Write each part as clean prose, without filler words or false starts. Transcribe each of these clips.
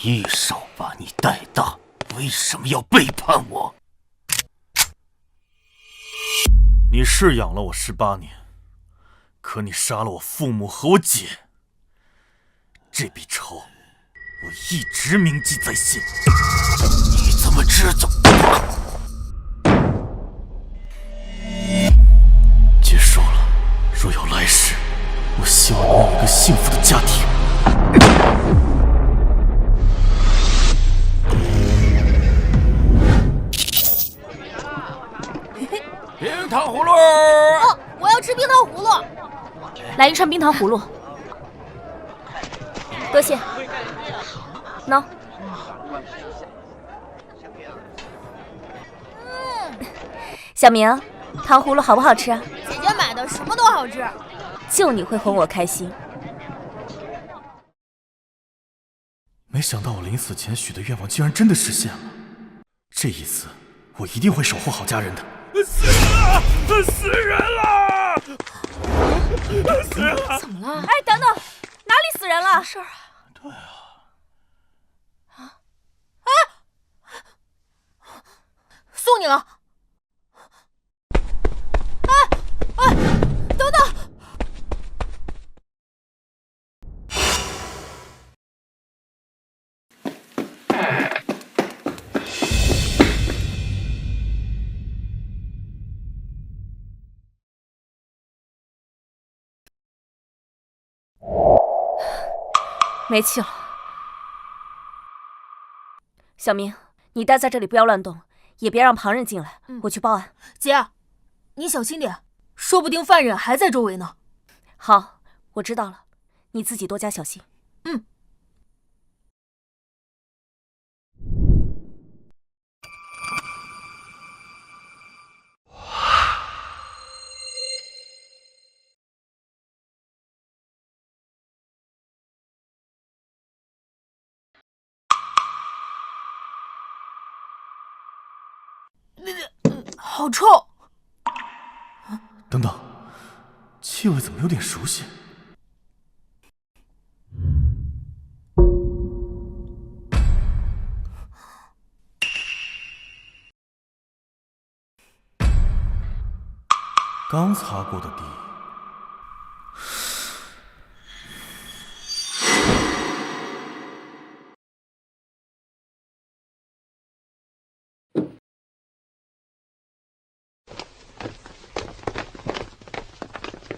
一手把你带大，为什么要背叛我？你是养了我18年，可你杀了我父母和我姐，这笔仇我一直铭记在心。你怎么知道？结束了，若有来世，我希望能有一个幸福的家庭。冰糖葫芦！哦，我要吃冰糖葫芦。来一串冰糖葫芦，多谢。喏。小明，糖葫芦好不好吃啊？姐姐买的什么都好吃，就你会哄我开心。没想到我临死前许的愿望居然真的实现了，这一次我一定会守护好家人的。死了！死人了！死了！怎么了？哎，等等，哪里死人了？什么事啊？对啊。送你了。等等！没气了。小明，你待在这里不要乱动，也别让旁人进来，我去报案。姐，你小心点，说不定犯人还在周围呢。好，我知道了，你自己多加小心。嗯。好臭！等等，气味怎么有点熟悉？刚擦过的地。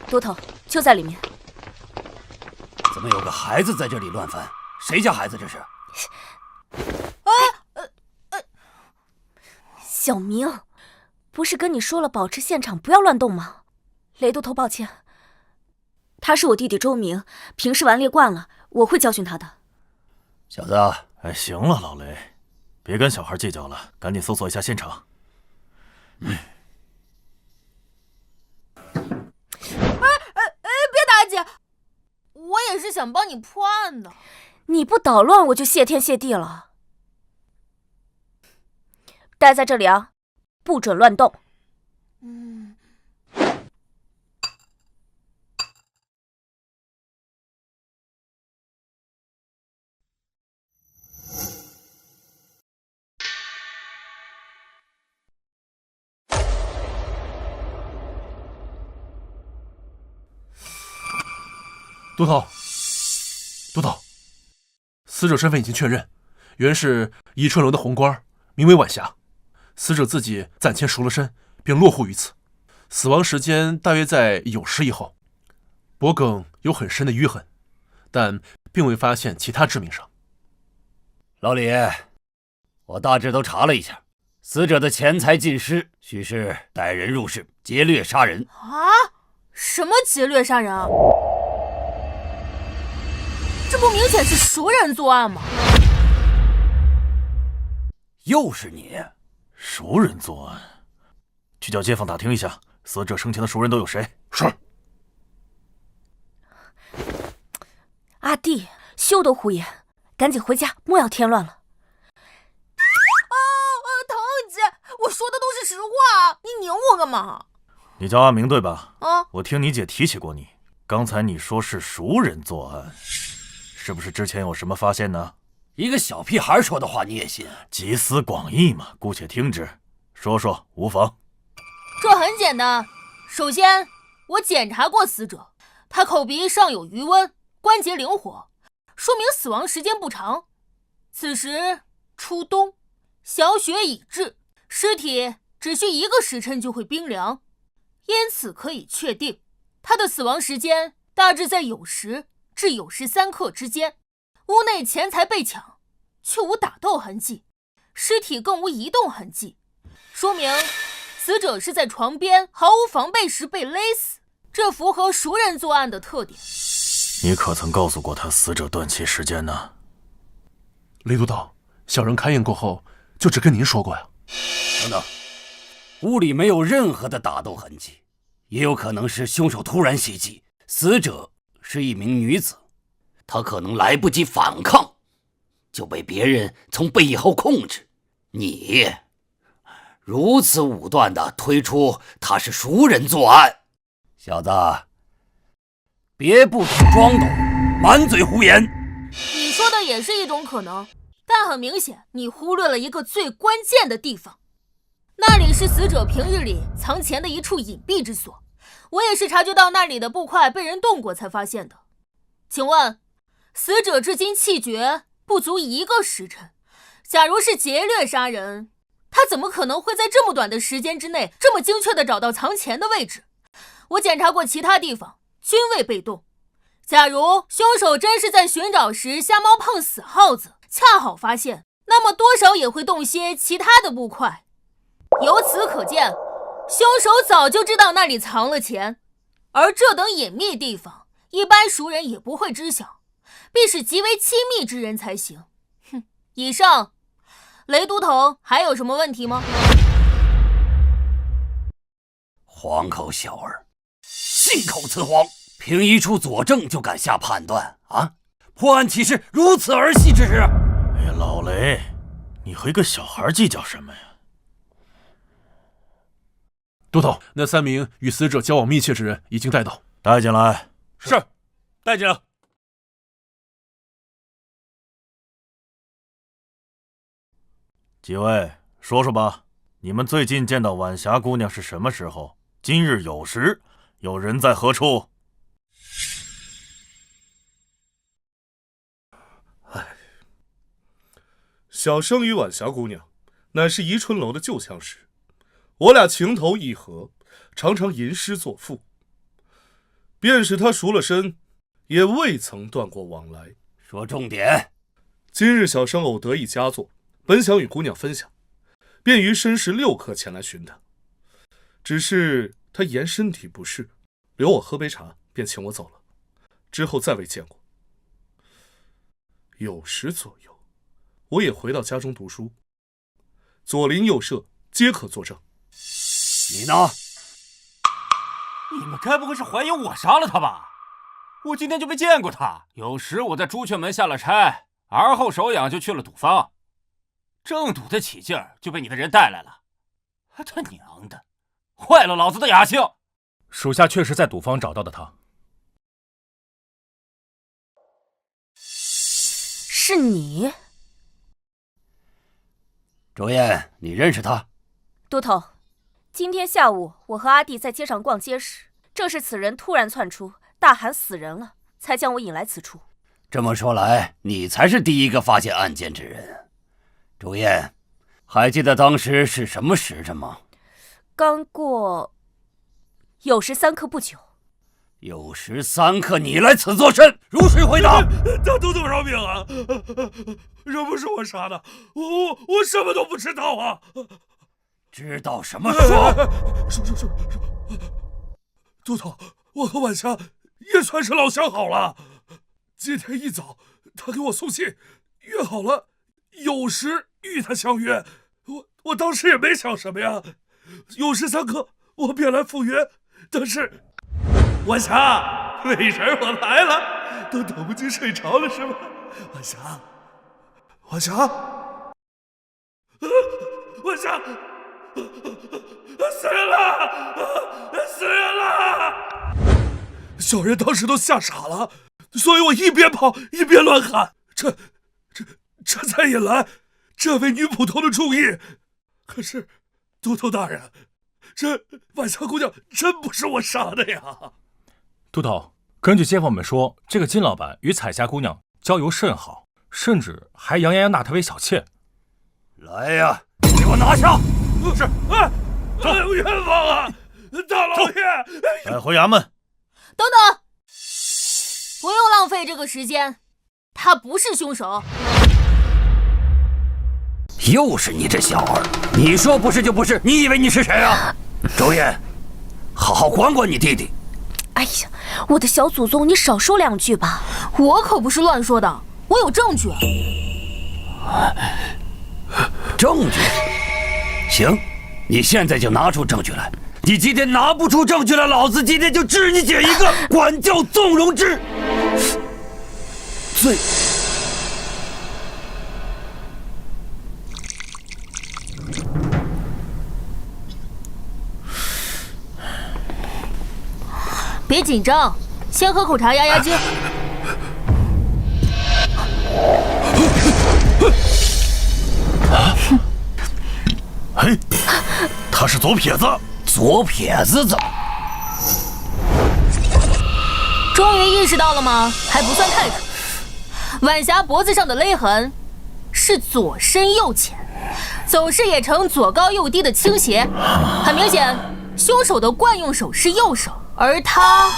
多头就在里面。怎么有个孩子在这里乱翻？谁家孩子这是？小明，不是跟你说了保持现场不要乱动吗？雷多头，抱歉，他是我弟弟周明，平时顽劣惯了，我会教训他的。小子，哎，行了，老雷，别跟小孩计较了，赶紧搜索一下现场。别打姐，我也是想帮你破案的。你不捣乱，我就谢天谢地了。待在这里啊，不准乱动。督头，死者身份已经确认，原是宜春楼的红官，名为晚霞。死者自己暂前赎了身，并落户于此，死亡时间大约在酉时以后。脖颈有很深的淤痕，但并未发现其他致命伤。老李，我大致都查了一下，死者的钱财尽失，许是带人入室劫掠杀人。啊？什么劫掠杀人啊？这不明显是熟人作案吗？又是你！熟人作案，去叫街坊打听一下，死者生前的熟人都有谁？是。阿弟，休得胡言，赶紧回家，莫要添乱了。唐姐，我说的都是实话，你拧我干嘛？你叫阿明对吧？啊，我听你姐提起过你，刚才你说是熟人作案，是不是之前有什么发现呢？一个小屁孩说的话你也信？集思广益嘛，姑且听之，说说无妨。这很简单，首先我检查过死者，他口鼻尚有余温，关节灵活，说明死亡时间不长。此时初冬，小雪已至，尸体只需1个时辰就会冰凉，因此可以确定他的死亡时间大致在酉时至酉时3刻之间。屋内钱财被抢，却无打斗痕迹，尸体更无移动痕迹，说明死者是在床边毫无防备时被勒死，这符合熟人作案的特点。你可曾告诉过他死者断气时间呢？雷督导，小人勘验过后，就只跟您说过呀。等等，屋里没有任何的打斗痕迹，也有可能是凶手突然袭击。死者是一名女子，她可能来不及反抗，就被别人从背后控制。你如此武断地推出她是熟人作案，小子，别不懂装懂，满嘴胡言。你说的也是一种可能，但很明显你忽略了一个最关键的地方，那里是死者平日里藏钱的一处隐蔽之所。我也是察觉到那里的布块被人动过才发现的。请问，死者至今气绝不足1个时辰，假如是劫掠杀人，他怎么可能会在这么短的时间之内这么精确地找到藏钱的位置？我检查过其他地方，均未被动。假如凶手真是在寻找时瞎猫碰死耗子，恰好发现，那么多少也会动些其他的布块。由此可见，凶手早就知道那里藏了钱，而这等隐秘地方，一般熟人也不会知晓，必是极为亲密之人才行。哼，以上，雷都头还有什么问题吗？黄口小儿，信口雌黄，凭一处佐证就敢下判断啊？破案岂是如此儿戏之事？哎呀，老雷，你和一个小孩计较什么呀？督头，那3名与死者交往密切之人已经带到，带进来。是，带进来。几位，说说吧，你们最近见到晚霞姑娘是什么时候？今日酉时，有人在何处？小生与晚霞姑娘，乃是宜春楼的旧相识，我俩情投意合，常常吟诗作赋。便是她赎了身，也未曾断过往来。说重点。今日小生偶得一佳作，本想与姑娘分享，便于申时6刻前来寻她。只是她言身体不适，留我喝杯茶，便请我走了，之后再未见过。酉时左右，我也回到家中读书，左邻右舍皆可作证。你呢？你们该不会是怀疑我杀了他吧？我今天就没见过他。有时我在朱雀门下了差，而后手痒就去了赌坊，正赌得起劲儿，就被你的人带来了。他娘的，坏了老子的雅兴！属下确实在赌坊找到的他。是你？周燕，你认识他？都头，今天下午我和阿弟在街上逛街时，正是此人突然窜出，大喊死人了，才将我引来此处。这么说来，你才是第一个发现案件之人。周燕，还记得当时是什么时辰吗？刚过酉时3刻不久。酉时3刻，你来此作甚？如实回答。大都头饶命啊！若不是我杀的，我什么都不知道啊！知道什么说？说，都头，我和晚霞也算是老相好了。今天一早，他给我送信，约好了酉时与他相约。我当时也没想什么呀，酉时3刻我便来赴约，但是晚霞，美人我来了，都等不及睡着了是吗？晚霞，晚霞，晚霞，死人了，死人了！小人当时都吓傻了，所以我一边跑一边乱喊，这才引来这位女捕头的注意。可是，都头大人，这晚霞姑娘真不是我杀的呀！都头，根据街坊们说，这个金老板与彩霞姑娘交游甚好，甚至还扬言要纳她为小妾。来呀，给我拿下！是，冤枉啊！大老爷，带回衙门。等等，不用浪费这个时间，他不是凶手。又是你这小儿，你说不是就不是，你以为你是谁啊？周燕，好好管管你弟弟。哎呀，我的小祖宗，你少说两句吧。我可不是乱说的，我有证据。证据？行，你现在就拿出证据来。你今天拿不出证据来，老子今天就治你姐一个管教纵容之罪。别紧张，先喝口茶压压惊。嘿，他是左撇子。左撇子怎么？终于意识到了吗？还不算太蠢。晚霞脖子上的勒痕是左深右浅，走势也呈左高右低的倾斜，很明显，凶手的惯用手是右手，而他……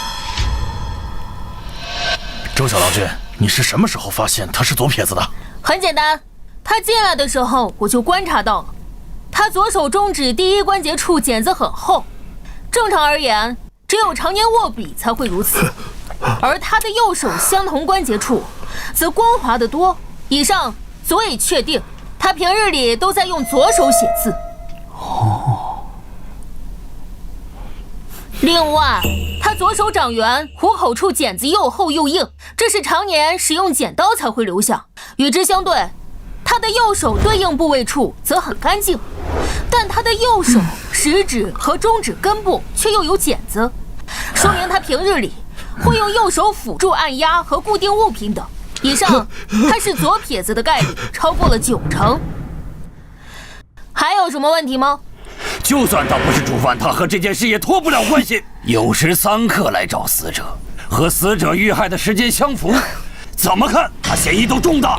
周小郎君，你是什么时候发现他是左撇子的？很简单，他进来的时候我就观察到了。他左手中指第一关节处茧子很厚，正常而言，只有常年握笔才会如此。而他的右手相同关节处，则光滑得多。以上足以确定，他平日里都在用左手写字。另外，他左手掌缘，虎口处茧子又厚又硬，这是常年使用剪刀才会留下。与之相对，他的右手对应部位处则很干净，但他的右手食指和中指根部却又有茧子，说明他平日里会用右手辅助按压和固定物品等。以上，他是左撇子的概率超过了90%。还有什么问题吗？就算他不是主犯，他和这件事也脱不了关系。酉时3刻来找死者，和死者遇害的时间相符，怎么看他嫌疑都重大。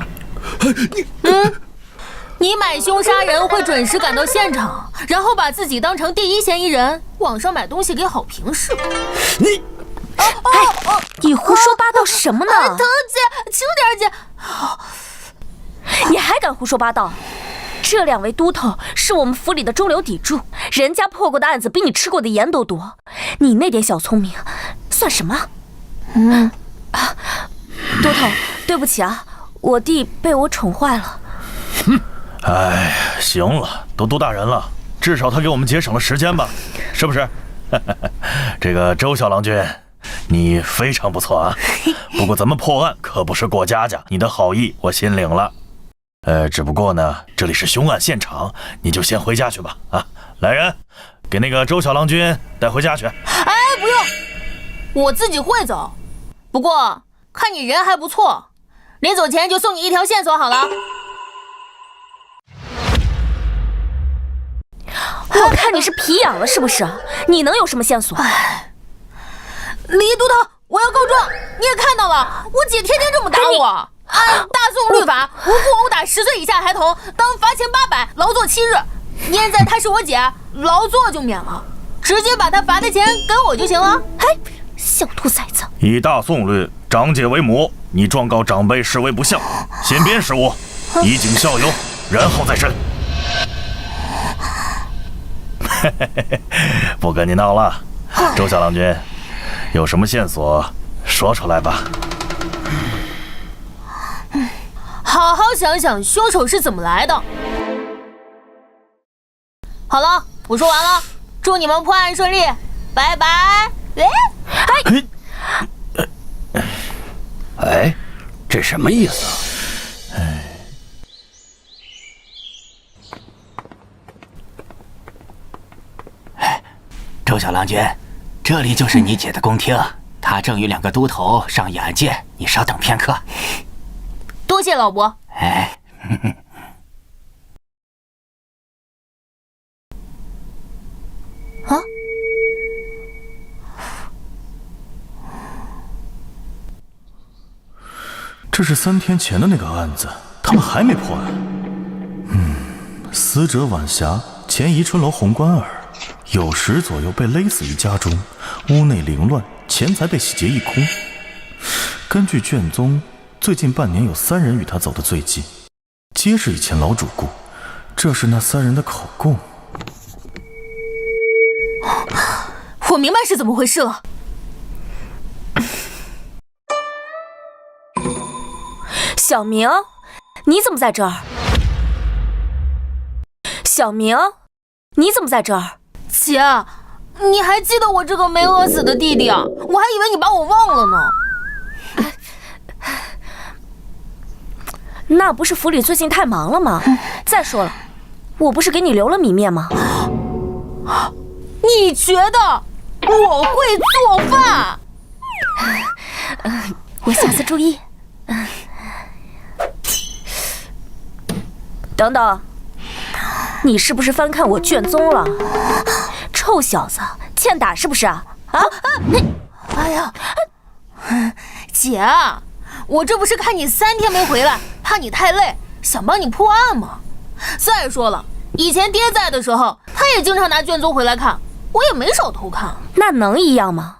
你买凶杀人会准时赶到现场，然后把自己当成第一嫌疑人，网上买东西给好评是吗？你，你胡说八道什么呢？疼姐，轻点姐！你还敢胡说八道？这2位都头是我们府里的中流砥柱，人家破过的案子比你吃过的盐都多，你那点小聪明算什么？都头，对不起啊，我弟被我宠坏了。哎，行了，都多大人了，至少他给我们节省了时间吧，是不是？这个周小郎君，你非常不错啊。不过咱们破案可不是过家家，你的好意我心领了。只不过呢，这里是凶案现场，你就先回家去吧。啊，来人，给那个周小郎君带回家去。哎，不用，我自己会走。不过看你人还不错，临走前就送你一条线索好了。我看你是皮痒了是不是？你能有什么线索？李都头，我要告状！你也看到了，我姐天天这么打我。按大宋律法，无故殴打10岁以下孩童，当罚钱800，劳作7日。念在她是我姐，劳作就免了，直接把她罚的钱给我就行了。哎，小兔崽子！以大宋律，长姐为母，你状告长辈视为不孝，先鞭10物，以儆效尤，然后再审。不跟你闹了，周小郎君，有什么线索说出来吧。好好想想凶手是怎么来的。好了，我说完了，祝你们破案顺利，拜拜。哎，这什么意思啊？周小郎君，这里就是你姐的宫厅，她正与2个都头上衙见，你稍等片刻。多谢老伯。哎，啊？这是3天前的那个案子，他们还没破案。死者晚霞，前宜春楼红官儿，9时左右被勒死于家中，屋内凌乱，钱财被洗劫一空。根据卷宗，最近半年有3人与他走得最近，皆是以前老主顾。这是那3人的口供。我明白是怎么回事了。小明，你怎么在这儿？小明，你怎么在这儿？姐，你还记得我这个没饿死的弟弟啊？我还以为你把我忘了呢。那不是府里最近太忙了吗？再说了，我不是给你留了米面吗？你觉得我会做饭？我下次注意。等等，你是不是翻看我卷宗了？臭小子，欠打是不是啊？哎呀，姐，我这不是看你3天没回来，怕你太累，想帮你破案吗？再说了，以前爹在的时候，他也经常拿卷宗回来看，我也没少偷看。那能一样吗？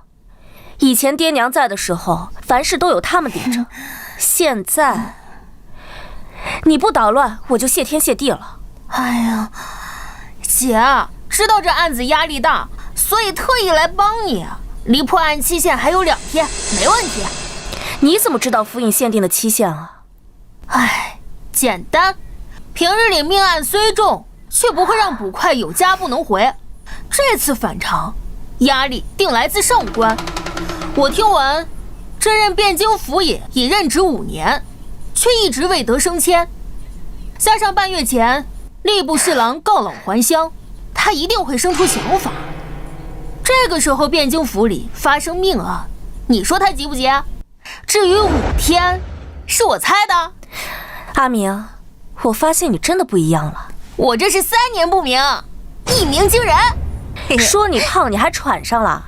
以前爹娘在的时候，凡事都有他们顶着。现在你不捣乱，我就谢天谢地了。哎呀，姐，知道这案子压力大，所以特意来帮你。离破案期限还有2天，没问题。你怎么知道府尹限定的期限啊？哎，简单，平日里命案虽重，却不会让捕快有家不能回。这次反常，压力定来自上官。我听闻，这任汴京府尹已任职5年，却一直未得升迁。加上半月前吏部侍郎告老还乡，他一定会生出想法。这个时候汴京府里发生命案，你说他急不急？至于5天，是我猜的。阿明，我发现你真的不一样了。我这是3年不明，1鸣惊人。说你胖，你还喘上了？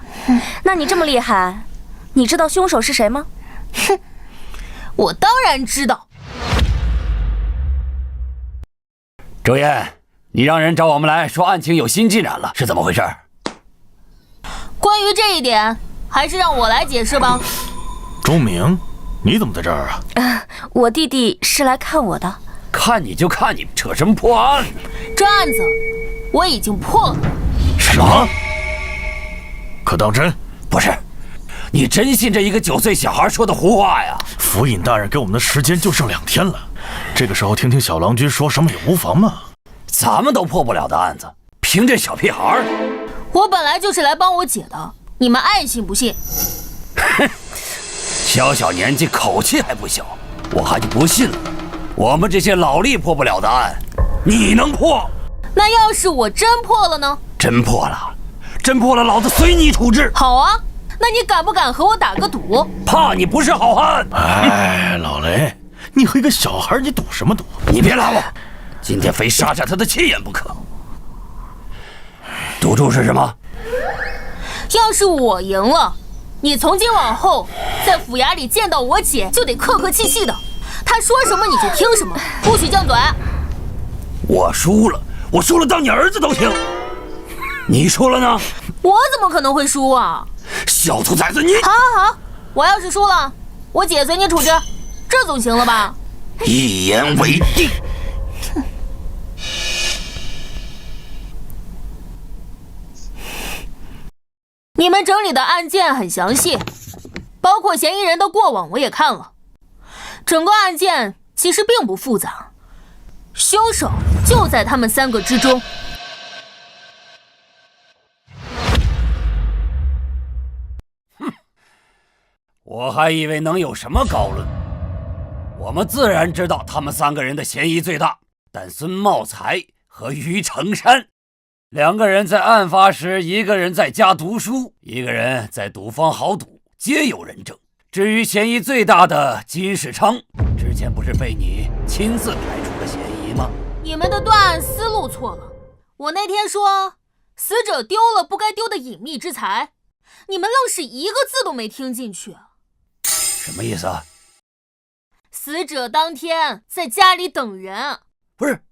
那你这么厉害，你知道凶手是谁吗？哼，我当然知道。周燕，你让人找我们来说案情有新进展了，是怎么回事？关于这一点，还是让我来解释吧。钟明，你怎么在这儿啊？我弟弟是来看我的。看你就看你，扯什么破案呢？这案子我已经破了。什么？可当真？不是，你真信这一个9岁小孩说的胡话呀？府尹大人给我们的时间就剩2天了，这个时候听听小郎君说什么也无妨嘛。咱们都破不了的案子，凭这小屁孩？我本来就是来帮我姐的，你们爱信不信。哼，小年纪口气还不小，我还就不信了。我们这些老吏破不了的案，你能破？那要是我真破了呢？真破了，老子随你处置。好啊，那你敢不敢和我打个赌？怕你不是好汉。哎，老雷，你和一个小孩，你赌什么赌？你别拉我，今天非杀下他的气焰不可。赌注是什么？要是我赢了，你从今往后在府衙里见到我姐就得客客气气的，她说什么你就听什么，不许犟嘴。我输了当你儿子都行。你输了呢？我怎么可能会输啊？小兔崽子你！好，我要是输了，我姐随你处置，这总行了吧？一言为定。你们整理的案件很详细，包括嫌疑人的过往我也看了。整个案件其实并不复杂，凶手就在他们3个之中。我还以为能有什么高论。我们自然知道他们3个人的嫌疑最大，但孙茂才和于成山2个人在案发时，一个人在家读书，一个人在赌坊豪赌，皆有人证。至于嫌疑最大的金世昌，之前不是被你亲自排除了嫌吗？你们的断案思路错了。我那天说死者丢了不该丢的隐秘之财，你们愣是一个字都没听进去。什么意思啊？死者当天在家里等人。不是，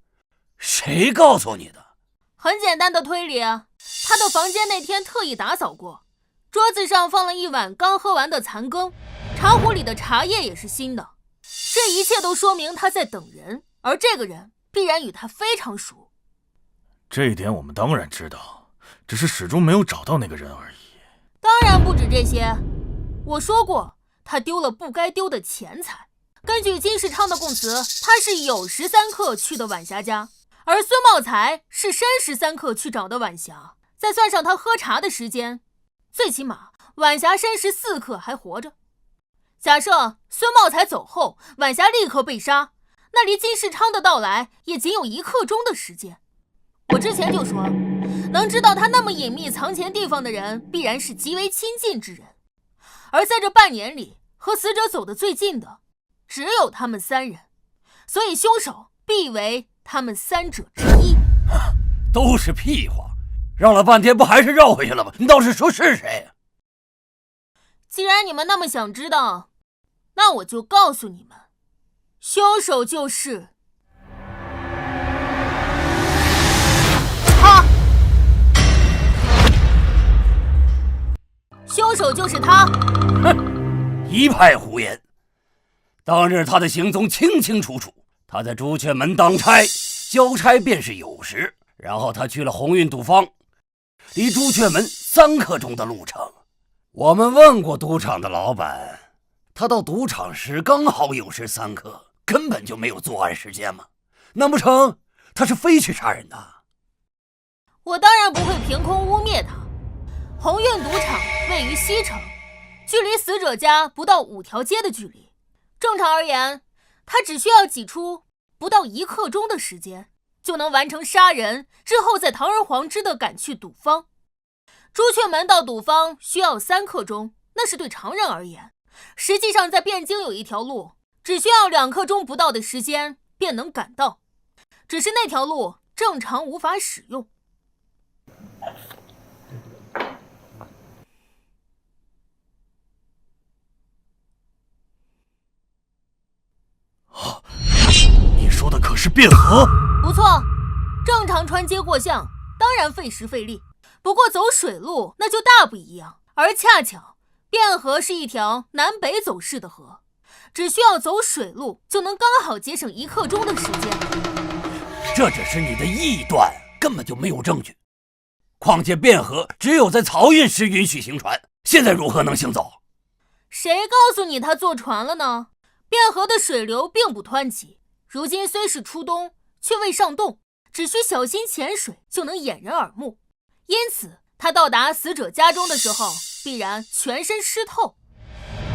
谁告诉你的？很简单的推理，他的房间那天特意打扫过，桌子上放了一碗刚喝完的残羹，茶壶里的茶叶也是新的。这一切都说明他在等人，而这个人必然与他非常熟。这一点我们当然知道，只是始终没有找到那个人而已。当然不止这些，我说过他丢了不该丢的钱财。根据金世昌的供词，他是酉时3刻去的晚霞家，而孙茂才是申时3刻去找的晚霞，再算上他喝茶的时间，最起码晚霞申时4刻还活着。假设孙茂才走后，晚霞立刻被杀，那离金世昌的到来也仅有1刻钟的时间。我之前就说了，能知道他那么隐秘藏钱地方的人，必然是极为亲近之人。而在这半年里，和死者走得最近的，只有他们3人，所以凶手必为他们3者之一。都是屁话，绕了半天不还是绕回去了吗？你倒是说是谁？既然你们那么想知道，那我就告诉你们，凶手就是他。凶手就是他。哼，一派胡言。当日他的行踪清清楚楚，他在朱雀门当差，交差便是酉时，然后他去了鸿运赌坊，离朱雀门3刻钟的路程。我们问过赌场的老板，他到赌场时刚好酉时3刻，根本就没有作案时间嘛。难不成他是非去杀人的？我当然不会凭空污蔑他。鸿运赌场位于西城，距离死者家不到5条街的距离。正常而言，他只需要挤出不到1刻钟的时间，就能完成杀人，之后再堂而皇之地赶去赌坊。朱雀门到赌坊需要3刻钟，那是对常人而言。实际上在汴京有一条路，只需要2刻钟不到的时间便能赶到，只是那条路正常无法使用。你说的可是汴河？不错，正常穿街过巷当然费时费力，不过走水路那就大不一样。而恰巧汴河是一条南北走势的河，只需要走水路就能刚好节省1刻钟的时间。这只是你的臆断，根本就没有证据。况且汴河只有在漕运时允许行船，现在如何能行走？谁告诉你他坐船了呢？汴河的水流并不湍急，如今虽是初冬，却未上冻，只需小心潜水就能掩人耳目。因此他到达死者家中的时候，必然全身湿透。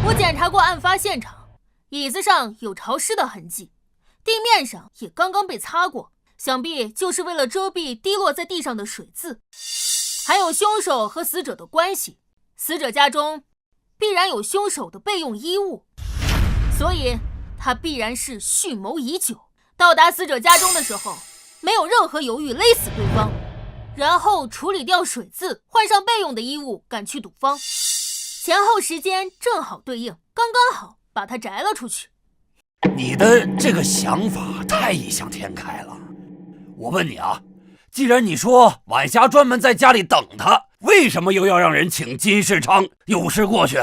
我检查过案发现场，椅子上有潮湿的痕迹，地面上也刚刚被擦过，想必就是为了遮蔽滴落在地上的水渍。还有凶手和死者的关系，死者家中必然有凶手的备用衣物，所以他必然是蓄谋已久。到达死者家中的时候，没有任何犹豫，勒死对方，然后处理掉水渍，换上备用的衣物，赶去赌坊。前后时间正好对应，刚刚好把他摘了出去。你的这个想法太异想天开了。我问你啊，既然你说晚霞专门在家里等他，为什么又要让人请金世昌酉时过去？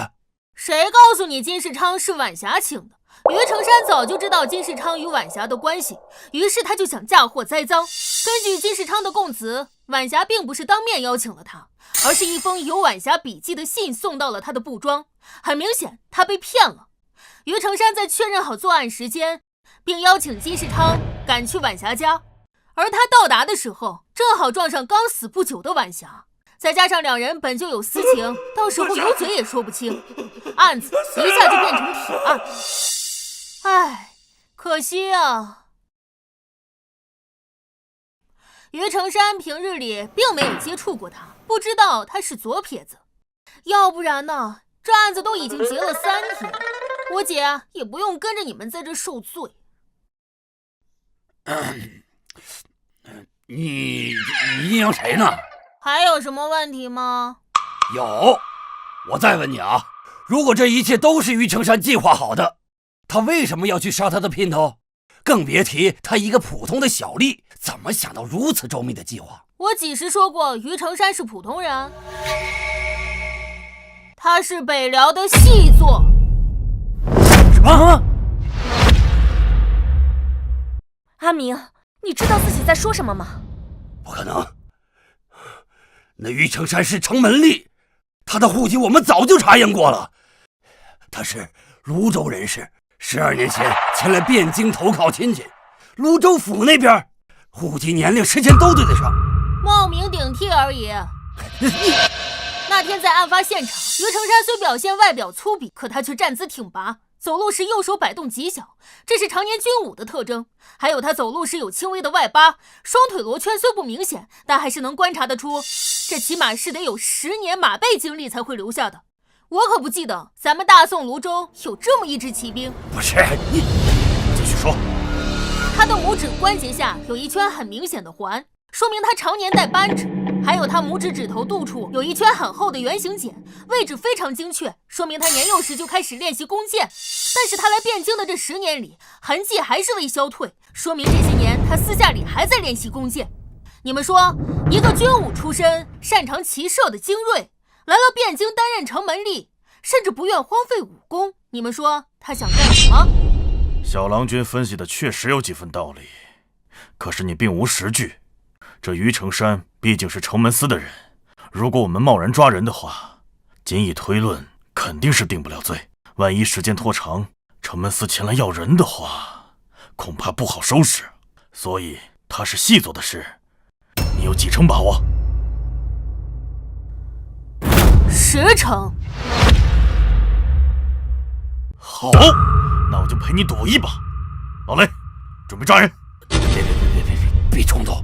谁告诉你金世昌是晚霞请的？于成山早就知道金世昌与晚霞的关系，于是他就想嫁祸栽赃。根据金世昌的供词，晚霞并不是当面邀请了他，而是一封有晚霞笔迹的信送到了他的布庄。很明显他被骗了。于成山在确认好作案时间，并邀请金世昌赶去晚霞家，而他到达的时候正好撞上刚死不久的晚霞，再加上2人本就有私情，到时候有嘴也说不清，案子一下就变成铁案。唉，可惜啊。于成山平日里并没有接触过他，不知道他是左撇子，要不然呢，这案子都已经结了3天，我姐也不用跟着你们在这受罪。你阴阳谁呢？还有什么问题吗？有，我再问你啊，如果这一切都是于成山计划好的，他为什么要去杀他的姘头？更别提他一个普通的小吏，怎么想到如此周密的计划？我几时说过于成山是普通人？他是北辽的细作。什么？阿明，你知道自己在说什么吗？不可能，那于成山是城门吏，他的户籍我们早就查验过了，他是泸州人士，12年前前来汴京投靠亲戚，泸州府那边户籍、年龄、时间都对得上，冒名顶替而已。那天在案发现场，于成山虽表现外表粗鄙，可他却站姿挺拔，走路时右手摆动极小，这是常年军武的特征。还有他走路时有轻微的外八，双腿罗圈虽不明显，但还是能观察得出，这起码是得有10年马背经历才会留下的。我可不记得咱们大宋泸州有这么一支骑兵。不是你，继续说。他的拇指关节下有一圈很明显的环，说明他常年戴扳指。还有他拇指指头肚处有一圈很厚的圆形茧，位置非常精确，说明他年幼时就开始练习弓箭。但是他来汴京的这10年里，痕迹还是未消退，说明这些年他私下里还在练习弓箭。你们说，一个军武出身、擅长骑射的精锐，来了汴京担任城门吏，甚至不愿荒废武功，你们说他想干什么？小郎君分析的确实有几分道理，可是你并无实据。这于成山毕竟是城门司的人，如果我们贸然抓人的话，仅以推论肯定是定不了罪。万一时间拖长，城门司前来要人的话，恐怕不好收拾。所以他是细作的事，你有几成把握？10成。好，那我就陪你赌一把。老雷，准备抓人。别冲动。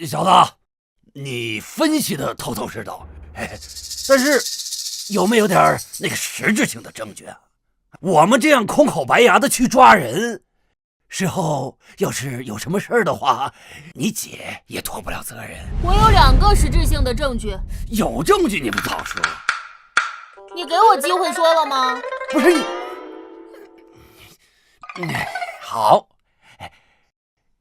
小子，你分析的头头是道，但是有没有点那个实质性的证据啊？我们这样空口白牙的去抓人，事后要是有什么事儿的话，你姐也脱不了责任。我有2个实质性的证据。有证据你不早说？你给我机会说了吗？不是你，好，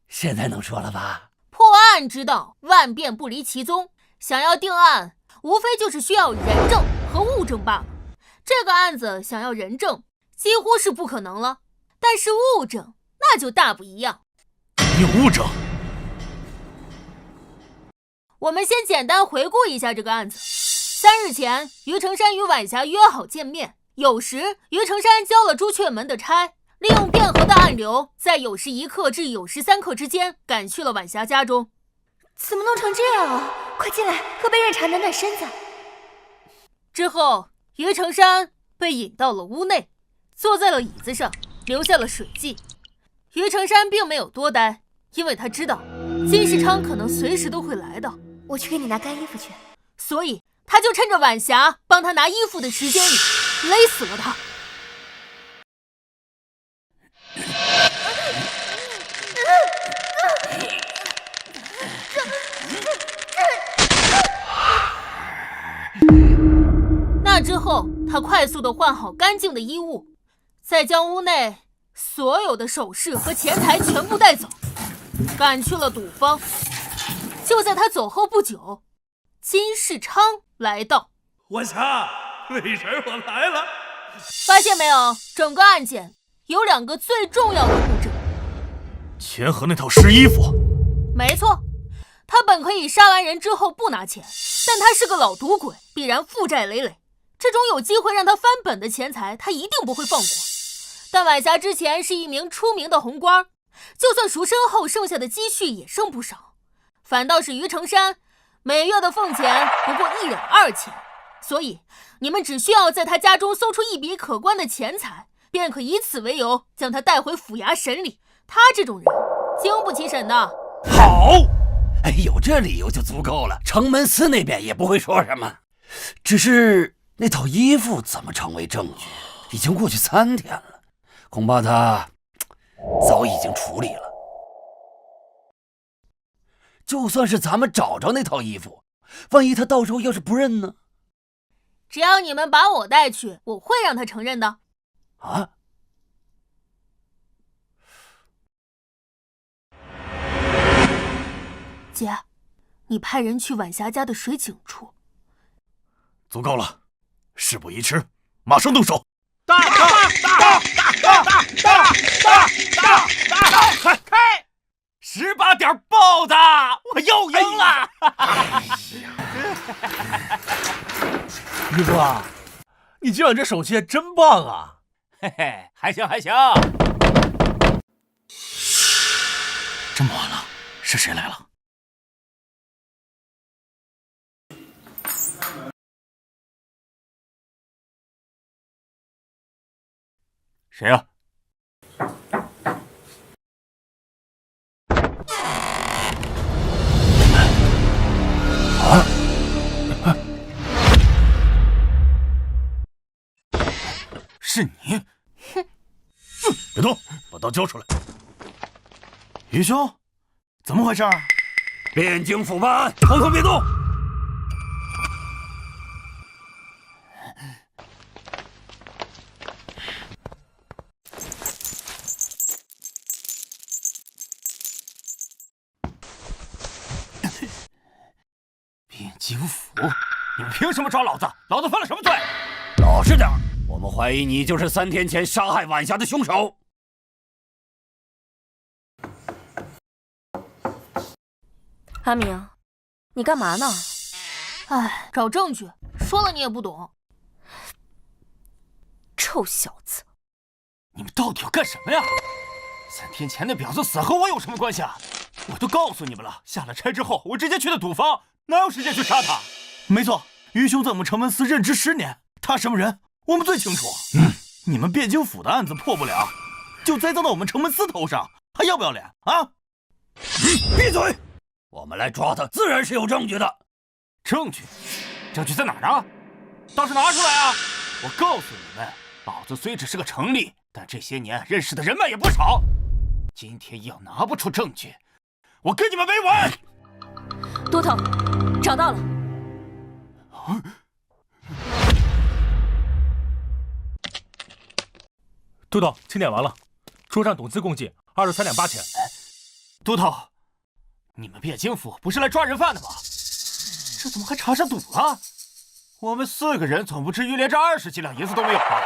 现在能说了吧？破案之道，万变不离其宗。想要定案，无非就是需要人证和物证罢了。这个案子想要人证，几乎是不可能了。但是物证，那就大不一样。你有物证？我们先简单回顾一下这个案子。3日前，于成山与晚霞约好见面。酉时，于成山交了朱雀门的差，利用汴河的暗流，在酉时1刻至酉时3刻之间赶去了晚霞家中。怎么弄成这样啊？快进来，喝杯热茶暖暖身子。之后，于成山被引到了屋内，坐在了椅子上，留下了水迹。于成山并没有多待，因为他知道金世昌可能随时都会来到。我去给你拿干衣服去。所以他就趁着晚霞帮他拿衣服的时间里勒死了他。那之后，他快速地换好干净的衣物，再将屋内所有的首饰和钱财全部带走，赶去了赌坊。就在他走后不久，金世昌来到。晚霞，美人我来了。发现没有，整个案件有2个最重要的物证：钱和那套湿衣服。没错，他本可以杀完人之后不拿钱，但他是个老赌鬼，必然负债累累。这种有机会让他翻本的钱财，他一定不会放过。但晚霞之前是一名出名的红官，就算赎身后剩下的积蓄也剩不少。反倒是于成山，每月的俸钱不过1两2钱，所以你们只需要在他家中搜出一笔可观的钱财，便可以此为由将他带回府衙审理。他这种人经不起审的。好，有这理由就足够了，城门司那边也不会说什么。只是那套衣服怎么成为证据？已经过去3天了，恐怕他早已经处理了。就算是咱们找着那套衣服，万一他到时候要是不认呢？只要你们把我带去，我会让他承认的。啊？姐，你派人去晚霞家的水井处。足够了，事不宜迟，马上动手！开！18点爆的，我又赢了！宇哥，你今晚这手气还真棒啊！嘿嘿，还行还行。这么晚了，是谁来了？谁呀？是你！别动，把刀交出来！于兄，怎么回事？汴京府办案，统统别动！汴京府，你们凭什么抓老子？老子犯了什么罪？老实点儿，我们怀疑你就是3天前杀害晚霞的凶手。阿明，你干嘛呢？哎，找证据，说了你也不懂。臭小子！你们到底要干什么呀？3天前那婊子死和我有什么关系啊？我都告诉你们了，下了差之后，我直接去的赌坊，哪有时间去杀他？没错，于兄在我们城门司任职10年，他什么人，我们最清楚。你们汴京府的案子破不了，就栽赃到我们城门司头上，还要不要脸啊？闭嘴！我们来抓他，自然是有证据的。证据？证据在哪儿呢？倒是拿出来啊！我告诉你们，老子虽只是个城吏，但这些年认识的人脉也不少。今天要拿不出证据，我跟你们没完！都头，找到了。都头，清点完了，桌上董资共计23两8钱。都头，你们汴京府不是来抓人犯的吗？这怎么还查上赌了？我们4个人总不至于连这20几两银子都没有吧？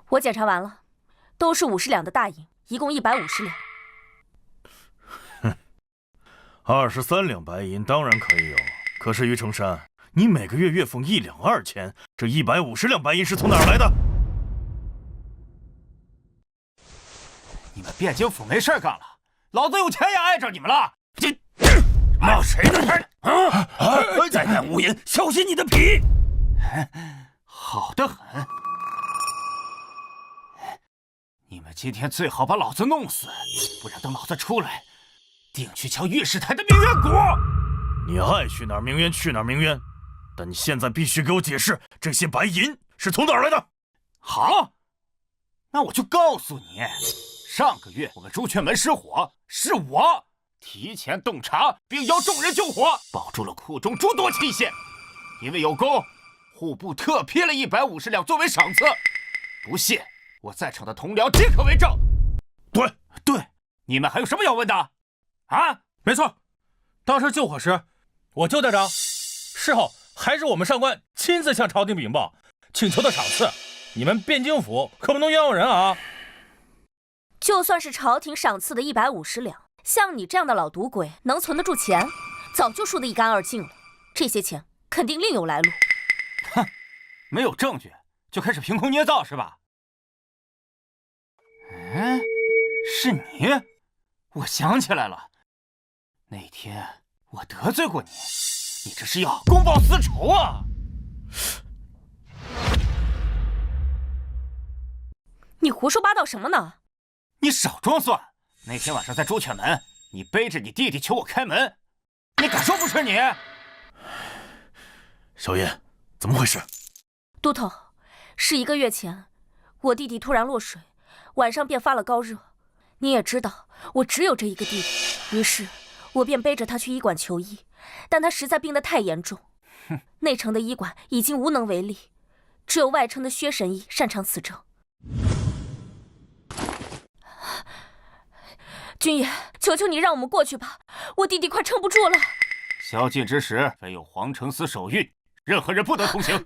我检查完了，都是50两的大银，一共150两。哼，23两白银当然可以有，可是于成山，你每个月月俸1两2钱，这150两白银是从哪儿来的？你们汴京府没事干了，老子有钱也碍着你们了。骂谁呢你？再敢无言，小心你的皮！好得很。你们今天最好把老子弄死，不然等老子出来，定去敲御史台的明冤鼓。你爱去哪儿鸣冤去哪儿鸣冤，但你现在必须给我解释这些白银是从哪儿来的。好，那我就告诉你，上个月我们朱雀门失火，是我提前洞察，并邀众人救火，保住了库中诸多器械。因为有功，户部特批了150两作为赏赐。不信，我在场的同僚皆可为证。对，你们还有什么要问的？啊，没错，当时救火时，我就在场。事后还是我们上官亲自向朝廷禀报，请求的赏赐。你们汴京府可不能冤枉人啊！就算是朝廷赏赐的150两，像你这样的老赌鬼能存得住钱，早就输得一干二净了。这些钱肯定另有来路。哼，没有证据就开始凭空捏造是吧？是你？我想起来了，那天我得罪过你，你这是要公报私仇啊！你胡说八道什么呢？你少装蒜！那天晚上在朱雀门，你背着你弟弟求我开门，你敢说不是你？小叶，怎么回事？都头，是1个月前，我弟弟突然落水，晚上便发了高热。你也知道，我只有这一个弟弟，于是我便背着他去医馆求医，但他实在病得太严重，内城的医馆已经无能为力，只有外城的薛神医擅长此症。君爷，求求你让我们过去吧，我弟弟快撑不住了。宵禁之时，非有皇城司守御，任何人不得同行。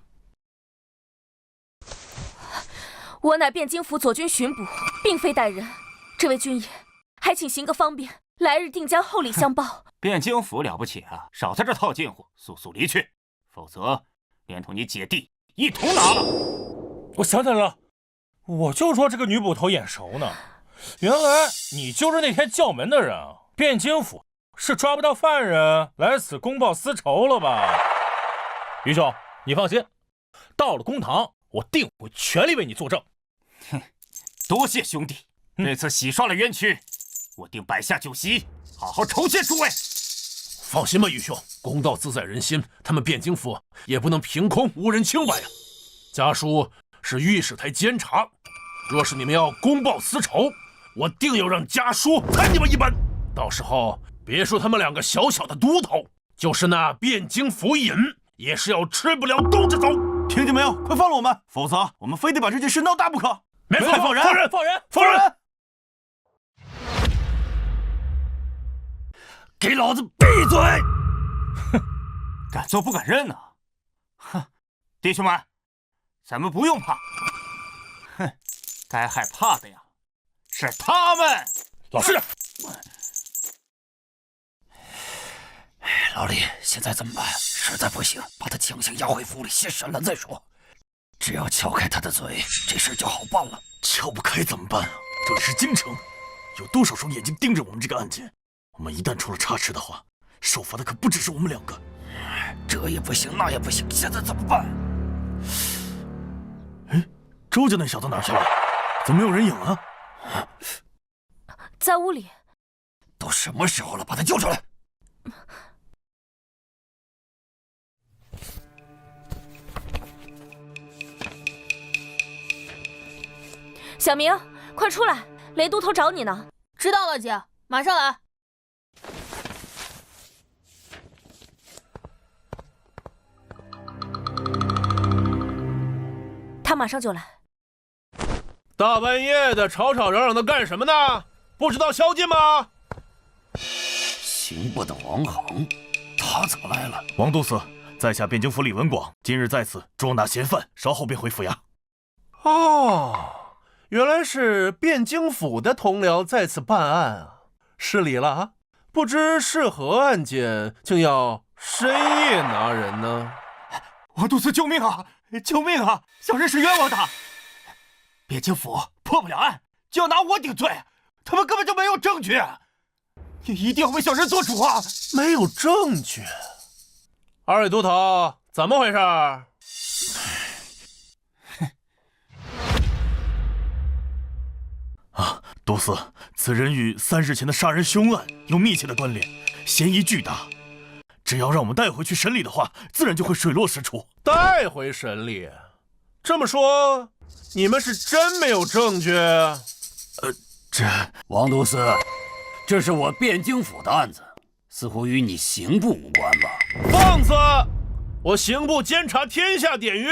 我乃汴京府左军巡捕，并非带人。这位君爷，还请行个方便，来日定将厚礼相报。汴京府了不起啊，少在这套近乎，速速离去，否则连同你姐弟一同拿了。我想起来了，我就说这个女捕头眼熟呢。原来你就是那天叫门的人啊！汴京府是抓不到犯人来此公报私仇了吧？于兄，你放心，到了公堂，我定会全力为你作证。哼，多谢兄弟，这次洗刷了冤屈，我定摆下酒席，好好酬谢诸位。放心吧，于兄，公道自在人心，他们汴京府也不能凭空无人清白啊。家书是御史台监察，若是你们要公报私仇，我定要让家书参你们一本。到时候别说他们2个小小的都头，就是那汴京府尹也是要吃不了兜着走。听见没有？快放了我们，否则我们非得把这件事闹大不可。没错，放人，放人，放人！给老子闭嘴！哼，敢做不敢认呢！哼，弟兄们，咱们不用怕。哼，该害怕的呀，是他们。老实点。老李，现在怎么办？实在不行，把他强行押回府里先审了再说。只要撬开他的嘴，这事就好办了。撬不开怎么办啊？这里是京城，有多少双眼睛盯着我们这个案件？我们一旦出了差池的话，受罚的可不只是我们2个。这也不行，那也不行，现在怎么办？哎，周家那小子哪去了？怎么没有人影啊？在屋里。都什么时候了，把他救出来！小明，快出来，雷都头找你呢。知道了，姐，马上来。他马上就来。大半夜的吵吵嚷嚷的干什么呢？不知道宵禁吗？刑部的王恒，他怎么来了？王都司，在下汴京府李文广，今日在此捉拿嫌犯，稍后便回府衙。哦，原来是汴京府的同僚在此办案啊，失礼了啊！不知是何案件，竟要深夜拿人呢？王都司，救命啊！救命啊！小人是冤枉的，汴京府破不了案，就要拿我顶罪，他们根本就没有证据，你一定要为小人做主啊！没有证据。2位都头，怎么回事？啊，都司，此人与3日前的杀人凶案有密切的关联，嫌疑巨大。只要让我们带回去审理的话，自然就会水落石出。带回审理？这么说，你们是真没有证据？这王都司，这是我汴京府的案子，似乎与你刑部无关吧？放肆！我刑部监察天下典狱，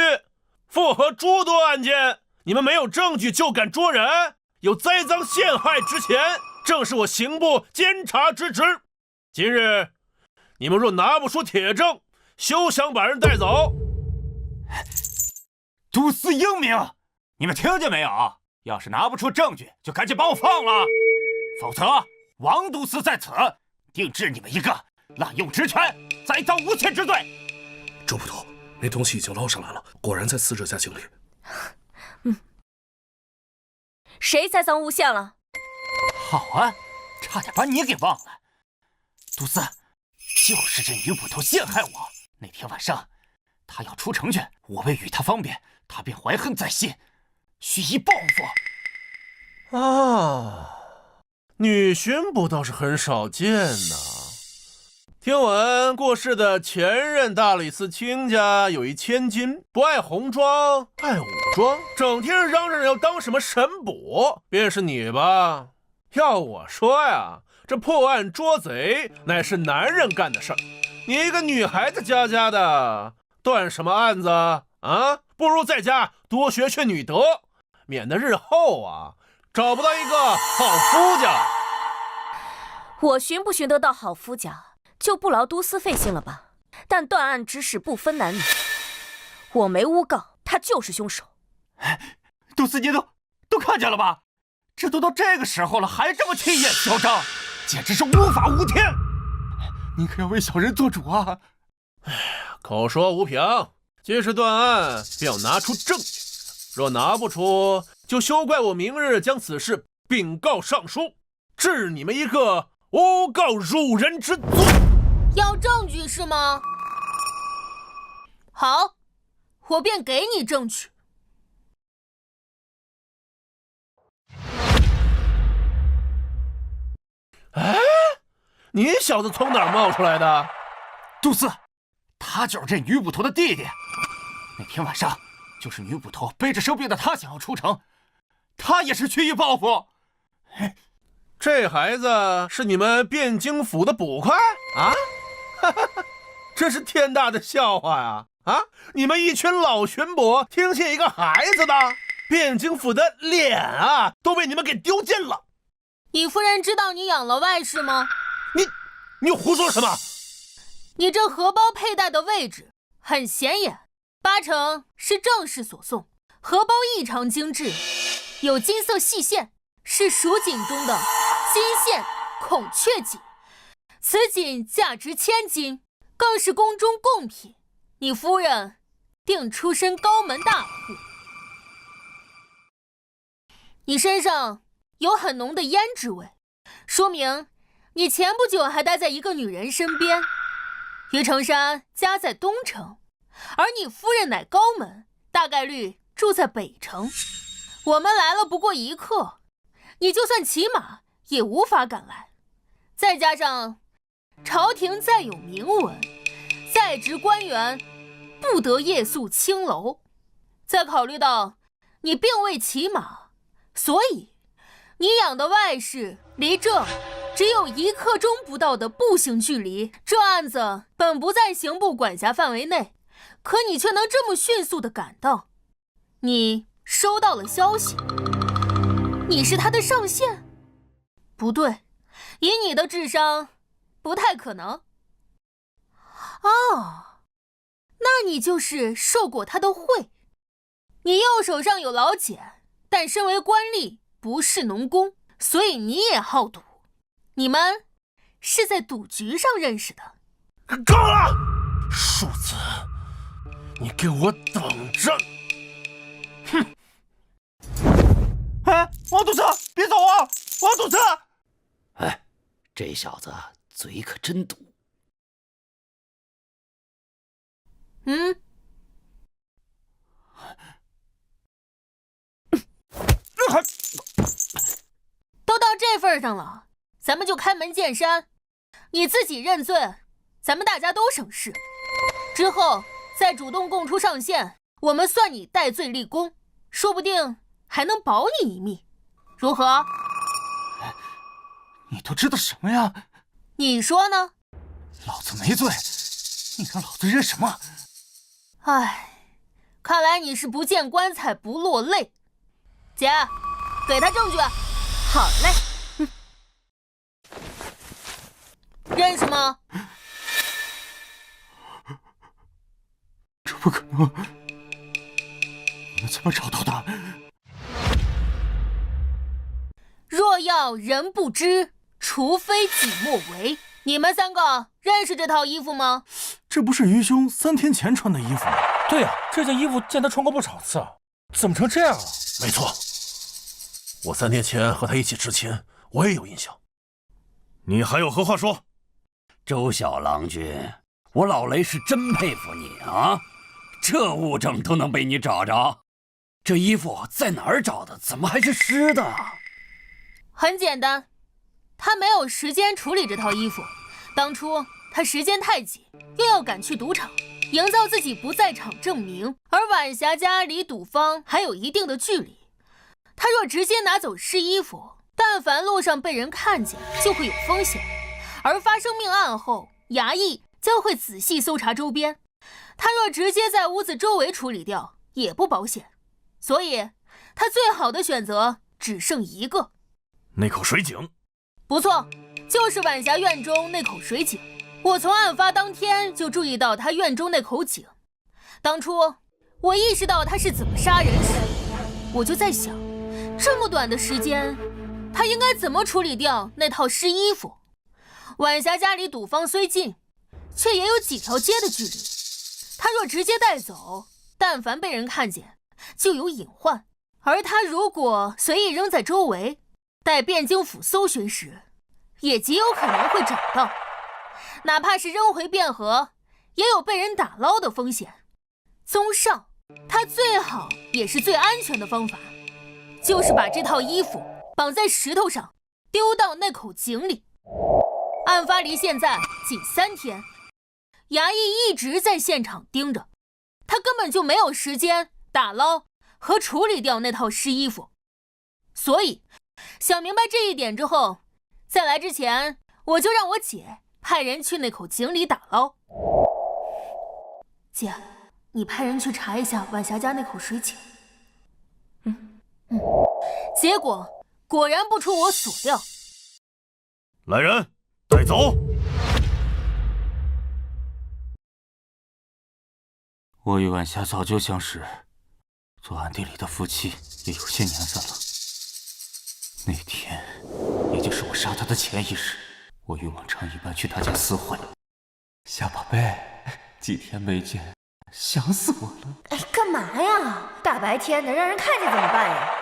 复核诸多案件，你们没有证据就敢捉人，有栽赃陷害之嫌，正是我刑部监察之职。今日你们若拿不出铁证，休想把人带走。都司英明，你们听见没有？要是拿不出证据，就赶紧把我放了，否则王都司在此定治你们一个滥用职权、栽赃诬陷之罪。周捕头，那东西已经捞上来了，果然在死者家井里。谁栽赃诬陷了？好啊，差点把你给忘了。都司，就是这女捕头陷害我。那天晚上，她要出城去，我为与她方便，她便怀恨在心，蓄意报复。啊，女巡捕倒是很少见呐。听闻过世的前任大理寺卿家有一千金，不爱红妆，爱武装，整天嚷嚷要当什么神捕，便是你吧？要我说呀，这破案捉贼乃是男人干的事儿，你一个女孩子家的，断什么案子啊？不如在家多学学女德，免得日后啊找不到一个好夫家。我寻不寻得到好夫家，就不劳都司费心了吧？但断案之事不分男女，我没诬告，他就是凶手。都司您都看见了吧？这都到这个时候了，还这么气焰嚣张，简直是无法无天！您可要为小人做主啊！口说无凭，既是断案，便要拿出证据。若拿不出，就休怪我明日将此事禀告上书，治你们一个诬告辱人之罪。要证据是吗？好，我便给你证据。哎，你小子从哪儿冒出来的？都司，他就是这女捕头的弟弟。那天晚上，就是女捕头背着生病的他想要出城，他也是蓄意报复。这孩子是你们汴京府的捕快啊？这是天大的笑话呀！啊，你们一群老巡捕听信一个孩子的，汴京府的脸啊都被你们给丢尽了。你夫人知道你养了外室吗？你胡说什么？你这荷包佩戴的位置很显眼，八成是正室所送。荷包异常精致，有金色细线，是蜀锦中的金线孔雀锦。此锦价值1000金，更是宫中贡品。你夫人定出身高门大户。你身上有很浓的胭脂味，说明你前不久还待在一个女人身边。于成山家在东城，而你夫人乃高门，大概率住在北城。我们来了不过1刻，你就算骑马也无法赶来。再加上朝廷再有明文，在职官员不得夜宿青楼。再考虑到你并未骑马，所以你养的外室离这只有1刻钟不到的步行距离。这案子本不在刑部管辖范围内，可你却能这么迅速地赶到。你收到了消息，你是他的上线？不对，以你的智商不太可能。哦，那你就是受过他的贿。你右手上有老茧，但身为官吏不是农工，所以你也好赌。你们是在赌局上认识的。够了，庶子，你给我等着！哼！哎，王都司，别走啊！王都司！哎，这小子嘴可真毒。都到这份上了，咱们就开门见山。你自己认罪，咱们大家都省事。之后再主动供出上线，我们算你戴罪立功，说不定还能保你一命。如何？你都知道什么呀？你说呢？老子没罪，你让老子认什么？唉，看来你是不见棺材不落泪。姐，给他证据。好嘞。认识吗？这不可能！你们怎么找到的？若要人不知，除非己莫为。你们3个认识这套衣服吗？这不是于兄3天前穿的衣服吗？对呀，这件衣服见他穿过不少次，怎么成这样了？没错，我3天前和他一起执勤，我也有印象。你还有何话说？周小郎君，我老雷是真佩服你啊！这物证都能被你找着，这衣服在哪儿找的？怎么还是湿的？很简单，他没有时间处理这套衣服。当初他时间太紧，又要赶去赌场，营造自己不在场证明，而晚霞家离赌坊还有一定的距离。他若直接拿走湿衣服，但凡路上被人看见，就会有风险。而发生命案后，衙役将会仔细搜查周边，他若直接在屋子周围处理掉，也不保险。所以，他最好的选择只剩一个。那口水井，不错，就是晚霞院中那口水井。我从案发当天就注意到他院中那口井。当初我意识到他是怎么杀人时，我就在想，这么短的时间，他应该怎么处理掉那套湿衣服？晚霞家离赌坊虽近，却也有几条街的距离。他若直接带走，但凡被人看见，就有隐患。而他如果随意扔在周围，待汴京府搜寻时，也极有可能会找到。哪怕是扔回汴河，也有被人打捞的风险。综上，他最好也是最安全的方法，就是把这套衣服绑在石头上，丢到那口井里。案发离现在仅3天，衙役一直在现场盯着，他根本就没有时间打捞和处理掉那套湿衣服。所以，想明白这一点之后，在来之前，我就让我姐派人去那口井里打捞。姐，你派人去查一下晚霞家那口水井。结果果然不出我所料。来人，带走。我与晚霞早就相识，做暗地里的夫妻也有些年份了。那天，也就是我杀他的前一日，我与往常一般去他家私会。夏宝贝，几天没见，想死我了。哎，干嘛呀？大白天的，让人看见怎么办呀？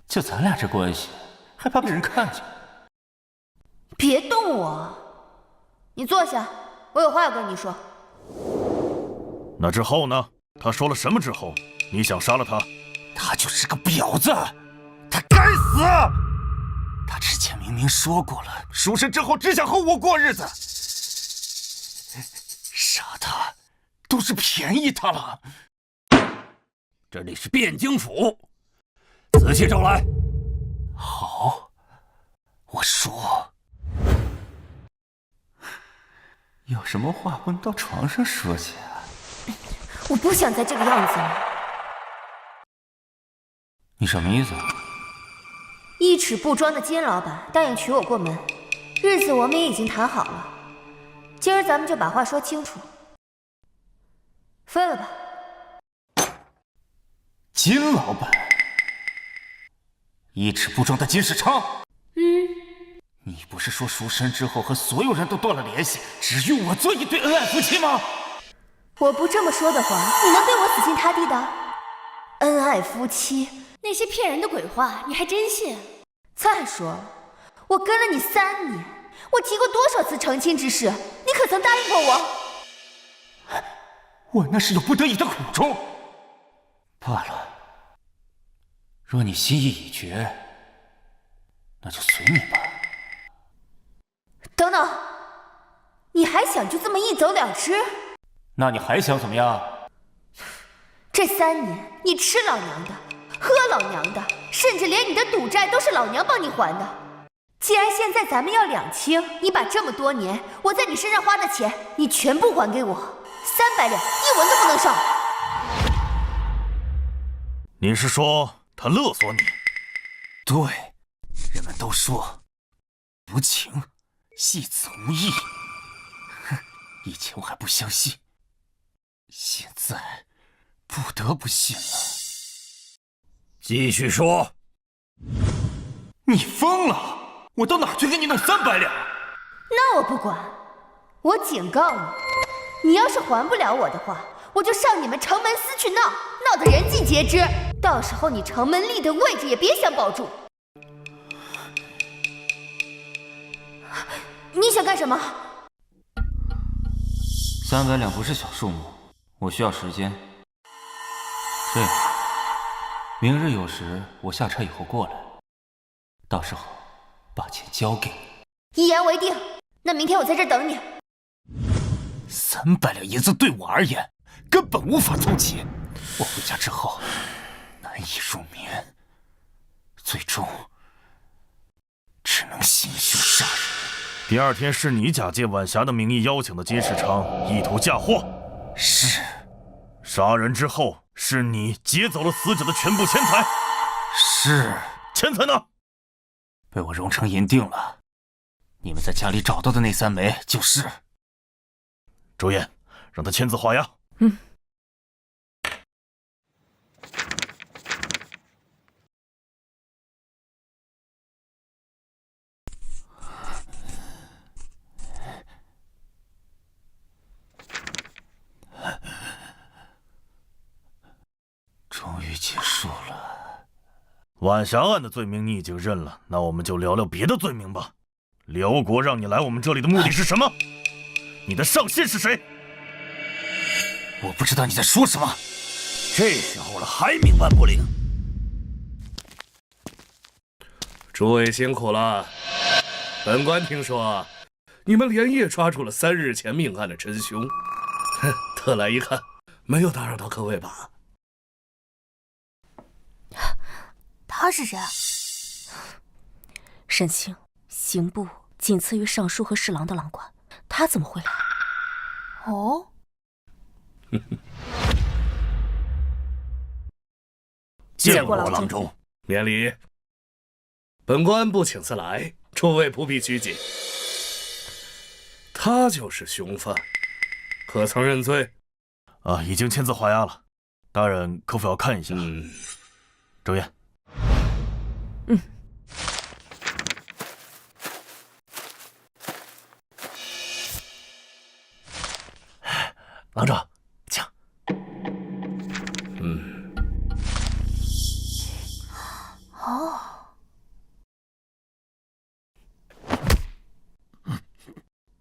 就咱俩这关系，还怕被人看见？别动我！你坐下，我有话要跟你说。那之后呢？他说了什么之后，你想杀了他？他就是个婊子，他该死！他之前明明说过了，赎身之后只想和我过日子，杀他都是便宜他了。这里是汴京府，仔细招来。好，我说，有什么话不能到床上说去啊？我不想再这个样子了。你什么意思？一尺布庄的金老板答应娶我过门，日子我们也已经谈好了，今儿咱们就把话说清楚，分了吧。金老板，一尺布庄的金世昌。你不是说赎身之后和所有人都断了联系，只与我做一对恩爱夫妻吗？我不这么说的话，你能对我死心塌地的？恩爱夫妻，那些骗人的鬼话你还真信？再说了，我跟了你3年，我提过多少次成亲之事，你可曾答应过我？我那是有不得已的苦衷。罢了，若你心意已决，那就随你吧。等等，你还想就这么一走了之？那你还想怎么样？这3年，你吃老娘的，喝老娘的，甚至连你的赌债都是老娘帮你还的。既然现在咱们要两清，你把这么多年我在你身上花的钱，你全部还给我，300两，1文都不能少。你是说他勒索你？对，人们都说无情戏子无义。哼，以前我还不相信，现在不得不信了。继续说。你疯了！我到哪去给你弄300两？那我不管，我警告你，你要是还不了我的话，我就上你们城门司去闹，闹得人尽皆知。到时候你城门立的位置也别想保住。你想干什么？300两不是小数目，我需要时间。这样，明日有时我下车以后过来，到时候把钱交给你。一言为定。那明天我在这儿等你。300两银子对我而言根本无法凑齐，我回家之后难以入眠，最终只能行凶杀人。第二天是你假借晚霞的名义邀请的金世昌，意图嫁祸。是。杀人之后，是你劫走了死者的全部钱财。是。钱财呢？被我熔成银锭了。你们在家里找到的那3枚就是。周燕，让他签字画押。嗯。终于结束了。晚霞案的罪名你已经认了，那我们就聊聊别的罪名吧。辽国让你来我们这里的目的是什么？你的上线是谁？我不知道你在说什么。这时候了还冥顽不灵？诸位辛苦了。本官听说你们连夜抓住了3日前命案的真凶，特来一看，没有打扰到各位吧？他是谁？沈清，刑部仅次于尚书和侍郎的郎官，他怎么会来？哦，见过郎中。免礼。本官不请自来，诸位不必拘谨。他就是凶犯，可曾认罪？已经签字画押了。大人可否要看一下？周燕。郎中，请。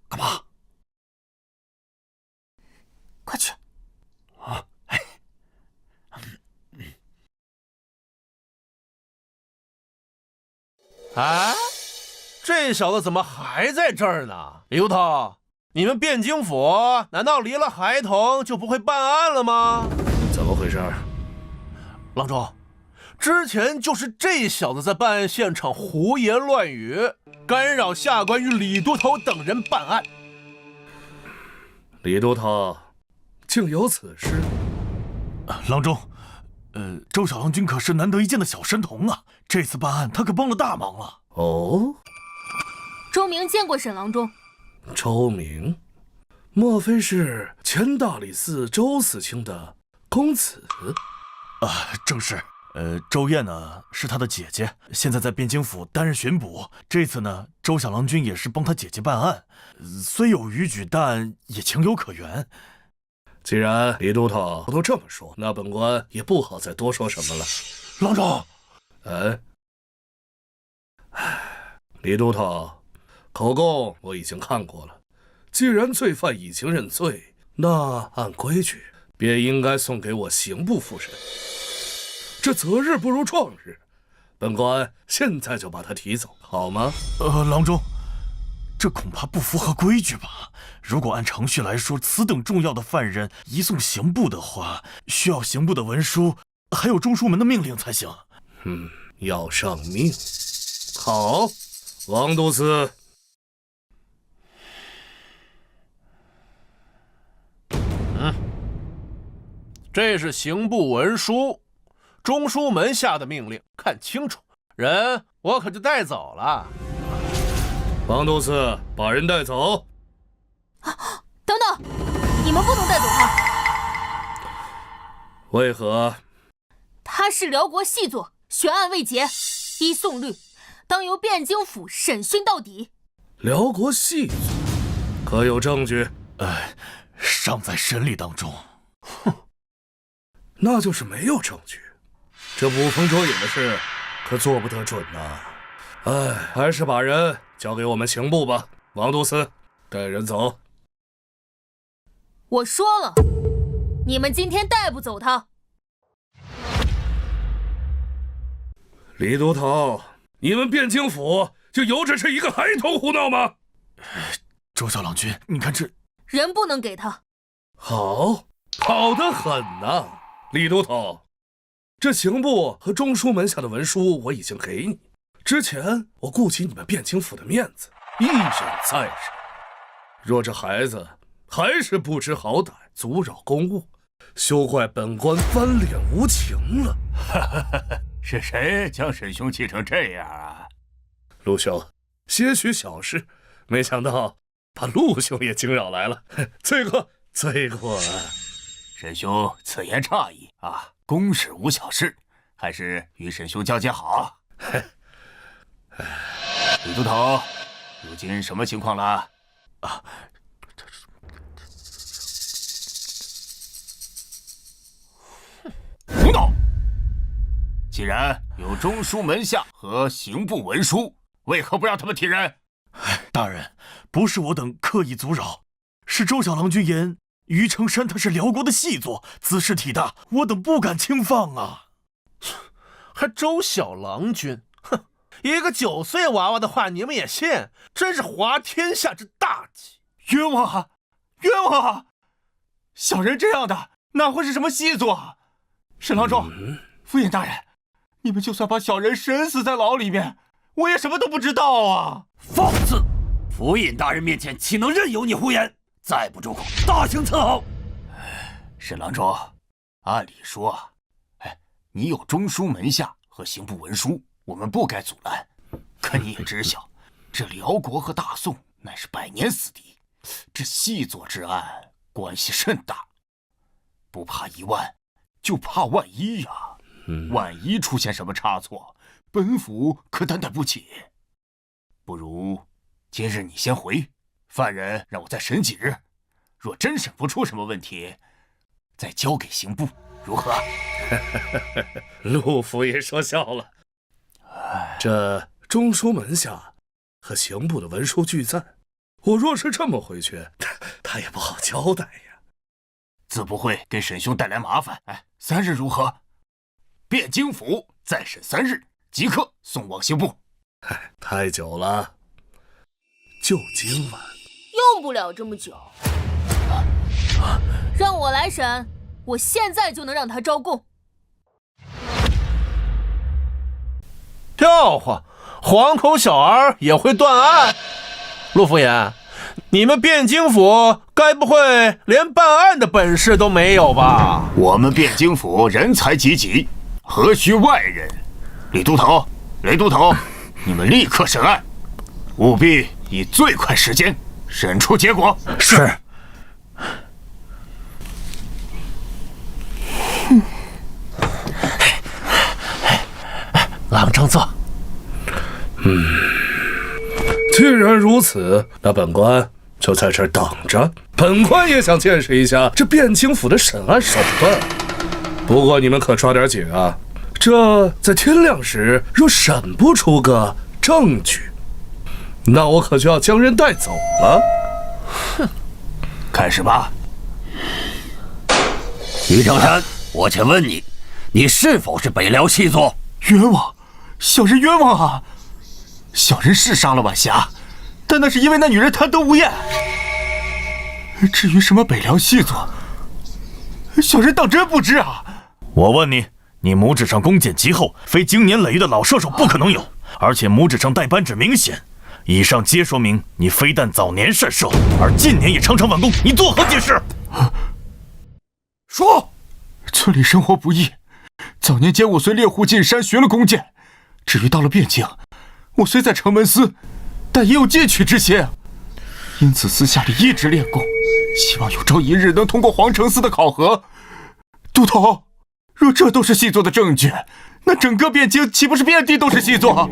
干嘛？快去。啊，这小子怎么还在这儿呢？李无头，你们汴京府难道离了孩童就不会办案了吗？怎么回事？郎中，之前就是这小子在办案现场胡言乱语，干扰下官与李都头等人办案。李都头，竟有此事？郎中，周小郎君可是难得一见的小神童啊！这次办案他可帮了大忙了。哦，周明见过沈郎中。周明，莫非是前大理寺周死清的公子？正是。周燕呢是他的姐姐，现在在汴京府担任巡捕。这次呢，周小郎君也是帮他姐姐办案，虽有逾矩，但也情有可原。既然李都头都这么说，那本官也不好再多说什么了。郎中，李都头，口供我已经看过了。既然罪犯已经认罪，那按规矩便应该送给我刑部复审。这择日不如撞日，本官现在就把他提走，好吗？郎中，这恐怕不符合规矩吧？如果按程序来说，此等重要的犯人移送刑部的话，需要刑部的文书，还有中书门的命令才行。要上命。好，王都司。这是刑部文书，中书门下的命令，看清楚，人我可就带走了。王都司，把人带走。等等，你们不能带走他。为何？他是辽国细作，悬案未结，依讼律，当由汴京府审讯到底。辽国细作，可有证据？尚在审理当中。那就是没有证据。这捕风捉影的事，可做不得准呐。还是把人交给我们刑部吧。王都司，带人走。我说了，你们今天带不走他。李都头，你们汴京府就由着是一个孩童胡闹吗？周小郎君，你看这人不能给他。好，好得很呐，李都头。这刑部和中书门下的文书我已经给你。之前我顾及你们汴京府的面子，一忍再忍。若这孩子还是不知好歹，阻扰公务，休怪本官翻脸无情了。是谁将沈兄气成这样啊？陆兄，些许小事，没想到把陆兄也惊扰来了，罪过罪过。沈兄此言差矣啊，公事无小事，还是与沈兄交接好。李都头，如今什么情况了？啊，胡闹！既然有中书门下和刑部文书，为何不让他们提人？大人，不是我等刻意阻扰，是周小郎君言于承山他是辽国的细作，姿势体大，我等不敢轻放啊。还周小郎君，哼，一个9岁娃娃的话你们也信？真是滑天下之大稽！冤枉啊！冤枉啊！小人这样的哪会是什么细作啊？沈郎中、府尹大人，你们就算把小人审死在牢里面，我也什么都不知道啊！放肆！府尹大人面前岂能任由你胡言？再不住口，大刑伺候！沈郎中，按理说，你有中书门下和刑部文书，我们不该阻拦。可你也知晓，这辽国和大宋乃是百年死敌，这细作之案关系甚大，不怕1万，就怕万一呀！万一出现什么差错，本府可担待不起。不如今日你先回，犯人让我再审几日，若真审不出什么问题，再交给刑部，如何？陆府也说笑了。这中书门下和刑部的文书俱在，我若是这么回去，他也不好交代呀。自不会给沈兄带来麻烦。3日如何？汴京府再审3日，即刻送往刑部。太久了，就今晚。用不了这么久。让我来审，我现在就能让他招供。笑话，黄口小儿也会断案？陆府尹，你们汴京府该不会连办案的本事都没有吧？我们汴京府人才济济，何须外人？李都头，雷都头，你们立刻审案，务必以最快时间审出结果。是。郎正坐。既然如此，那本官就在这儿等着。本官也想见识一下这汴京府的审案手段。不过你们可抓点紧啊！这在天亮时若审不出个证据，那我可就要将人带走了。哼，开始吧。于承山，我且问你，你是否是北辽细作？冤枉！小人冤枉啊！小人是杀了晚霞，但那是因为那女人贪得无厌。至于什么北辽细作，小人当真不知啊！我问你，你拇指上弓箭极厚，非经年累月的老射手不可能有，而且拇指上带扳指明显，以上皆说明你非但早年善射，而近年也常常晚弓，你作何解释？说，村里生活不易，早年间我随猎户进山学了弓箭。至于到了汴京，我虽在城门司，但也有进取之心，因此私下里一直练功，希望有朝一日能通过皇城司的考核。都头，若这都是细作的证据，那整个汴京岂不是遍地都是细作？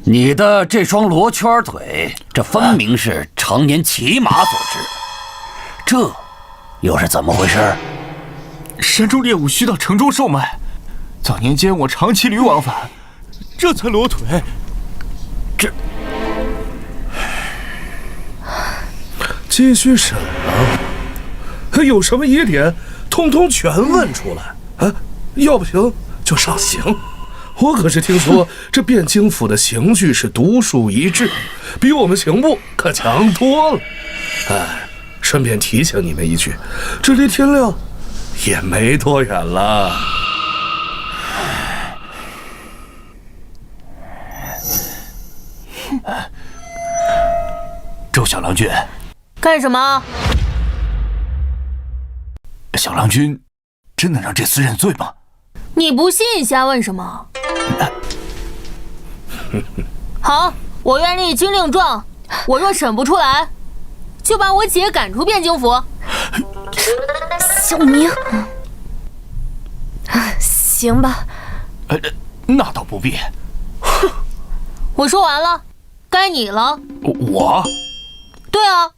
你的这双罗圈腿，这分明是常年骑马所致，这又是怎么回事？山中猎物需到城中售卖，早年间我常骑驴往返，这才裸腿。这继续审啊！有什么疑点，通通全问出来啊！要不行，就上刑。我可是听说这汴京府的刑具是独树一帜，比我们刑部可强多了。哎，顺便提醒你们一句，这离天亮也没多远了。周小郎君，干什么？小郎君真能让这厮认罪吗？你不信，瞎问什么？好，我愿立军令状，我若审不出来，就把我姐赶出汴京府。小明，行吧。那倒不必。我说完了，该你了。我？对啊，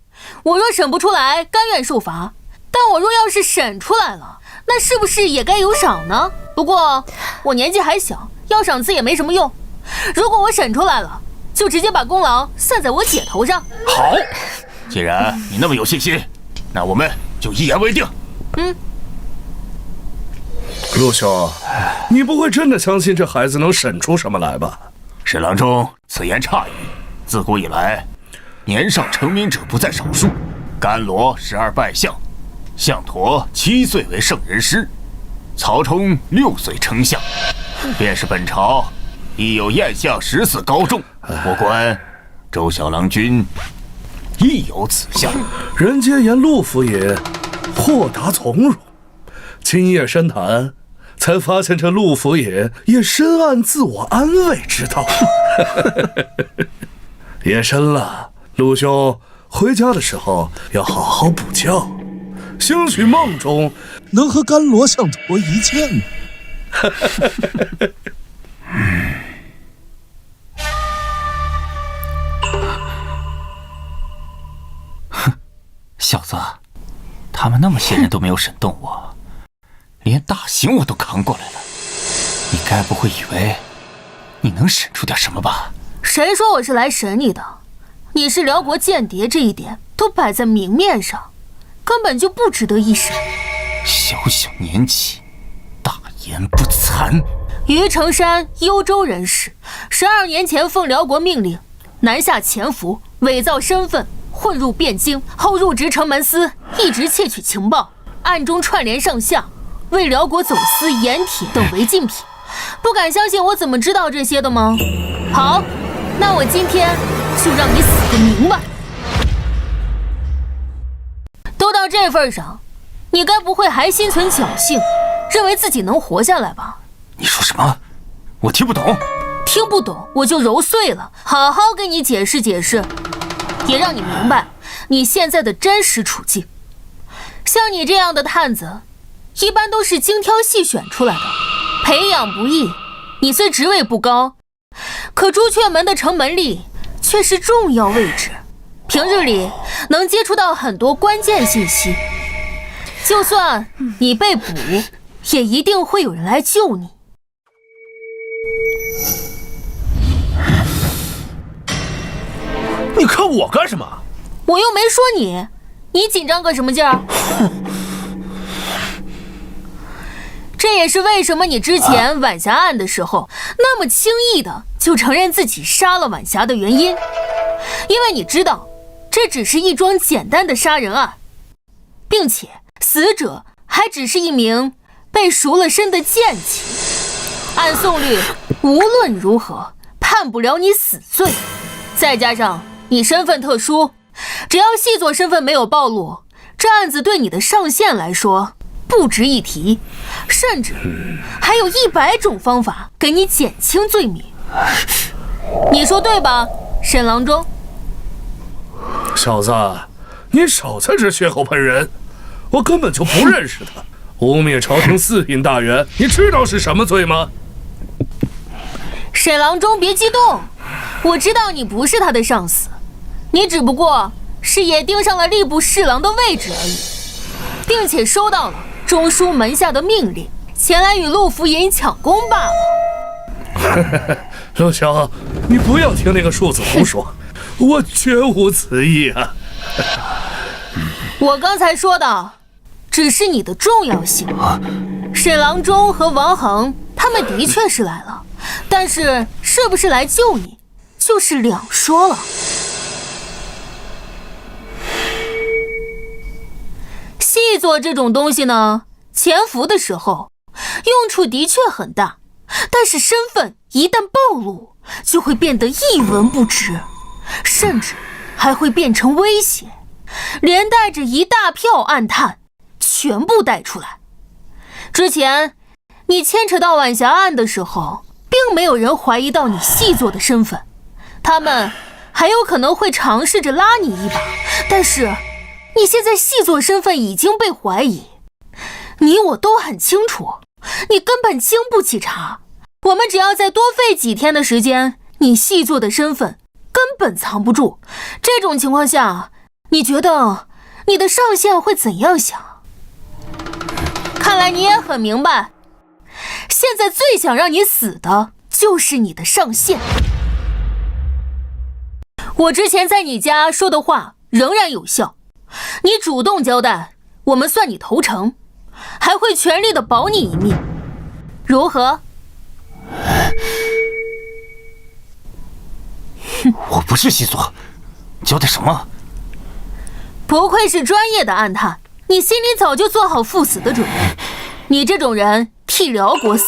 我若审不出来，甘愿受罚。但我若要是审出来了，那是不是也该有赏呢？不过我年纪还小，要赏赐也没什么用。如果我审出来了，就直接把功劳算在我姐头上。好，既然你那么有信心，那我们就一言为定。陆兄，你不会真的相信这孩子能审出什么来吧？沈郎中此言差矣。自古以来，年少成名者不在少数。甘罗12拜相，项佗7岁为圣人师，曹冲6岁称相。便是本朝亦有艳相14高中，不管周小郎君亦有此相。人皆言陆府爷豁达从容，今夜深谈，才发现这陆府爷也深谙自我安慰之道。夜深了，陆兄回家的时候要好好补觉，兴许梦中能和甘罗项佗一见。小子，他们那么些人都没有审动我，连大刑我都扛过来了，你该不会以为你能审出点什么吧？谁说我是来审你的？你是辽国间谍，这一点都摆在明面上，根本就不值得一审。小小年纪，大言不惭。于成山，幽州人士，12年前奉辽国命令南下潜伏，伪造身份，混入汴京，后入职城门司，一直窃取情报，暗中串联上下，为辽国走私盐铁等违禁品。不敢相信我怎么知道这些的吗？好，那我今天就让你死个明白。都到这份上，你该不会还心存侥幸，认为自己能活下来吧？你说什么？我听不懂。听不懂我就揉碎了，好好给你解释解释，也让你明白你现在的真实处境。像你这样的探子，一般都是精挑细选出来的，培养不易。你虽职位不高，可朱雀门的城门里却是重要位置，平日里能接触到很多关键信息。就算你被捕，也一定会有人来救你。你看我干什么？我又没说你，你紧张个什么劲儿？这也是为什么你之前晚霞案的时候那么轻易的就承认自己杀了晚霞的原因，因为你知道这只是一桩简单的杀人案，并且死者还只是一名被赎了身的贱妻。按宋律，无论如何判不了你死罪，再加上你身份特殊，只要细作身份没有暴露，这案子对你的上限来说不值一提，甚至还有100种方法给你减轻罪名。你说对吧，沈郎中？小子，你少在这血口喷人，我根本就不认识他。污蔑朝廷4品大员，你知道是什么罪吗？沈郎中别激动，我知道你不是他的上司，你只不过是也盯上了吏部侍郎的位置而已，并且收到了中书门下的命令，前来与陆府尹抢功罢了。陆兄，你不要听那个庶子胡说，我绝无此意啊。我刚才说的只是你的重要性。沈郎中和王恒他们的确是来了，但是是不是来救你，就是两说了。细作这种东西呢，潜伏的时候用处的确很大，但是身份一旦暴露，就会变得一文不值，甚至还会变成威胁，连带着一大票暗探全部带出来。之前你牵扯到晚霞案的时候，并没有人怀疑到你细作的身份，他们还有可能会尝试着拉你一把，但是你现在细作身份已经被怀疑，你我都很清楚，你根本经不起查。我们只要再多费几天的时间，你细作的身份根本藏不住。这种情况下，你觉得你的上线会怎样想？看来你也很明白，现在最想让你死的就是你的上线。我之前在你家说的话仍然有效，你主动交代，我们算你投诚，还会全力的保你一命，如何？我不是细作，交代什么？不愧是专业的暗探，你心里早就做好赴死的准备。你这种人替辽国死，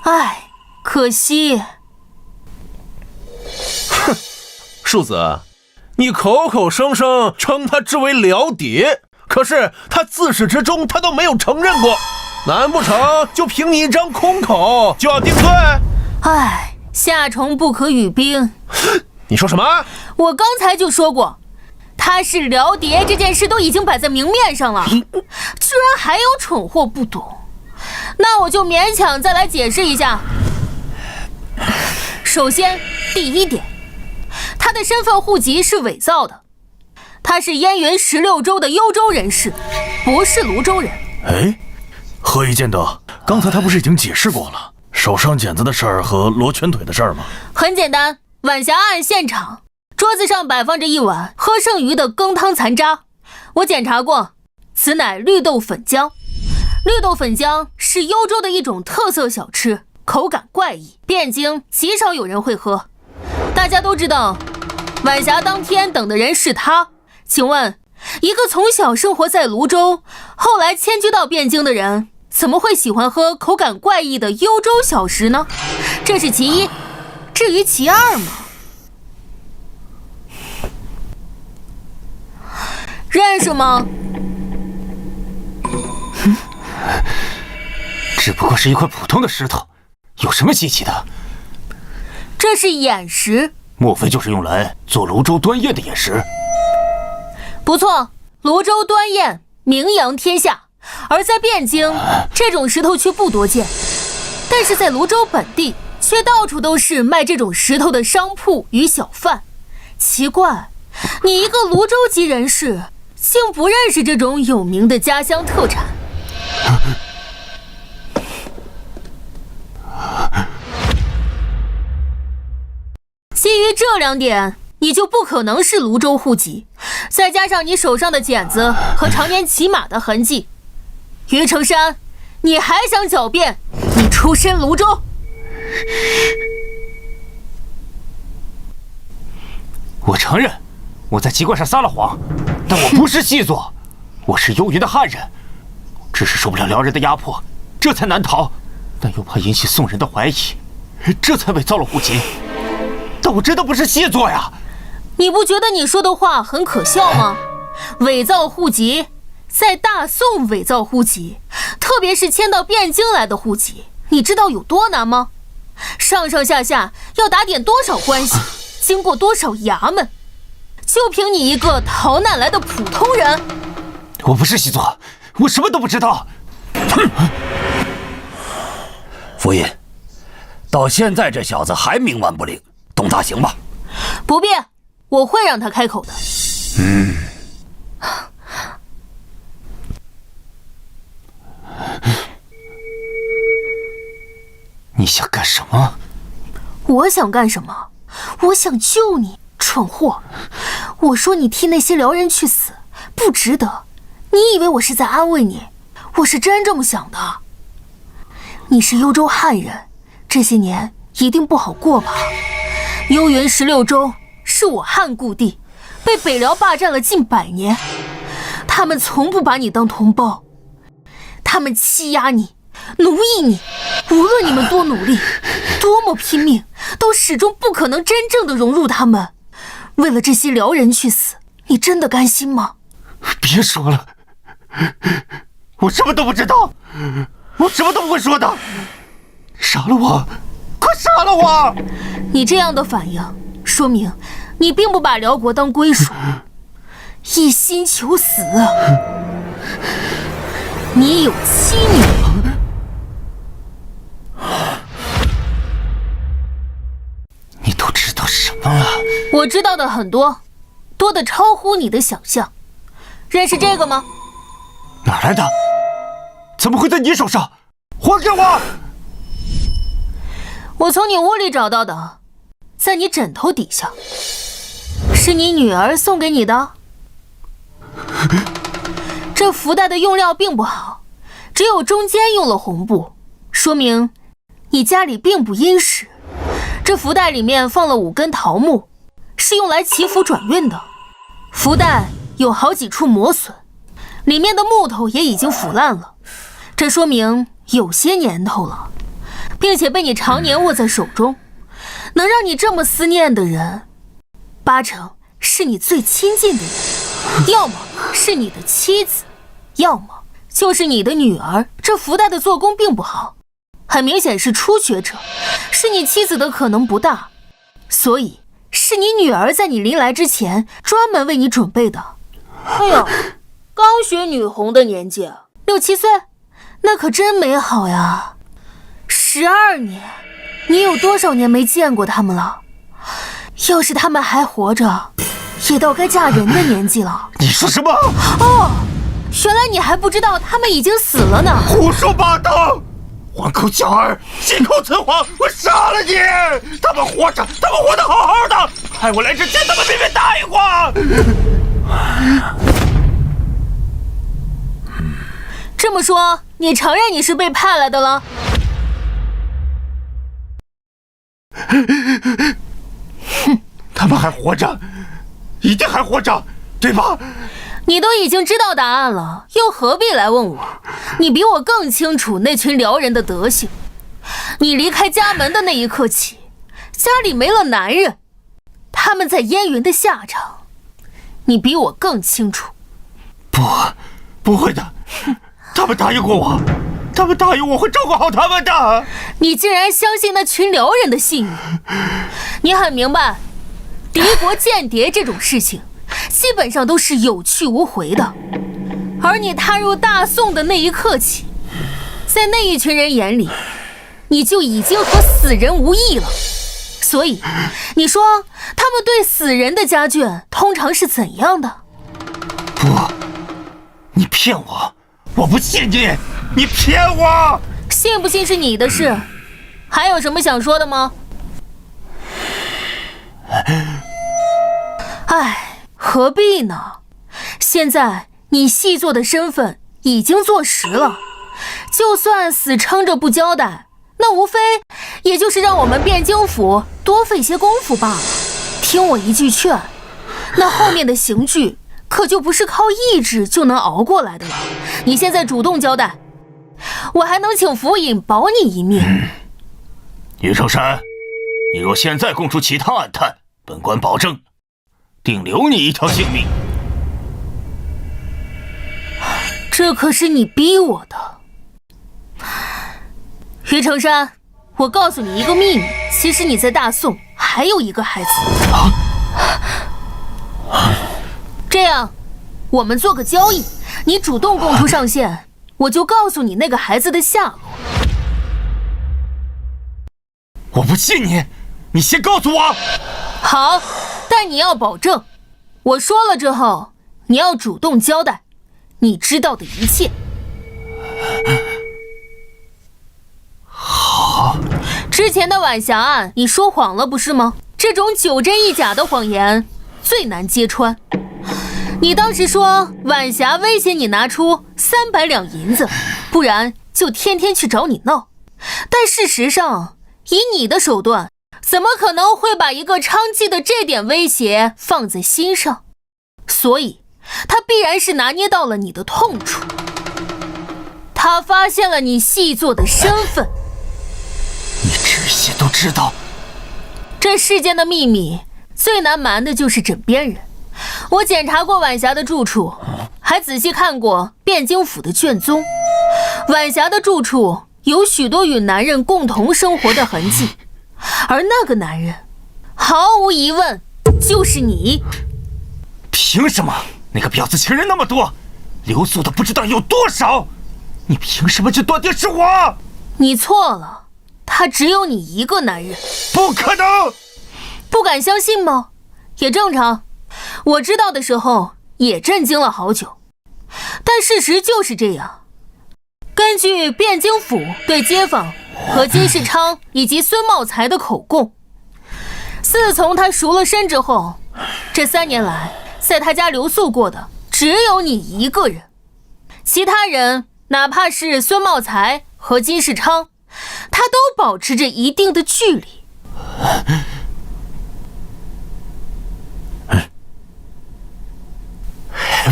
唉，可惜。哼，庶子，你口口声声称他之为辽谍，可是他自始至终他都没有承认过，难不成就凭你一张空口就要定罪？唉，夏虫不可语冰。你说什么？我刚才就说过，他是辽谍这件事都已经摆在明面上了，居然还有蠢货不懂，那我就勉强再来解释一下。首先，第一点，他的身份户籍是伪造的，他是燕云16州的幽州人士，不是泸州人。哎，何以见得？刚才他不是已经解释过了手上茧子的事儿和罗拳腿的事儿吗？很简单，晚霞案现场桌子上摆放着一碗喝剩余的羹汤残渣，我检查过，此乃绿豆粉浆。绿豆粉浆是幽州的一种特色小吃，口感怪异，汴京极少有人会喝。大家都知道晚霞当天等的人是他，请问一个从小生活在泸州后来迁居到汴京的人，怎么会喜欢喝口感怪异的幽州小食呢？这是其一。至于其二嘛，认识吗？只不过是一块普通的石头，有什么稀奇的？这是眼石，莫非就是用来做泸州端砚的眼石？不错，泸州端砚名扬天下，而在汴京，这种石头却不多见。但是在泸州本地，却到处都是卖这种石头的商铺与小贩。奇怪，你一个泸州籍人士，竟不认识这种有名的家乡特产。基于这两点，你就不可能是泸州户籍，再加上你手上的茧子和常年骑马的痕迹，于成山，你还想狡辩你出身泸州？我承认我在籍贯上撒了谎，但我不是细作，我是幽云的汉人，只是受不了辽人的压迫，这才难逃，但又怕引起宋人的怀疑，这才伪造了户籍。但我真的不是细作呀！你不觉得你说的话很可笑吗？伪造户籍，在大宋伪造户籍，特别是迁到汴京来的户籍，你知道有多难吗？上上下下要打点多少关系，经过多少衙门，就凭你一个逃难来的普通人？我不是细作，我什么都不知道。夫人，到现在这小子还冥顽不灵，动大刑吧。不必，我会让他开口的。你想干什么？我想干什么？我想救你，蠢货！我说你替那些辽人去死，不值得。你以为我是在安慰你？我是真这么想的。你是幽州汉人，这些年一定不好过吧？幽云16州是我汉故地，被北辽霸占了近100年，他们从不把你当同胞，他们欺压你，奴役你，无论你们多努力，多么拼命，都始终不可能真正的融入他们。为了这些辽人去死，你真的甘心吗？别说了，我什么都不知道，我什么都不会说的。杀了我，快杀了我！你这样的反应，说明你并不把辽国当归属，一心求死。你有妻女。你都知道什么了？我知道的很多，多得超乎你的想象。认识这个吗？哪来的？怎么会在你手上？还给我！我从你屋里找到的，在你枕头底下。是你女儿送给你的？这福袋的用料并不好，只有中间用了红布，说明你家里并不殷实。这福袋里面放了5根桃木，是用来祈福转运的。福袋有好几处磨损，里面的木头也已经腐烂了，这说明有些年头了，并且被你常年握在手中。能让你这么思念的人，8成是你最亲近的人，要么是你的妻子，要么就是你的女儿。这福袋的做工并不好，很明显是初学者，是你妻子的可能不大，所以是你女儿在你临来之前专门为你准备的。哎呦，刚学女红的年纪，6、7岁，那可真美好呀。12年，你有多少年没见过他们了？要是他们还活着，也到该嫁人的年纪了。你说什么？哦，原来你还不知道他们已经死了呢。胡说八道！黄口小儿，信口雌黄，我杀了你！他们活着，他们活得好好的，害我来之前他们偏偏答应我。这么说，你承认你是被派来的了？他们还活着，一定还活着，对吧？你都已经知道答案了，又何必来问我？你比我更清楚那群辽人的德行。你离开家门的那一刻起，家里没了男人，他们在燕云的下场，你比我更清楚。不会的，他们答应过我，他们答应我会照顾好他们的。你竟然相信那群辽人的信誉？你很明白，敌国间谍这种事情基本上都是有去无回的，而你踏入大宋的那一刻起，在那一群人眼里，你就已经和死人无异了。所以你说他们对死人的家眷通常是怎样的？不，你骗我，我不信你，你骗我！信不信是你的事，还有什么想说的吗？唉，何必呢？现在你细作的身份已经坐实了，就算死撑着不交代，那无非也就是让我们汴京府多费些功夫罢了。听我一句劝，那后面的刑具可就不是靠意志就能熬过来的了。你现在主动交代，我还能请府尹保你一命。于成山，你若现在供出其他暗探，本官保证定留你一条性命。这可是你逼我的。于成山，我告诉你一个秘密，其实你在大宋还有一个孩子。这样，我们做个交易，你主动供出上线，我就告诉你那个孩子的下落。我不信你，你先告诉我。好，但你要保证，我说了之后，你要主动交代你知道的一切。好。之前的晚霞案，你说谎了不是吗？这种9真1假的谎言最难揭穿。你当时说晚霞威胁你拿出300两银子，不然就天天去找你闹。但事实上，以你的手段，怎么可能会把一个娼妓的这点威胁放在心上？所以，他必然是拿捏到了你的痛处。他发现了你细作的身份。你这些都知道？这世间的秘密最难瞒的就是枕边人。我检查过晚霞的住处，还仔细看过汴京府的卷宗。晚霞的住处有许多与男人共同生活的痕迹，而那个男人，毫无疑问就是你。凭什么？那个婊子情人那么多，留宿的不知道有多少，你凭什么就断定是我？你错了，他只有你一个男人。不可能！不敢相信吗？也正常，我知道的时候也震惊了好久，但事实就是这样。根据汴京府对街坊和金世昌以及孙茂才的口供，自从他赎了身之后，这3年来在他家留宿过的只有你一个人，其他人哪怕是孙茂才和金世昌，他都保持着一定的距离。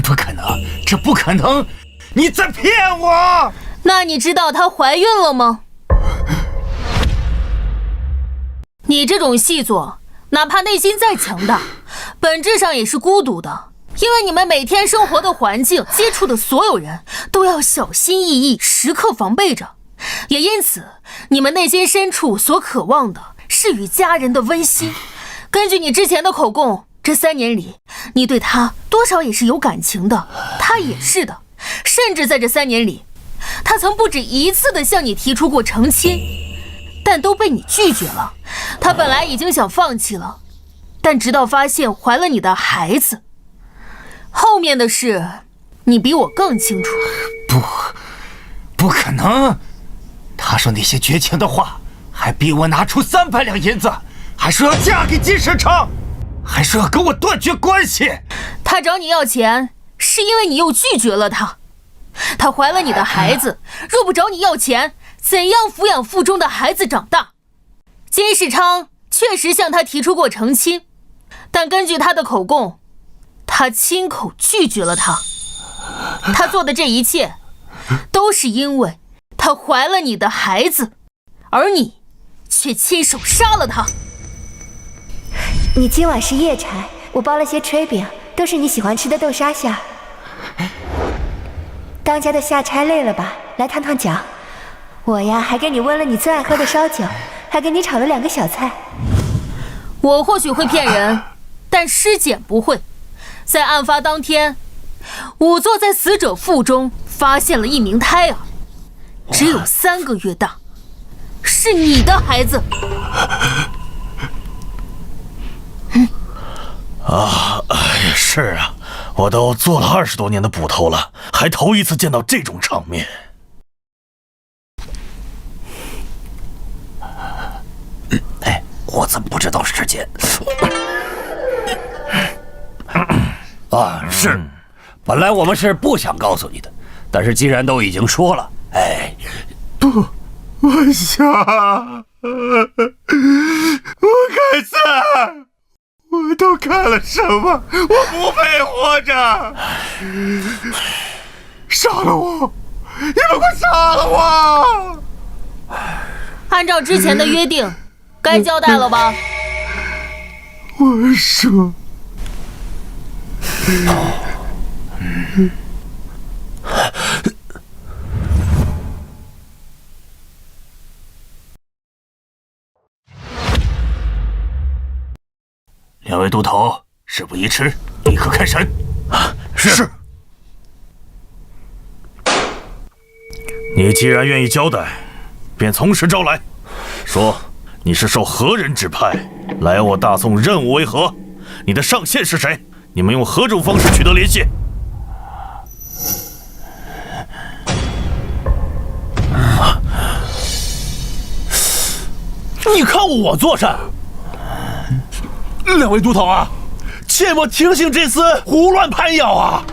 不可能，这不可能！你在骗我！那你知道她怀孕了吗？你这种细作，哪怕内心再强大，本质上也是孤独的，因为你们每天生活的环境、接触的所有人都要小心翼翼，时刻防备着，也因此，你们内心深处所渴望的是与家人的温馨。根据你之前的口供，这3年里，你对他多少也是有感情的，他也是的。甚至在这3年里，他曾不止一次的向你提出过成亲，但都被你拒绝了。他本来已经想放弃了，但直到发现怀了你的孩子，后面的事，你比我更清楚。不可能！他说那些绝情的话，还逼我拿出300两银子，还说要嫁给金世昌，还说要跟我断绝关系。他找你要钱，是因为你又拒绝了他。他怀了你的孩子，若不找你要钱，怎样抚养腹中的孩子长大？金世昌确实向他提出过成亲，但根据他的口供，他亲口拒绝了他。他做的这一切，都是因为他怀了你的孩子，而你却亲手杀了他。你今晚是夜柴，我包了些炊饼，都是你喜欢吃的豆沙馅儿。当家的下差累了吧？来烫烫脚。我呀，还给你温了你最爱喝的烧酒，还给你炒了2个小菜。我或许会骗人，但尸检不会。在案发当天，仵作在死者腹中发现了一名胎儿，只有3个月大，是你的孩子。是啊，我都做了20多年的捕头了，还头一次见到这种场面。我怎么不知道时间？是，本来我们是不想告诉你的，但是既然都已经说了，晚霞，我该死！我都干了什么？我不配活着！杀了我！你们快杀了我！按照之前的约定，该交代了吧？我说，2位都头，事不宜迟，立刻开审。是。你既然愿意交代，便从实招来，说你是受何人指派来我大宋，任务为何？你的上线是谁？你们用何种方式取得联系？你看我做甚？2位都头啊，切莫听信这厮胡乱攀咬啊！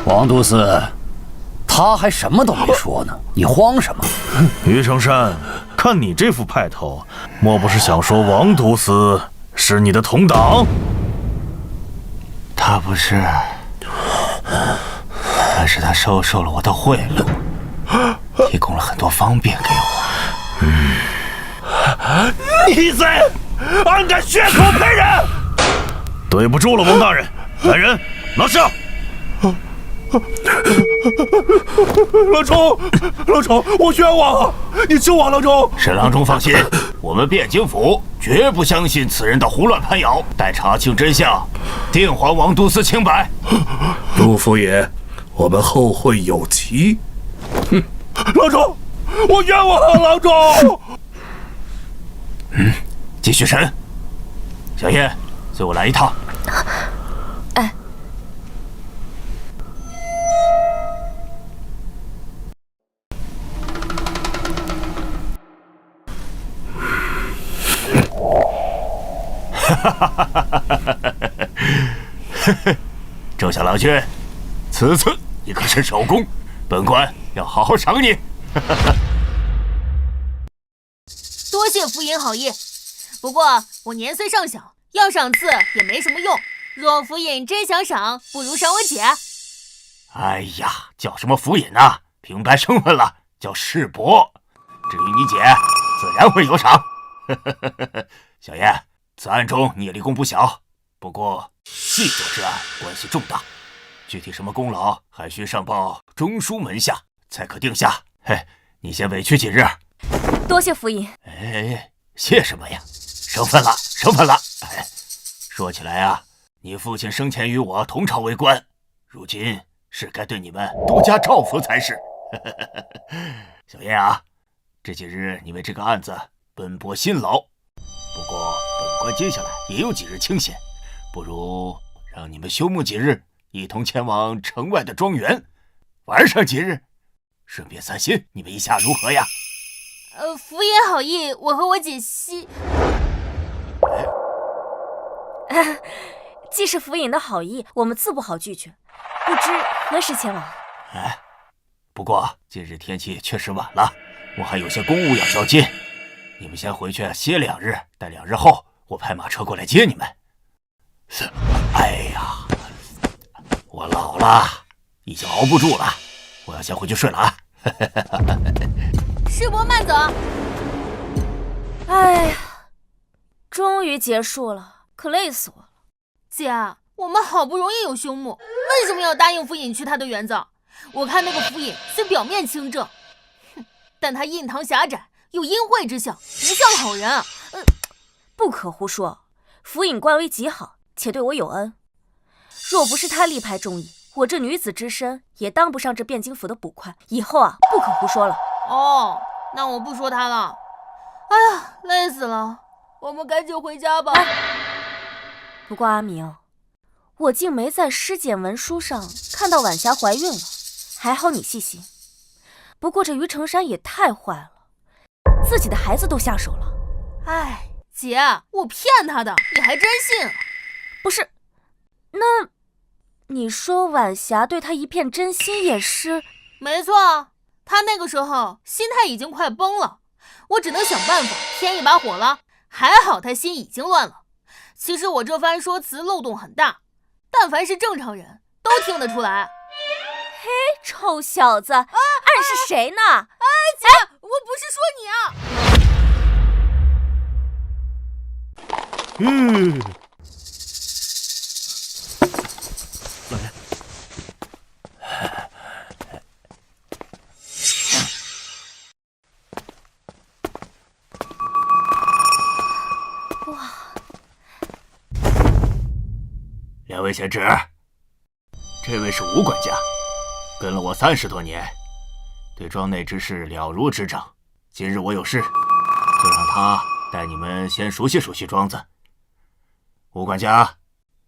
王都司，他还什么都没说呢，你慌什么？于成山，看你这副派头，莫不是想说王都司是你的同党？他不是，但是他收受了我的贿赂，提供了很多方便给我。逆贼，安敢血口喷人！对不住了，王大人。来人，拿下！郎中，我冤枉啊！你救我，郎中！沈郎中放心，我们汴京府绝不相信此人的胡乱攀咬，待查清真相，定还王都司清白。陆府爷，我们后会有期。郎中，我冤枉啊，郎中！继续审。小叶，随我来一趟。哎。周小郎君，此次你可是首功，本官要好好赏你。多谢府尹好意，不过我年岁尚小，要赏赐也没什么用。若府尹真想赏，不如赏我姐。哎呀，叫什么府尹啊？平白身份了，叫世伯。至于你姐，自然会有赏。小燕，此案中你也立功不小，不过细作之案关系重大，具体什么功劳还需上报中书门下才可定下。嘿，你先委屈几日。多谢府尹。哎，谢什么呀？生分了。哎，说起来啊，你父亲生前与我同朝为官，如今是该对你们多加照拂才是。小燕啊，这几日你为这个案子奔波辛劳，不过本官接下来也有几日清闲，不如让你们休沐几日，一同前往城外的庄园玩上几日，顺便散心，你们意下如何呀？府尹好意，我和我姐既是府尹的好意，我们自不好拒绝。不知何时前往？哎，不过今日天气确实晚了，我还有些公务要交接，你们先回去歇2日，待2日后我派马车过来接你们。哎呀，我老了，已经熬不住了，我要先回去睡了啊。世伯慢走。哎呀，终于结束了，可累死我了。姐，我们好不容易有休沐，为什么要答应府尹去他的园子？我看那个府尹虽表面清正，但他印堂狭窄，有阴晦之相，不像好人。不可胡说，府尹官威极好，且对我有恩。若不是他力排众议，我这女子之身也当不上这汴京府的捕快。以后啊，不可胡说了。哦，那我不说他了。哎呀，累死了，我们赶紧回家吧。不过阿明，我竟没在尸检文书上看到晚霞怀孕了，还好你细心。不过这于成山也太坏了，自己的孩子都下手了。哎，姐，我骗他的，你还真信？不是，那你说晚霞对他一片真心也是？没错，他那个时候心态已经快崩了，我只能想办法添一把火了。还好他心已经乱了。其实我这番说辞漏洞很大，但凡是正常人都听得出来。嘿，臭小子，暗示谁呢？姐，我不是说你啊。两位贤侄，这位是吴管家，跟了我30多年，对庄内之事了如指掌。今日我有事，就让他带你们先熟悉熟悉庄子。吴管家，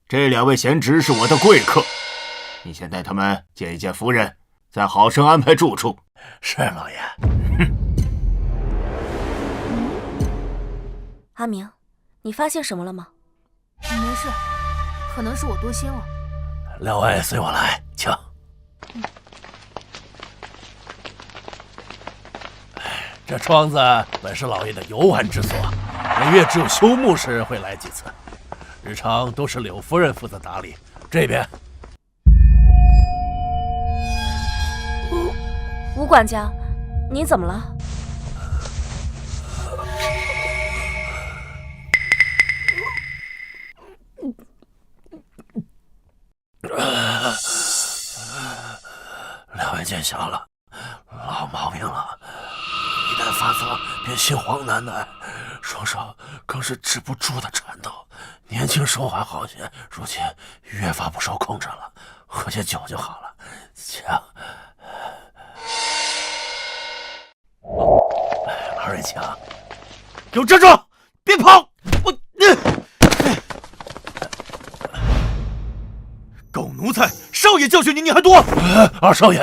这2位贤侄是我的贵客，你先带他们见一见夫人，再好生安排住处。是老爷。阿明，你发现什么了吗？没事，可能是我多心了。2位随我来，请。这庄子本是老爷的游玩之所，每月只有休沐时会来几次，日常都是柳夫人负责打理。这边，吴管家，你怎么了？两位见笑了，老毛病了，一旦发作便心慌难耐，双手更是止不住的颤抖。年轻时候还好些，如今越发不受控制了，喝些酒就好了。请，二位请，给我站住！别跑！狗奴才，少爷教训你还多！二少爷，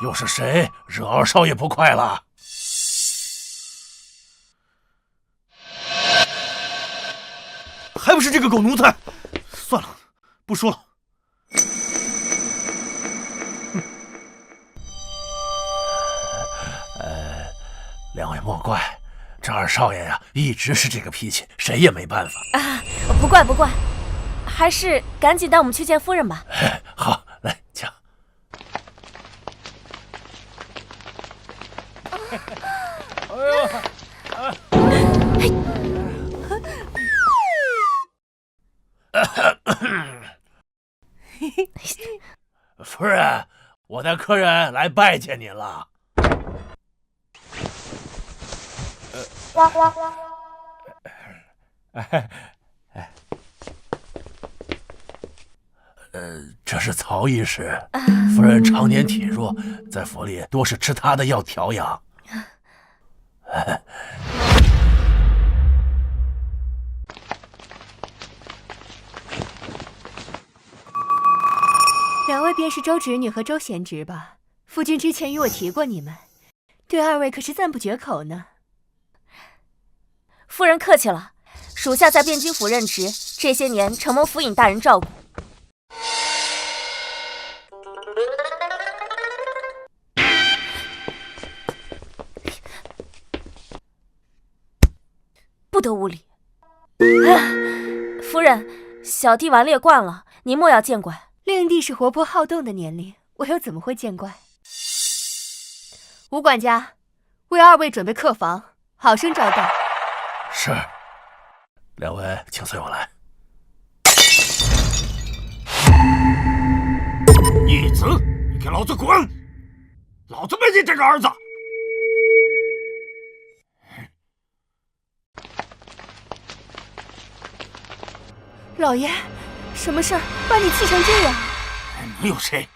又是谁惹二少爷不快了？还不是这个狗奴才！算了，不说了。两位莫怪，这二少爷呀，一直是这个脾气，谁也没办法。不怪不怪，还是赶紧带我们去见夫人吧。好，来请。夫人，我的客人来拜见您了。这是曹医师，夫人常年体弱，在府里多是吃他的药调养。两位便是周侄女和周贤侄吧？夫君之前与我提过你们，对二位可是赞不绝口呢。夫人客气了，属下在汴京府任职，这些年承蒙府尹大人照顾。不得无礼！夫人，小弟顽劣惯了，您莫要见怪。令弟是活泼好动的年龄，我又怎么会见怪？吴管家，为二位准备客房，好生招待。是，两位请随我来。逆子，你给老子滚！老子没你这个儿子！老爷，什么事儿把你气成这样？能有谁？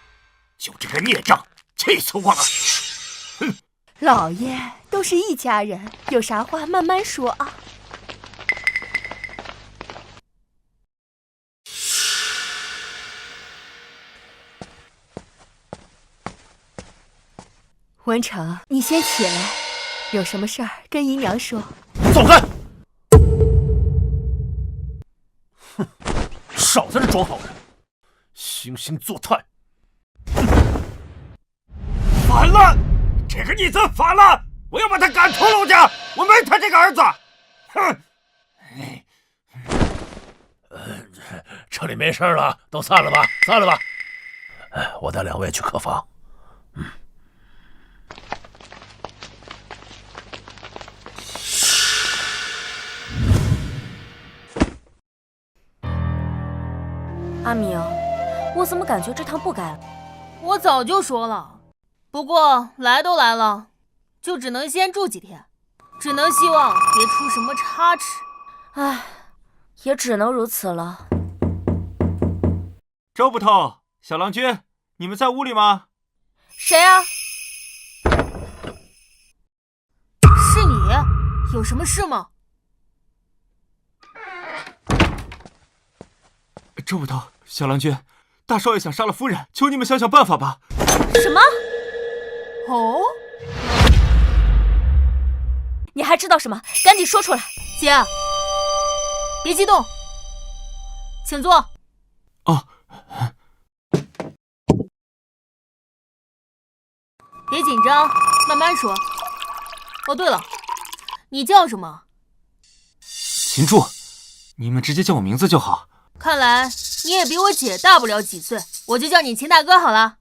就这个孽障，气死我了！哼！老爷，都是一家人，有啥话慢慢说啊。文成，你先起来，有什么事儿跟姨娘说。走开！哼，少在这装好人，惺惺作态。反了！这个逆子反了！我要把他赶出陆家！我没他这个儿子！哼！这里没事了，都散了吧，散了吧。我带两位去客房。阿明，我怎么感觉这趟不该了？我早就说了，不过来都来了，就只能先住几天，只能希望别出什么差池。唉，也只能如此了。周捕头、小郎君，你们在屋里吗？谁啊？是你？有什么事吗？周捕头、小郎君，大少爷想杀了夫人，求你们想想办法吧。什么？哦，你还知道什么？赶紧说出来！姐，别激动，请坐。哦，别紧张，慢慢说。哦，对了，你叫什么？秦柱，你们直接叫我名字就好。看来你也比我姐大不了几岁，我就叫你秦大哥好了。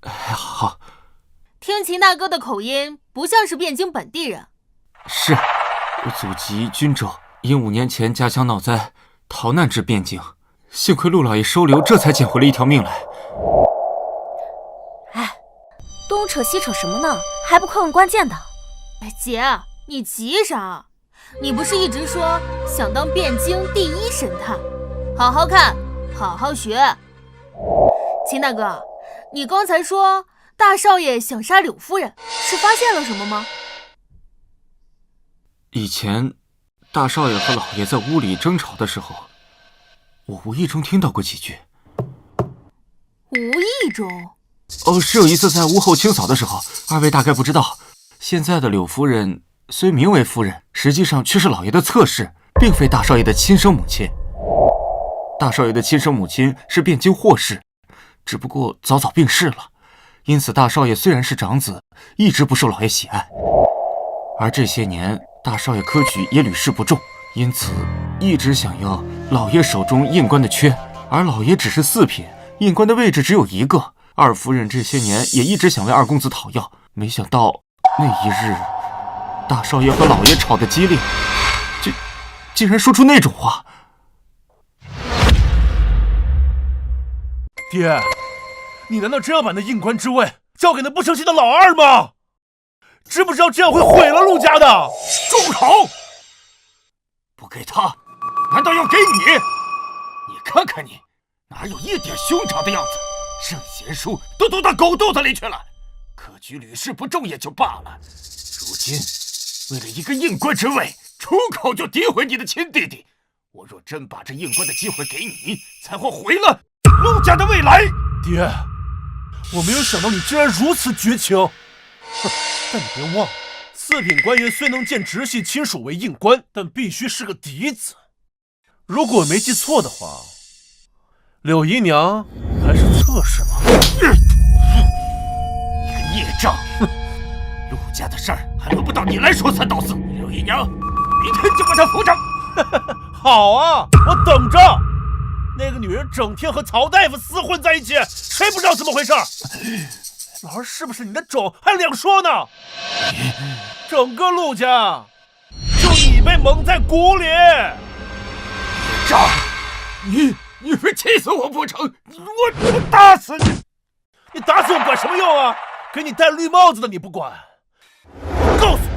好。听秦大哥的口音，不像是汴京本地人。是，我祖籍均州，因5年前家乡闹灾，逃难至汴京，幸亏陆老爷收留，这才捡回了一条命来。哎，东扯西扯什么呢？还不快问关键的！哎，姐，你急啥？你不是一直说想当汴京第1神探？好好看，好好学。秦大哥，你刚才说大少爷想杀柳夫人，是发现了什么吗？以前大少爷和老爷在屋里争吵的时候，我无意中听到过几句。无意中？是有一次在屋后清扫的时候，二位大概不知道，现在的柳夫人虽名为夫人，实际上却是老爷的侧室，并非大少爷的亲生母亲。大少爷的亲生母亲是汴京霍氏，只不过早早病逝了，因此大少爷虽然是长子，一直不受老爷喜爱。而这些年大少爷科举也屡试不中，因此一直想要老爷手中印官的缺，而老爷只是4品，印官的位置只有1个。二夫人这些年也一直想为二公子讨要，没想到那一日大少爷和老爷吵得激烈，竟然说出那种话。爹，你难道真要把那印官之位交给那不成器的老二吗？知不知道这样会毁了陆家的？住口！不给他，难道要给你？你看看你，哪有一点兄长的样子？圣贤书都读到狗肚子里去了，科举屡试不中也就罢了，如今为了一个印官之位，出口就诋毁你的亲弟弟。我若真把这印官的机会给你，才会毁了陆家的未来。爹，我没有想到你竟然如此绝情。哼，但你别忘了，4品官员虽能见直系亲属为印官，但必须是个嫡子。如果我没记错的话，柳姨娘还是侧室吧？你个孽障！陆家的事儿还轮不到你来说三道四。柳姨娘，明天就把她扶上。好啊，我等着。那个女人整天和曹大夫厮混在一起，谁不知道怎么回事？老儿是不是你的种还两说呢？整个陆家就你被蒙在鼓里。渣！你非气死我不成！我打死你！你打死我管什么用啊？给你戴绿帽子的你不管。我告诉你，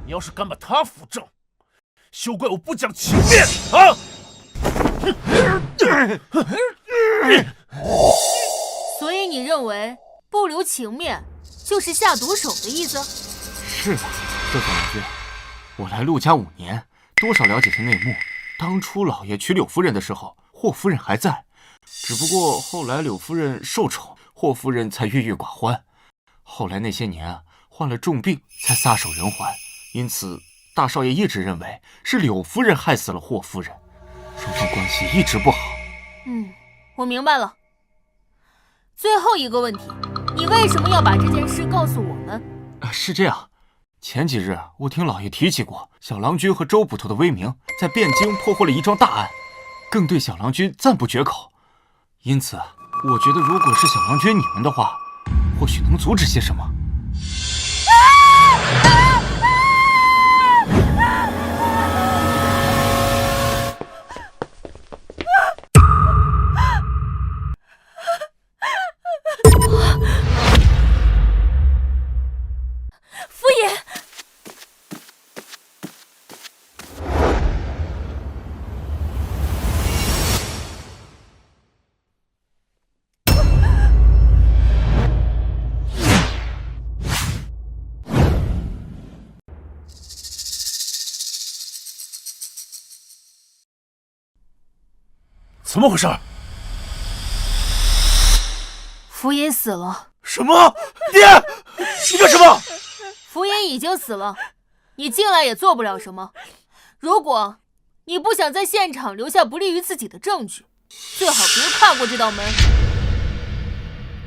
你要是敢把他扶正，休怪我不讲情面啊！所以你认为不留情面就是下毒手的意思？是的，这小郎君，我来陆家5年，多少了解些内幕。当初老爷娶柳夫人的时候，霍夫人还在，只不过后来柳夫人受宠，霍夫人才郁郁寡欢。后来那些年啊，患了重病，才撒手人寰。因此，大少爷一直认为是柳夫人害死了霍夫人，双方关系一直不好。我明白了。最后一个问题，你为什么要把这件事告诉我们？是这样，前几日我听老爷提起过小郎君和周捕头的威名，在汴京破获了一桩大案，更对小郎君赞不绝口。因此，我觉得如果是小郎君你们的话，或许能阻止些什么。夫爷，怎么回事？福音死了。什么？爹，你干什么？福音已经死了，你进来也做不了什么。如果你不想在现场留下不利于自己的证据，最好别跨过这道门。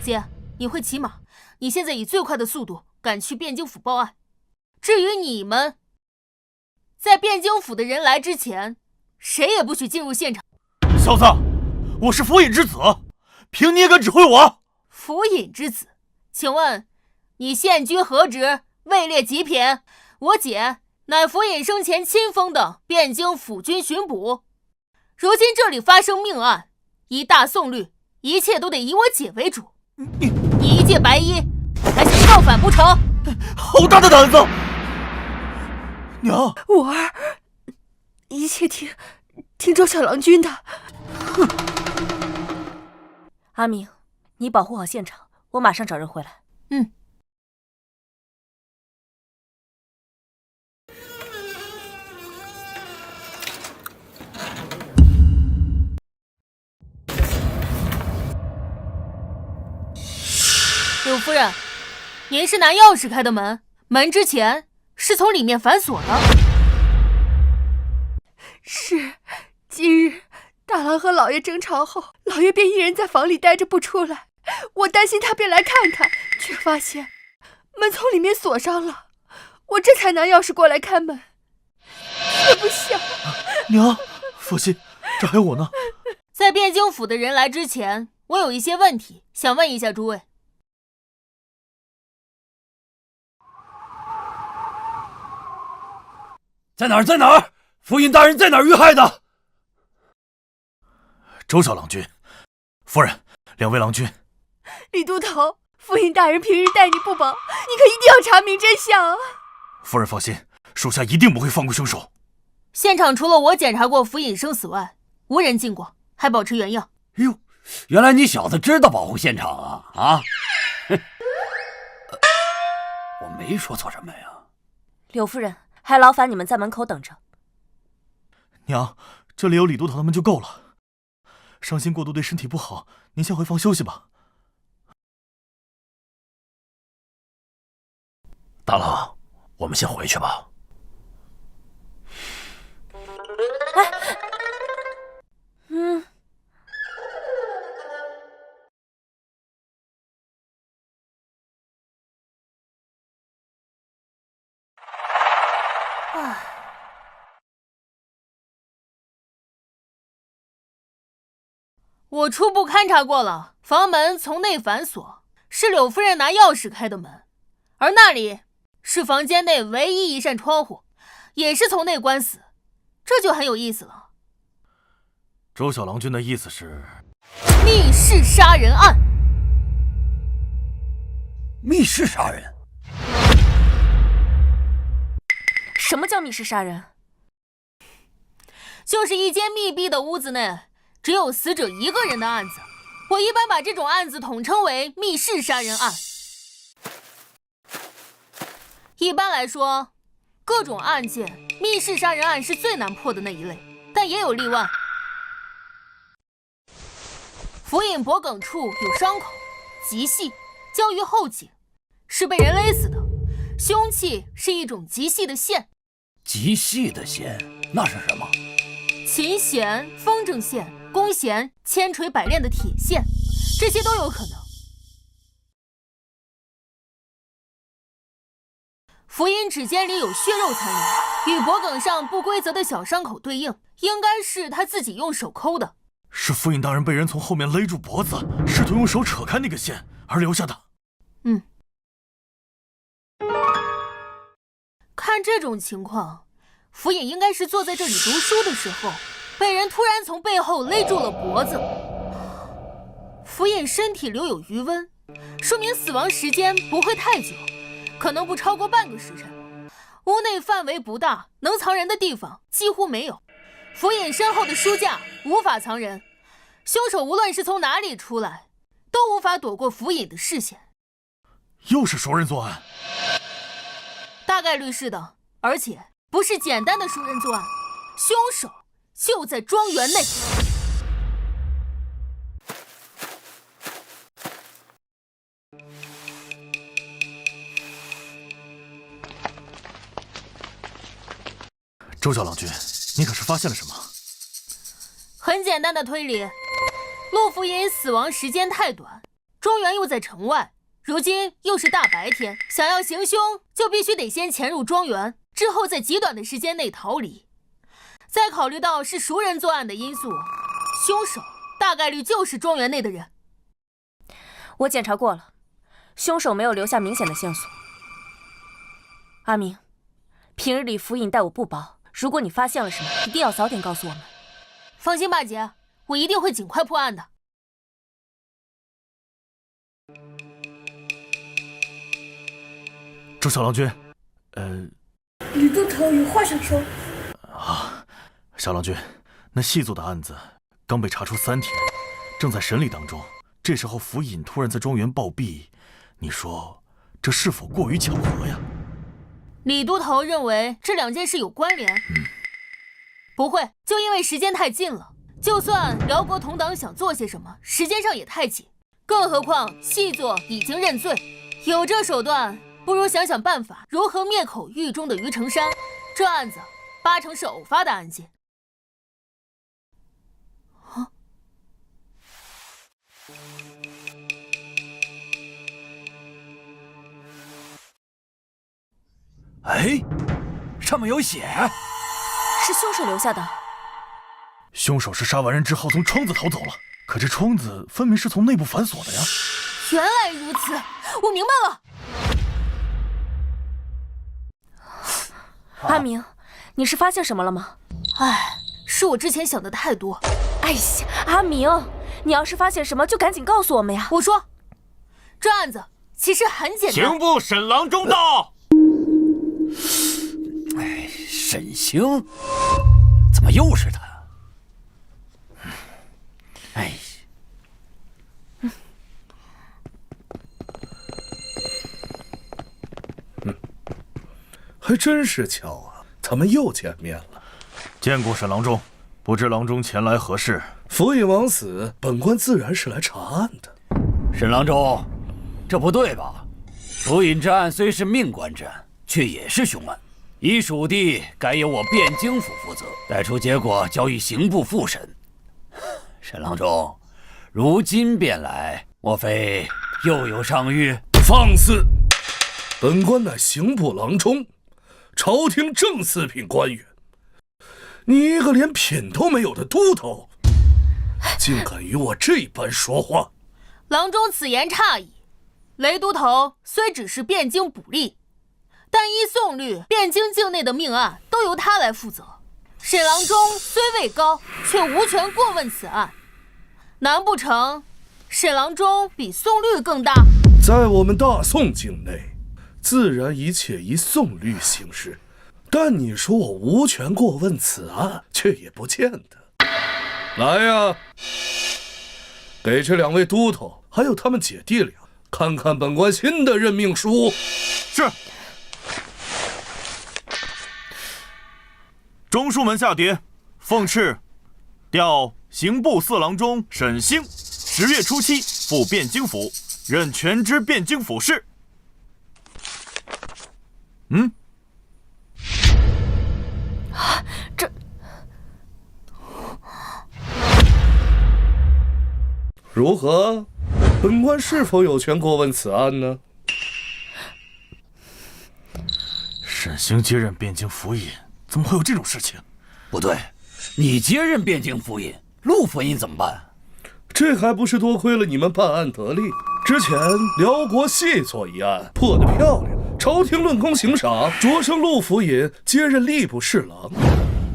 姐，你会骑马，你现在以最快的速度赶去汴京府报案。至于你们，在汴京府的人来之前，谁也不许进入现场。小子，我是府尹之子，凭你也敢指挥我？府尹之子，请问你现居何职？位列几品？我姐乃府尹生前亲封的汴京府军巡捕。如今这里发生命案，依大宋律，一切都得以我姐为主。你一介白衣，还想造反不成？好大的胆子！娘，我儿，一切听周小郎君的。阿明，你保护好现场，我马上找人回来。嗯。柳夫人，您是拿钥匙开的门，门之前是从里面反锁的。是，今日大郎和老爷争吵后，老爷便一人在房里待着不出来，我担心他便来看看，却发现门从里面锁上了，我这才拿钥匙过来开门。却不想，娘，放心，这还有我呢。在汴京府的人来之前，我有一些问题想问一下诸位。在哪儿？在哪儿？府尹大人在哪儿遇害的？周小郎君，夫人，两位郎君。李都头，府尹大人平日待你不薄，你可一定要查明真相啊！夫人放心，属下一定不会放过凶手。现场除了我检查过府尹生死外，无人进过，还保持原样。哎呦，原来你小子知道保护现场啊！啊，我没说错什么呀。柳夫人，还劳烦你们在门口等着。娘，这里有李都头他们就够了。伤心过度对身体不好，您先回房休息吧。大郎，我们先回去吧。我初步勘察过了，房门从内反锁，是柳夫人拿钥匙开的门，而那里是房间内唯一一扇窗户，也是从内关死，这就很有意思了。周小郎君的意思是密室杀人案。密室杀人？什么叫密室杀人？就是一间密闭的屋子内，只有死者一个人的案子。我一般把这种案子统称为密室杀人案。一般来说，各种案件，密室杀人案是最难破的那一类，但也有例外。府尹脖颈处有伤口，极细，交于后颈，是被人勒死的。凶器是一种极细的线。极细的线，那是什么？琴弦、风筝线、弓弦、千锤百炼的铁线，这些都有可能。府尹指尖里有血肉残留，与脖颈上不规则的小伤口对应，应该是他自己用手抠的。是府尹大人被人从后面勒住脖子，试图用手扯开那个线而留下的。看这种情况，府尹应该是坐在这里读书的时候，被人突然从背后勒住了脖子。府尹身体留有余温，说明死亡时间不会太久，可能不超过半个时辰。屋内范围不大，能藏人的地方几乎没有。府尹身后的书架无法藏人，凶手无论是从哪里出来，都无法躲过府尹的视线。又是熟人作案？大概率是的，而且不是简单的熟人作案，凶手就在庄园内。周小郎君，你可是发现了什么？很简单的推理，陆府尹死亡时间太短，庄园又在城外，如今又是大白天，想要行凶，就必须得先潜入庄园，之后在极短的时间内逃离。再考虑到是熟人作案的因素，凶手大概率就是庄园内的人。我检查过了，凶手没有留下明显的线索。阿明，平日里府尹待我不薄，如果你发现了什么，一定要早点告诉我们。放心吧，姐，我一定会尽快破案的。周小郎君，吕都头有话想说。小郎君，那细作的案子刚被查出3天，正在审理当中。这时候府尹突然在庄园暴毙，你说这是否过于巧合呀？李都头认为这2件事有关联。不会，就因为时间太近了。就算辽国同党想做些什么，时间上也太紧。更何况细作已经认罪，有这手段，不如想想办法如何灭口狱中的于成山。这案子8成是偶发的案件。哎，上面有血，是凶手留下的。凶手是杀完人之后从窗子逃走了，可这窗子分明是从内部反锁的呀。原来如此，我明白了。阿明，你是发现什么了吗？唉，是我之前想的太多。哎呀，阿明，你要是发现什么，就赶紧告诉我们呀。我说，这案子其实很简单。刑部沈郎中到。哎，沈星，怎么又是他？哎，还真是巧啊，他们又见面了。见过沈郎中，不知郎中前来何事？府尹王死，本官自然是来查案的。沈郎中，这不对吧？府尹之案虽是命官之案，却也是凶案，依属地该由我汴京府负责，待出结果交予刑部复审。沈郎中，如今便来，莫非又有上谕？放肆！本官乃刑部郎中，朝廷正4品官员。你一个连品都没有的都头，竟敢与我这般说话！郎中此言差矣。雷都头虽只是汴京捕吏，但依宋律，汴京境内的命案都由他来负责。沈郎中虽位高，却无权过问此案。难不成沈郎中比宋律更大？在我们大宋境内，自然一切依宋律行事。但你说我无权过问此案，却也不见得。来呀，给这2位都头还有他们姐弟俩看看本官新的任命书。是。中书门下迭，奉敕调刑部4郎中沈星10月初7赴汴京府，任全知汴京府事。这如何？本官是否有权过问此案呢？沈星接任汴京府尹，怎么会有这种事情？不对，你接任汴京府尹，陆府尹怎么办？这还不是多亏了你们办案得力。之前辽国细作一案破得漂亮，朝廷论功行赏，擢升陆府尹接任吏部侍郎，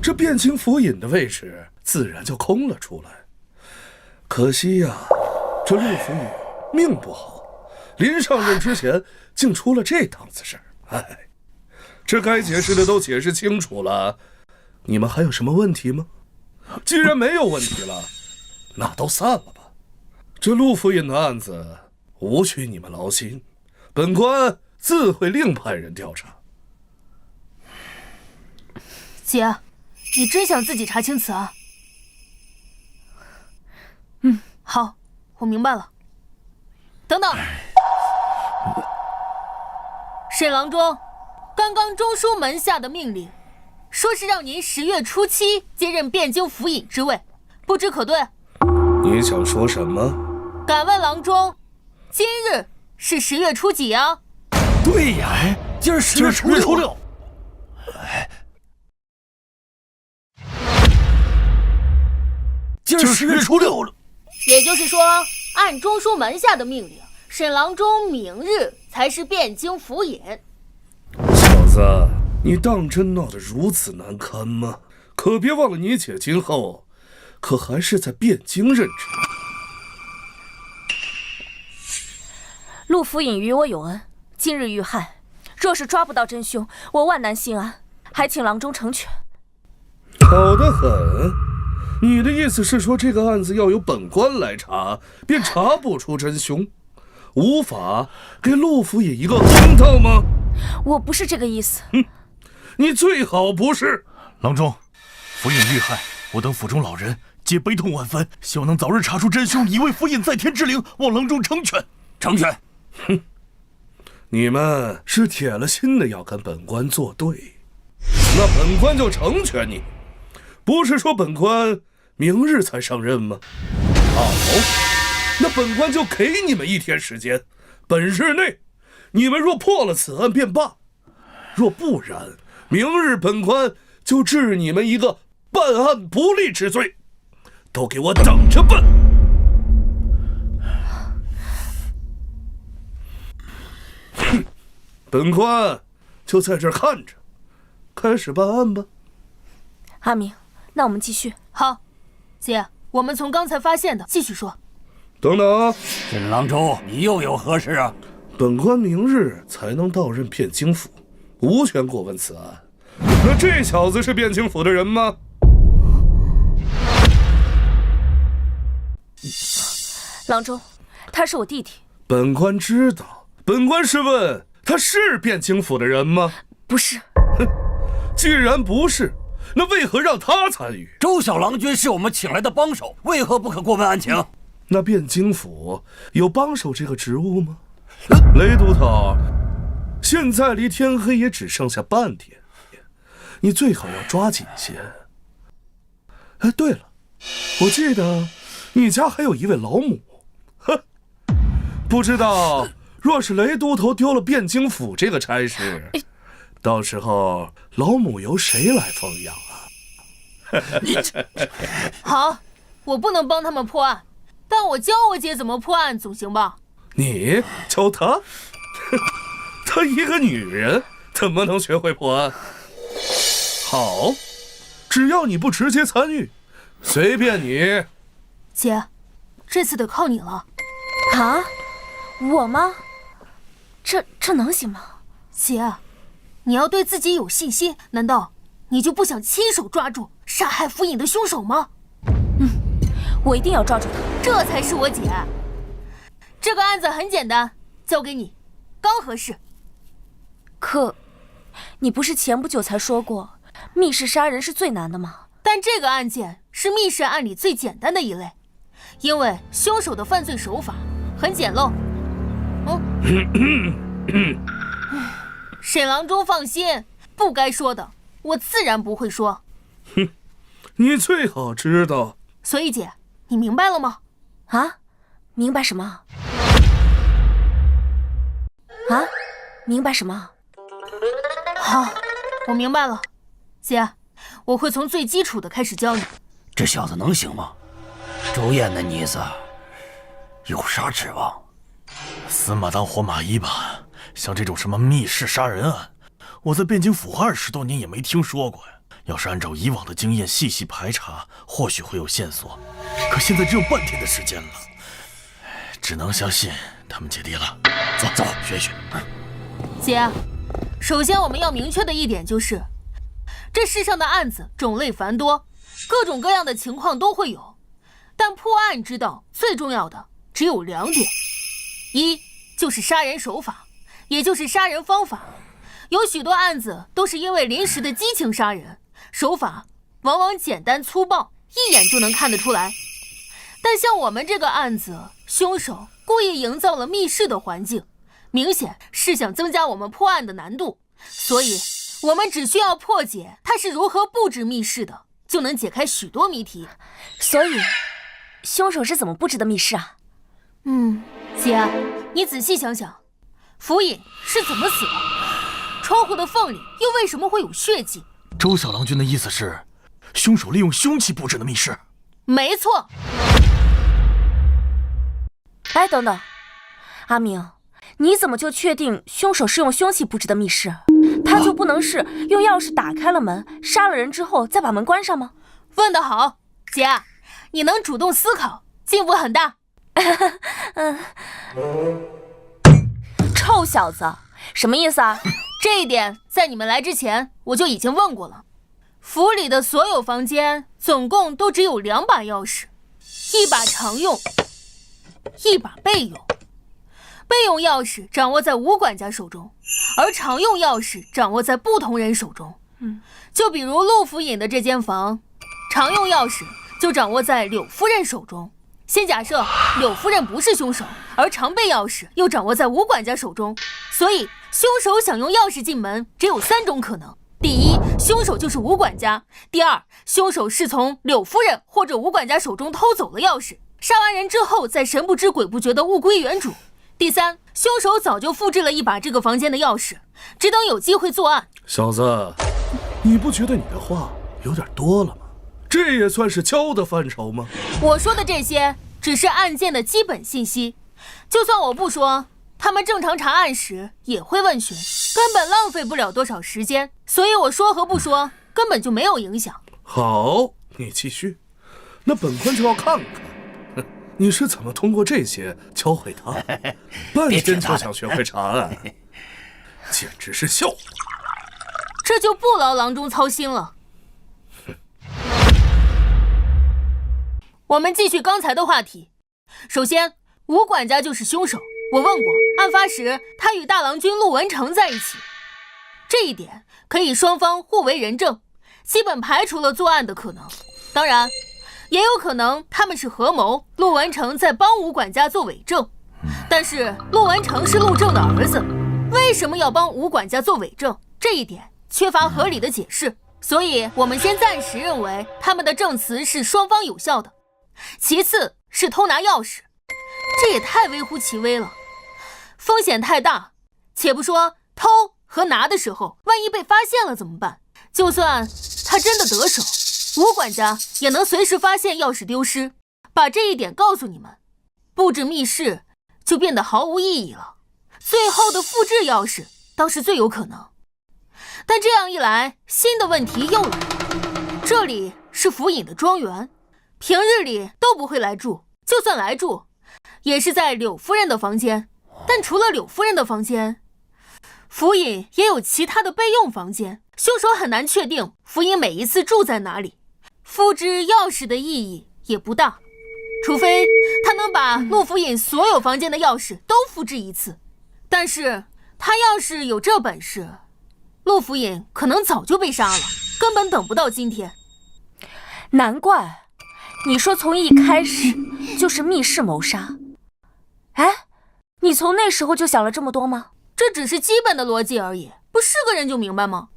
这汴京府尹的位置自然就空了出来。可惜呀，这陆府尹命不好，临上任之前竟出了这档子事儿。哎，这该解释的都解释清楚了，你们还有什么问题吗？既然没有问题了，那都散了吧。这陆府尹的案子无需你们劳心，本官自会另派人调查。姐，你真想自己查清此案？好，我明白了。等等，沈郎中，刚刚中书门下的命令，说是让您10月初7接任汴京府尹之位，不知可对？你想说什么？敢问郎中，今日是10月初几啊？对呀，今儿10月初6。今儿10月初6了。也就是说，按中书门下的命令，沈郎中明日才是汴京府尹。小子，你当真闹得如此难堪吗？可别忘了，你姐今后可还是在汴京任职。陆府尹与我有恩，今日遇害，若是抓不到真凶，我万难心安，还请郎中成全。好得很。你的意思是说，这个案子要由本官来查，便查不出真凶，无法给陆府尹一个公道吗？我不是这个意思。你最好不是。郎中，府尹遇害，我等府中老人皆悲痛万分，希望能早日查出真凶，以为府尹在天之灵，望郎中成全。成全。你们是铁了心的要跟本官作对，那本官就成全你。不是说本官明日才上任吗？好，那本官就给你们1天时间，本日内你们若破了此案便罢，若不然，明日本官就治你们一个办案不力之罪，都给我等着办！本官就在这儿看着，开始办案吧。阿明，那我们继续。好，姐，我们从刚才发现的继续说。等等，沈郎中，你又有何事啊？本官明日才能到任汴京府，无权过问此案。那这小子是汴京府的人吗？郎中，他是我弟弟。本官知道，本官是问他是汴京府的人吗？不是。哼，既然不是，那为何让他参与？周小郎君是我们请来的帮手，为何不可过问案情？那汴京府有帮手这个职务吗？雷都头，现在离天黑也只剩下半天，你最好要抓紧些。哎，对了，我记得你家还有一位老母，哼，不知道若是雷都头丢了汴京府这个差事，到时候老母由谁来奉养啊？你这好，我不能帮他们破案，但我教我姐怎么破案总行吧？你教她？她一个女人怎么能学会破案？好，只要你不直接参与，随便你。姐，这次得靠你了。啊？我吗？这能行吗？姐，你要对自己有信心，难道你就不想亲手抓住杀害府尹的凶手吗？我一定要抓住他，这才是我姐。这个案子很简单，交给你，刚合适。可，你不是前不久才说过，密室杀人是最难的吗？但这个案件是密室案里最简单的一类，因为凶手的犯罪手法很简陋。沈郎中放心，不该说的我自然不会说。哼，你最好知道。所以姐，你明白了吗？啊？明白什么？啊？明白什么？好，我明白了。姐，我会从最基础的开始教你。这小子能行吗？周燕那妮子有啥指望？死马当活马医吧。像这种什么密室杀人案，我在汴京府20多年也没听说过呀。要是按照以往的经验细细排查，或许会有线索。可现在只有半天的时间了，只能相信他们姐弟了。走，学一学。姐，首先我们要明确的一点就是，这世上的案子种类繁多，各种各样的情况都会有，但破案之道最重要的只有2点：一就是杀人手法，也就是杀人方法。有许多案子都是因为临时的激情杀人，手法往往简单粗暴，一眼就能看得出来。但像我们这个案子，凶手故意营造了密室的环境，明显是想增加我们破案的难度，所以我们只需要破解他是如何布置密室的，就能解开许多谜题。所以，凶手是怎么布置的密室啊？姐，你仔细想想，府尹是怎么死的？窗户的缝里又为什么会有血迹？周小郎君的意思是，凶手利用凶器布置的密室。没错。哎，等等，阿明，你怎么就确定凶手是用凶器布置的密室？他就不能是用钥匙打开了门，杀了人之后再把门关上吗？问得好，姐，你能主动思考，进步很大。臭小子，什么意思啊？这一点在你们来之前我就已经问过了。府里的所有房间总共都只有2把钥匙，一把常用，一把备用。备用钥匙掌握在吴管家手中，而常用钥匙掌握在不同人手中。就比如陆府尹的这间房，常用钥匙就掌握在柳夫人手中。先假设柳夫人不是凶手，而常备钥匙又掌握在吴管家手中，所以凶手想用钥匙进门只有3种可能：第一，凶手就是吴管家；第二，凶手是从柳夫人或者吴管家手中偷走了钥匙，杀完人之后再神不知鬼不觉地物归原主；第三，凶手早就复制了一把这个房间的钥匙，只等有机会作案。小子，你不觉得你的话有点多了吗？这也算是敲的范畴吗？我说的这些只是案件的基本信息，就算我不说，他们正常查案时也会问询，根本浪费不了多少时间，所以我说和不说根本就没有影响。好，你继续。那本官就要看看，你是怎么通过这些教会他，半天就想学会查案，简直是笑话。这就不劳郎中操心了。我们继续刚才的话题。首先，吴管家就是凶手。我问过，案发时他与大郎君陆文成在一起，这一点可以双方互为人证，基本排除了作案的可能。当然，也有可能他们是合谋，陆文成在帮吴管家做伪证。但是陆文成是陆正的儿子，为什么要帮吴管家做伪证？这一点缺乏合理的解释。所以我们先暂时认为他们的证词是双方有效的。其次是偷拿钥匙，这也太微乎其微了，风险太大。且不说偷和拿的时候，万一被发现了怎么办？就算他真的得手，吴管家也能随时发现钥匙丢失。把这一点告诉你们，布置密室就变得毫无意义了。最后的复制钥匙倒是最有可能，但这样一来，新的问题又来了。这里是府尹的庄园，平日里都不会来住，就算来住，也是在柳夫人的房间。但除了柳夫人的房间，府尹也有其他的备用房间，凶手很难确定府尹每一次住在哪里。复制钥匙的意义也不大，除非他能把陆府尹所有房间的钥匙都复制一次。但是他要是有这本事，陆府尹可能早就被杀了，根本等不到今天。难怪你说从一开始就是密室谋杀。哎，你从那时候就想了这么多吗？这只是基本的逻辑而已，不是个人就明白吗？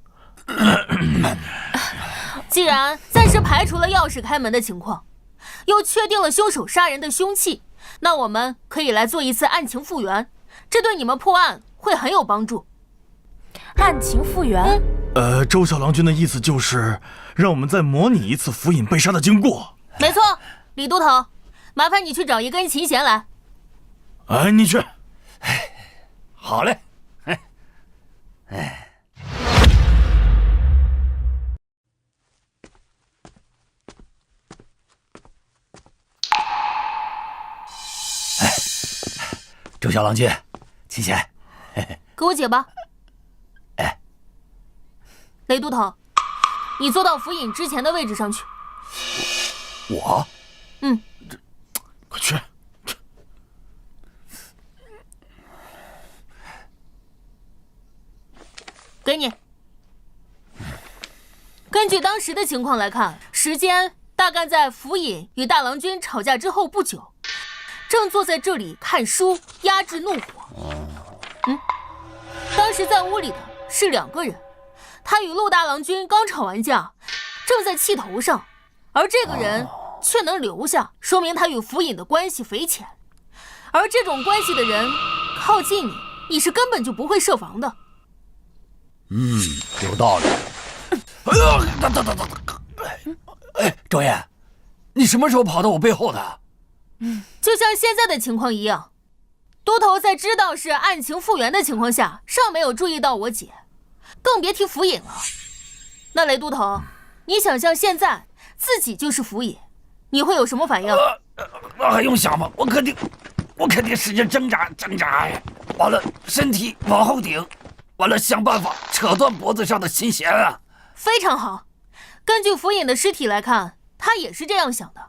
既然暂时排除了钥匙开门的情况，又确定了凶手杀人的凶器，那我们可以来做一次案情复原，这对你们破案会很有帮助。案情复原？周小郎君的意思就是让我们再模拟一次府尹被杀的经过。没错，李都头，麻烦你去找一根琴弦来。哎，你去。好嘞。周小郎君，琴弦，给我解吧。哎，雷都头，你坐到府尹之前的位置上去。我？快去。给你。根据当时的情况来看，时间大概在府尹与大郎君吵架之后不久，正坐在这里看书，压制怒火。当时在屋里的是2个人，他与陆大郎君刚吵完架，正在气头上，而这个人却能留下，说明他与府尹的关系匪浅。而这种关系的人耗尽你是根本就不会设防的。有道理。哎，周燕，你什么时候跑到我背后的？就像现在的情况一样，都头在知道是案情复原的情况下，尚没有注意到我姐，更别提府尹了。那雷都头，你想象现在自己就是府尹，你会有什么反应？那还用想吗？我肯定使劲挣扎，完了身体往后顶，完了想办法扯断脖子上的琴弦啊！非常好，根据府尹的尸体来看，他也是这样想的。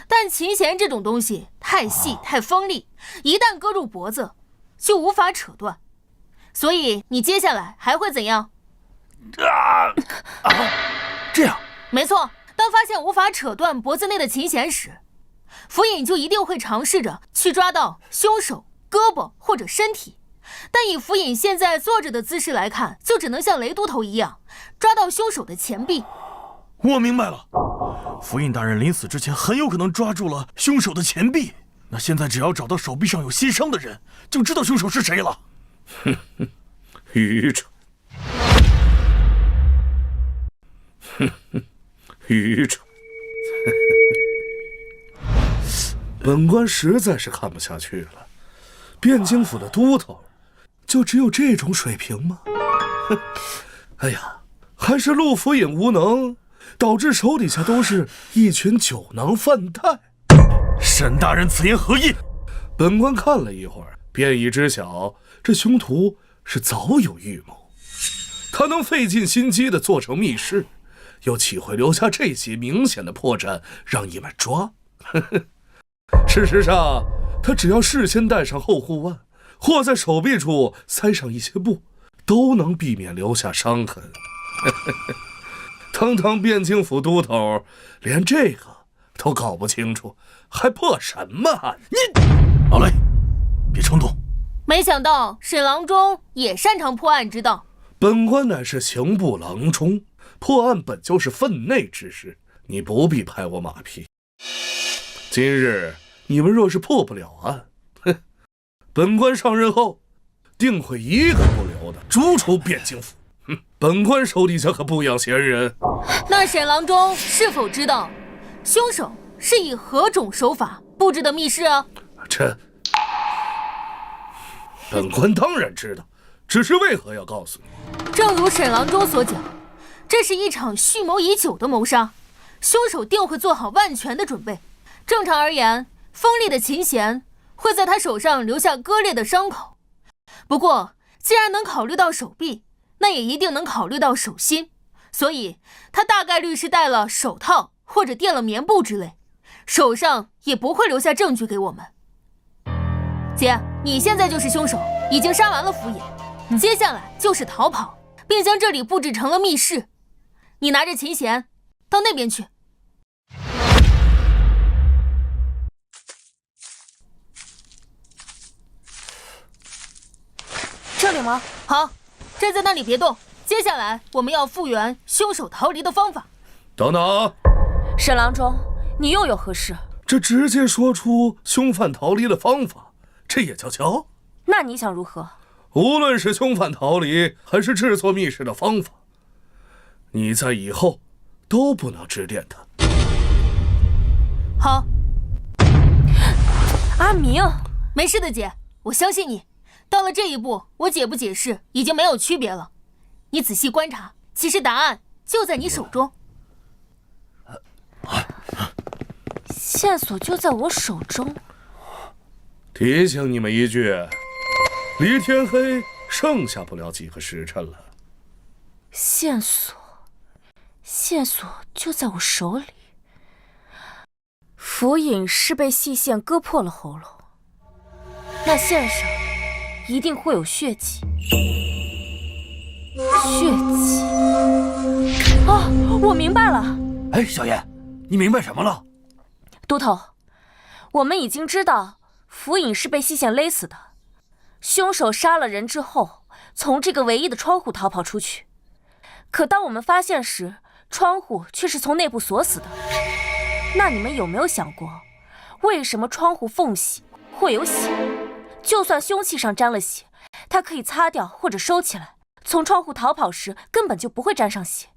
但琴弦这种东西太细太锋利，一旦割入脖子，就无法扯断。所以你接下来还会怎样？这样？没错，当发现无法扯断脖子内的琴弦时，府尹就一定会尝试着去抓到凶手胳膊或者身体。但以府尹现在坐着的姿势来看，就只能像雷都头一样抓到凶手的前臂。我明白了，府尹大人临死之前很有可能抓住了凶手的前臂。那现在只要找到手臂上有新伤的人，就知道凶手是谁了。愚蠢，愚蠢！本官实在是看不下去了，汴京府的都头就只有这种水平吗？哼！哎呀，还是陆府尹无能，导致手底下都是一群酒囊饭袋。沈大人此言何意？本官看了一会儿，便已知晓这凶徒是早有预谋。他能费尽心机地做成密室，又岂会留下这些明显的破绽让你们抓？事实上，他只要事先带上后护腕，或在手臂处塞上一些布，都能避免留下伤痕。堂堂汴京府都头，连这个都搞不清楚，还破什么案？老雷，别冲动。没想到沈郎中也擅长破案之道。本官乃是刑部郎中，破案本就是分内之事，你不必拍我马屁。今日你们若是破不了案，本官上任后定会一个不留的逐出汴京府。本官手底下可不养闲人。那沈郎中是否知道凶手是以何种手法布置的密室啊？这本官当然知道，只是为何要告诉你？正如沈郎中所讲，这是一场蓄谋已久的谋杀，凶手定会做好万全的准备。正常而言，锋利的琴弦会在他手上留下割裂的伤口。不过，既然能考虑到手臂，那也一定能考虑到手心，所以他大概率是戴了手套或者垫了棉布之类，手上也不会留下证据给我们。姐，你现在就是凶手，已经杀完了府尹，接下来就是逃跑，并将这里布置成了密室。你拿着琴弦到那边去。这里吗？好，站在那里别动。接下来我们要复原凶手逃离的方法。等等，沈郎中，你又有何事？这直接说出凶犯逃离的方法，这也叫敲？那你想如何？无论是凶犯逃离，还是制作密室的方法，你在以后都不能指点他。好。阿明，没事的姐，我相信你。到了这一步，我解不解释已经没有区别了。你仔细观察，其实答案就在你手中。线索就在我手中。提醒你们一句，离天黑剩下不了几个时辰了。线索就在我手里。府尹是被细线割破了喉咙，那线上一定会有血迹。哦，我明白了。哎，小燕，你明白什么了？都头，我们已经知道府尹是被细线勒死的，凶手杀了人之后，从这个唯一的窗户逃跑出去。可当我们发现时，窗户却是从内部锁死的。那你们有没有想过，为什么窗户缝隙会有血？就算凶器上沾了血，他可以擦掉或者收起来，从窗户逃跑时根本就不会沾上血。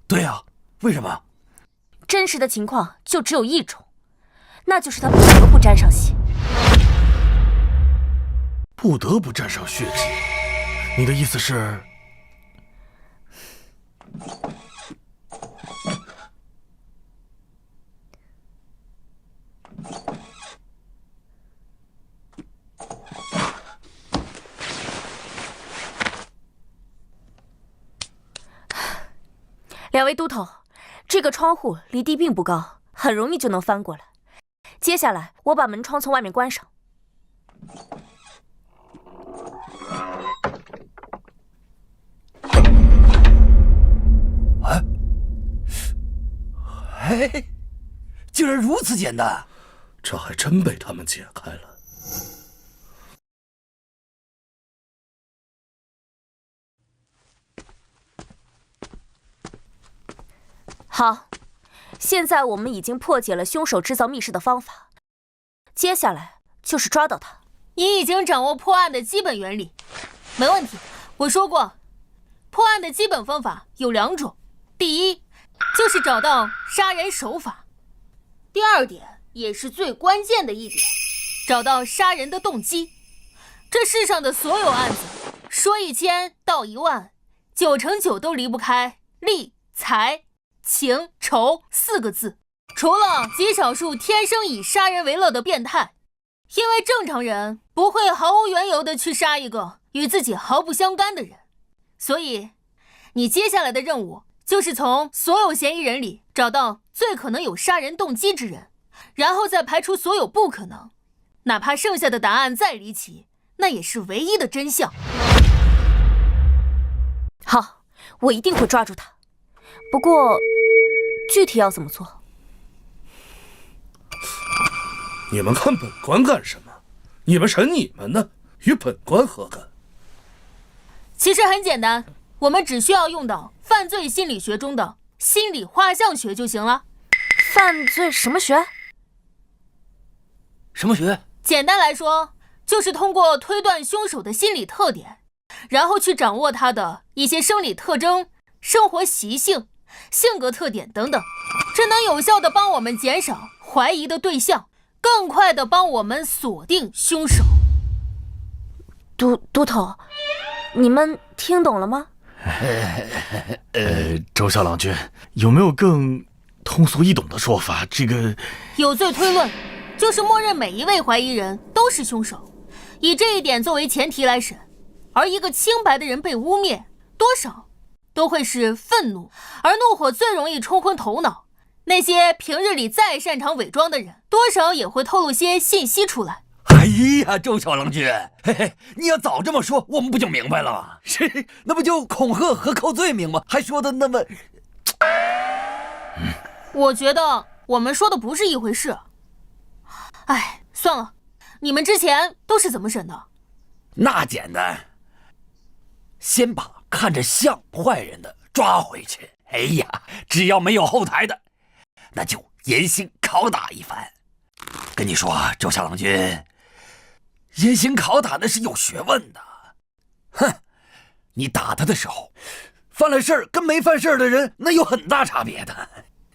对啊，为什么？真实的情况就只有一种，那就是他不得不沾上血。不得不沾上血迹，你的意思是？两位都头，这个窗户离地并不高，很容易就能翻过来。接下来，我把门窗从外面关上。哎，竟然如此简单！这还真被他们解开了。好，现在我们已经破解了凶手制造密室的方法，接下来就是抓到他。你已经掌握破案的基本原理，没问题。我说过，破案的基本方法有2种，第一就是找到杀人手法，第二点也是最关键的一点，找到杀人的动机。这世上的所有案子，说1000道10000，9成9都离不开利、财、情、仇4个字。除了极少数天生以杀人为乐的变态，因为正常人不会毫无缘由的去杀一个与自己毫不相干的人。所以你接下来的任务就是从所有嫌疑人里找到最可能有杀人动机之人，然后再排除所有不可能，哪怕剩下的答案再离奇，那也是唯一的真相。好，我一定会抓住他。不过，具体要怎么做？你们看本官干什么？你们审你们的，与本官何干？其实很简单，我们只需要用到犯罪心理学中的心理画像学就行了。犯罪什么学？什么学？简单来说，就是通过推断凶手的心理特点，然后去掌握他的一些生理特征、生活习性、性格特点等等，这能有效地帮我们减少怀疑的对象，更快地帮我们锁定凶手。都头，你们听懂了吗？周小郎君，有没有更通俗易懂的说法？这个有罪推论就是默认每一位怀疑人都是凶手，以这一点作为前提来审，而一个清白的人被污蔑，多少都会是愤怒，而怒火最容易冲昏头脑。那些平日里再擅长伪装的人，多少也会透露些信息出来。哎呀，周小郎君，嘿嘿，你要早这么说，我们不就明白了吗？是，那不就恐吓和扣罪名吗？还说的那么……我觉得我们说的不是一回事。哎，算了，你们之前都是怎么审的？那简单，先把看着像坏人的抓回去。哎呀，只要没有后台的，那就严刑拷打一番。跟你说，周小郎君，严刑拷打那是有学问的。哼，你打他的时候，犯了事儿跟没犯事儿的人那有很大差别的。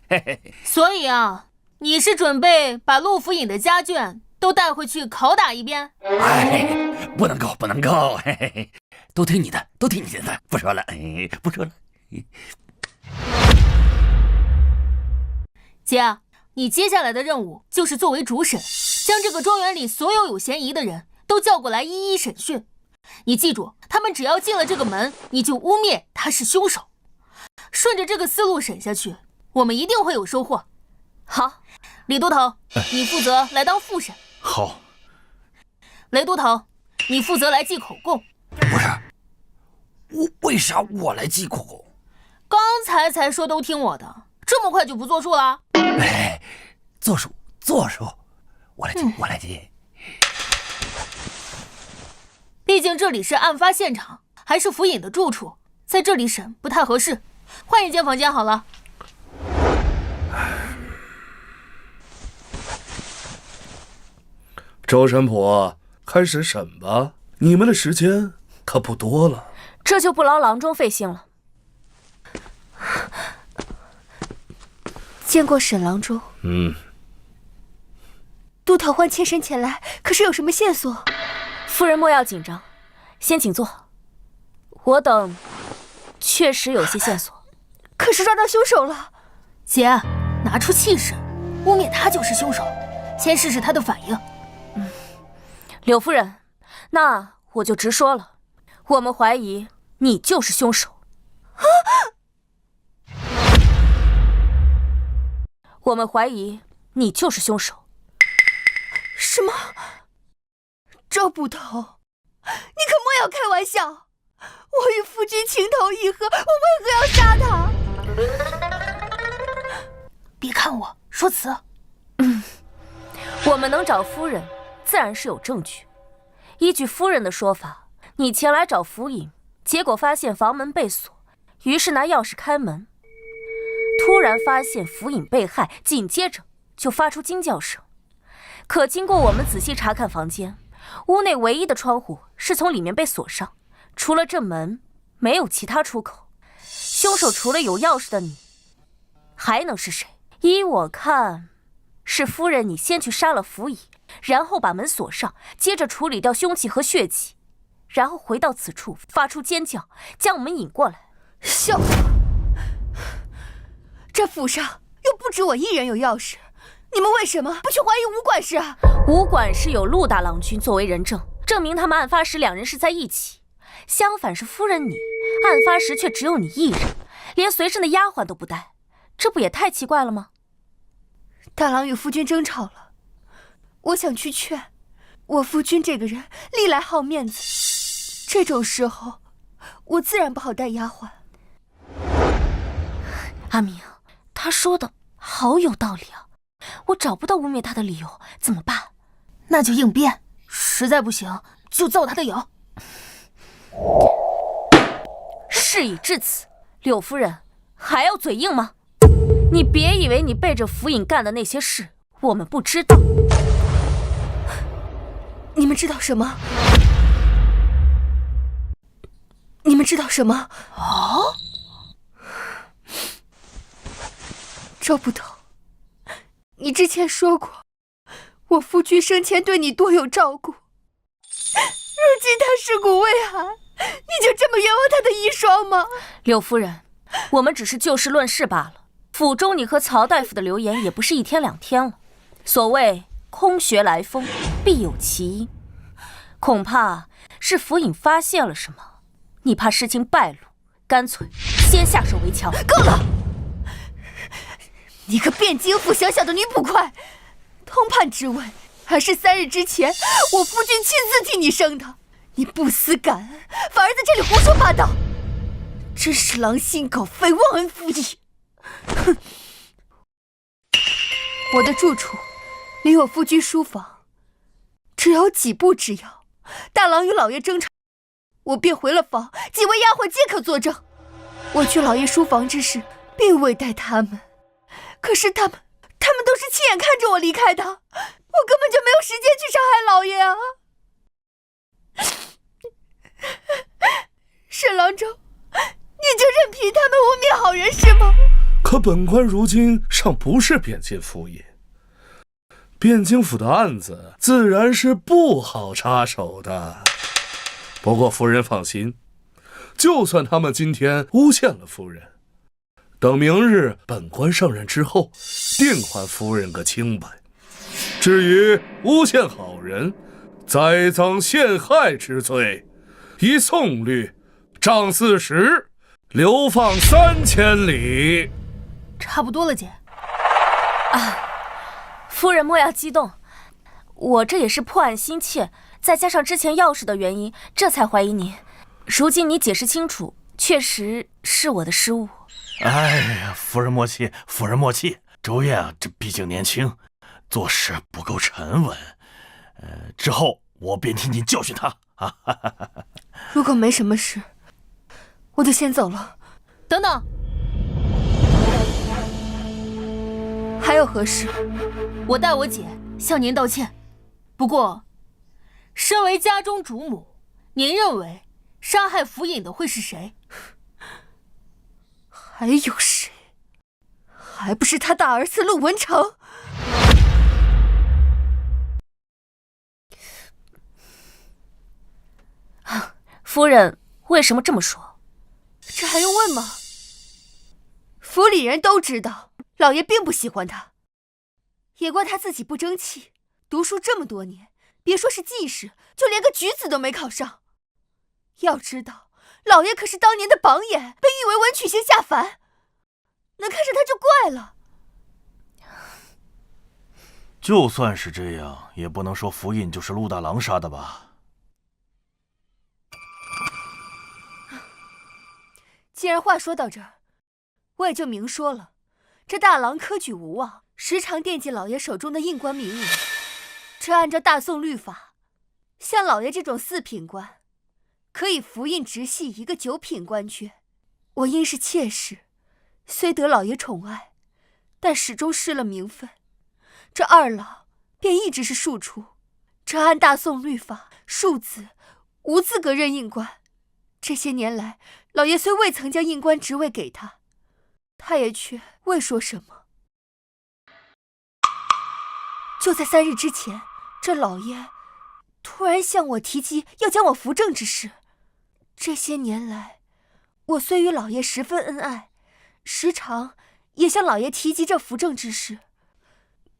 嘿嘿。所以啊，你是准备把陆府尹的家眷都带回去拷打一遍？哎，不能够，不能够，嘿嘿嘿，都听你的，都听你的，不说了，不说了。姐，你接下来的任务就是作为主审，将这个庄园里所有有嫌疑的人都叫过来一一审讯。你记住，他们只要进了这个门，你就污蔑他是凶手。顺着这个思路审下去，我们一定会有收获。好，李都头，你负责来当副审。好。雷都头，你负责来记口供。不是，为啥我来记口供？刚才说都听我的，这么快就不作数了？哎，作数，我来记，我来记。毕竟这里是案发现场，还是府尹的住处，在这里审不太合适，换一间房间好了。周神甫，开始审吧，你们的时间可不多了。这就不劳郎中费心了。见过沈郎中。杜桃欢妾身前来，可是有什么线索？夫人莫要紧张，先请坐。我等确实有些线索。可是抓到凶手了。姐，拿出气势，污蔑他就是凶手，先试试他的反应。柳夫人，那我就直说了，我们怀疑你就是凶手。我们怀疑你就是凶手。什么？周捕头，你可莫要开玩笑！我与夫君情投意合，我为何要杀他？别看我，说辞。我们能找夫人，自然是有证据。依据夫人的说法，你前来找府尹，结果发现房门被锁，于是拿钥匙开门，突然发现府尹被害，紧接着就发出惊叫声。可经过我们仔细查看房间，屋内唯一的窗户是从里面被锁上，除了这门，没有其他出口。凶手除了有钥匙的你，还能是谁？依我看，是夫人你先去杀了府尹，然后把门锁上，接着处理掉凶器和血迹，然后回到此处发出尖叫，将我们引过来。笑话！这府上又不止我一人有钥匙，你们为什么不去怀疑吴管事啊？吴管事有陆大郎君作为人证，证明他们案发时两人是在一起。相反是夫人你，案发时却只有你一人，连随身的丫鬟都不带，这不也太奇怪了吗？大郎与夫君争吵了，我想去劝。我夫君这个人历来好面子，这种时候我自然不好带丫鬟。阿明，他说的好有道理啊，我找不到污蔑他的理由，怎么办？那就应变，实在不行就揍他的有。事已至此，柳夫人还要嘴硬吗？你别以为你背着府尹干的那些事我们不知道。你们知道什么？你们知道什么？哦，周捕头，你之前说过，我夫君生前对你多有照顾，如今他尸骨未寒，你就这么冤枉他的遗孀吗？柳夫人，我们只是就事论事罢了。府中你和曹大夫的流言也不是一天两天了，所谓空穴来风，必有其因，恐怕是府尹发现了什么，你怕事情败露，干脆先下手为强。够了！你个汴京府小小的女捕快，通判之位还是3日之前我夫君亲自替你生的，你不思感恩，反而在这里胡说八道，真是狼心狗肺，忘恩负义！哼！我的住处离我夫君书房只有几步之遥，大郎与老爷争吵，我便回了房，几位丫鬟皆可作证。我去老爷书房之时，并未带他们，可是他们都是亲眼看着我离开的，我根本就没有时间去伤害老爷啊！沈郎中，你就任凭他们污蔑好人是吗？可本官如今尚不是汴京府尹，汴京府的案子自然是不好插手的。不过夫人放心，就算他们今天诬陷了夫人，等明日本官上任之后，定还夫人个清白。至于诬陷好人、栽赃陷害之罪，依宋律杖40，流放3000里。差不多了，姐。夫人莫要激动，我这也是破案心切，再加上之前钥匙的原因，这才怀疑您。如今你解释清楚，确实是我的失误。哎呀，夫人莫气，夫人莫气。周燕啊，这毕竟年轻，做事不够沉稳。之后我便替您教训他啊！如果没什么事，我就先走了。等等，还有何事？我代我姐向您道歉。不过，身为家中主母，您认为杀害府尹的会是谁？还有谁？还不是他大儿子陆文成？夫人为什么这么说？这还用问吗？府里人都知道，老爷并不喜欢他，也怪他自己不争气，读书这么多年，别说是进士，就连个举子都没考上。要知道，老爷可是当年的榜眼，被誉为文曲星下凡，能看上他就怪了。就算是这样，也不能说府尹就是陆大郎杀的吧？既然话说到这儿，我也就明说了，这大郎科举无望，时常惦记老爷手中的印官名额。这按照大宋律法，像老爷这种4品官，可以服印直系一个9品官缺。我因是妾室，虽得老爷宠爱，但始终失了名分。这二老便一直是庶出。这按大宋律法，庶子无资格任印官。这些年来，老爷虽未曾将印官职位给他，他也却未说什么。就在3日之前，这老爷突然向我提及要将我扶正之事。这些年来，我虽与老爷十分恩爱，时常也向老爷提及这扶正之事，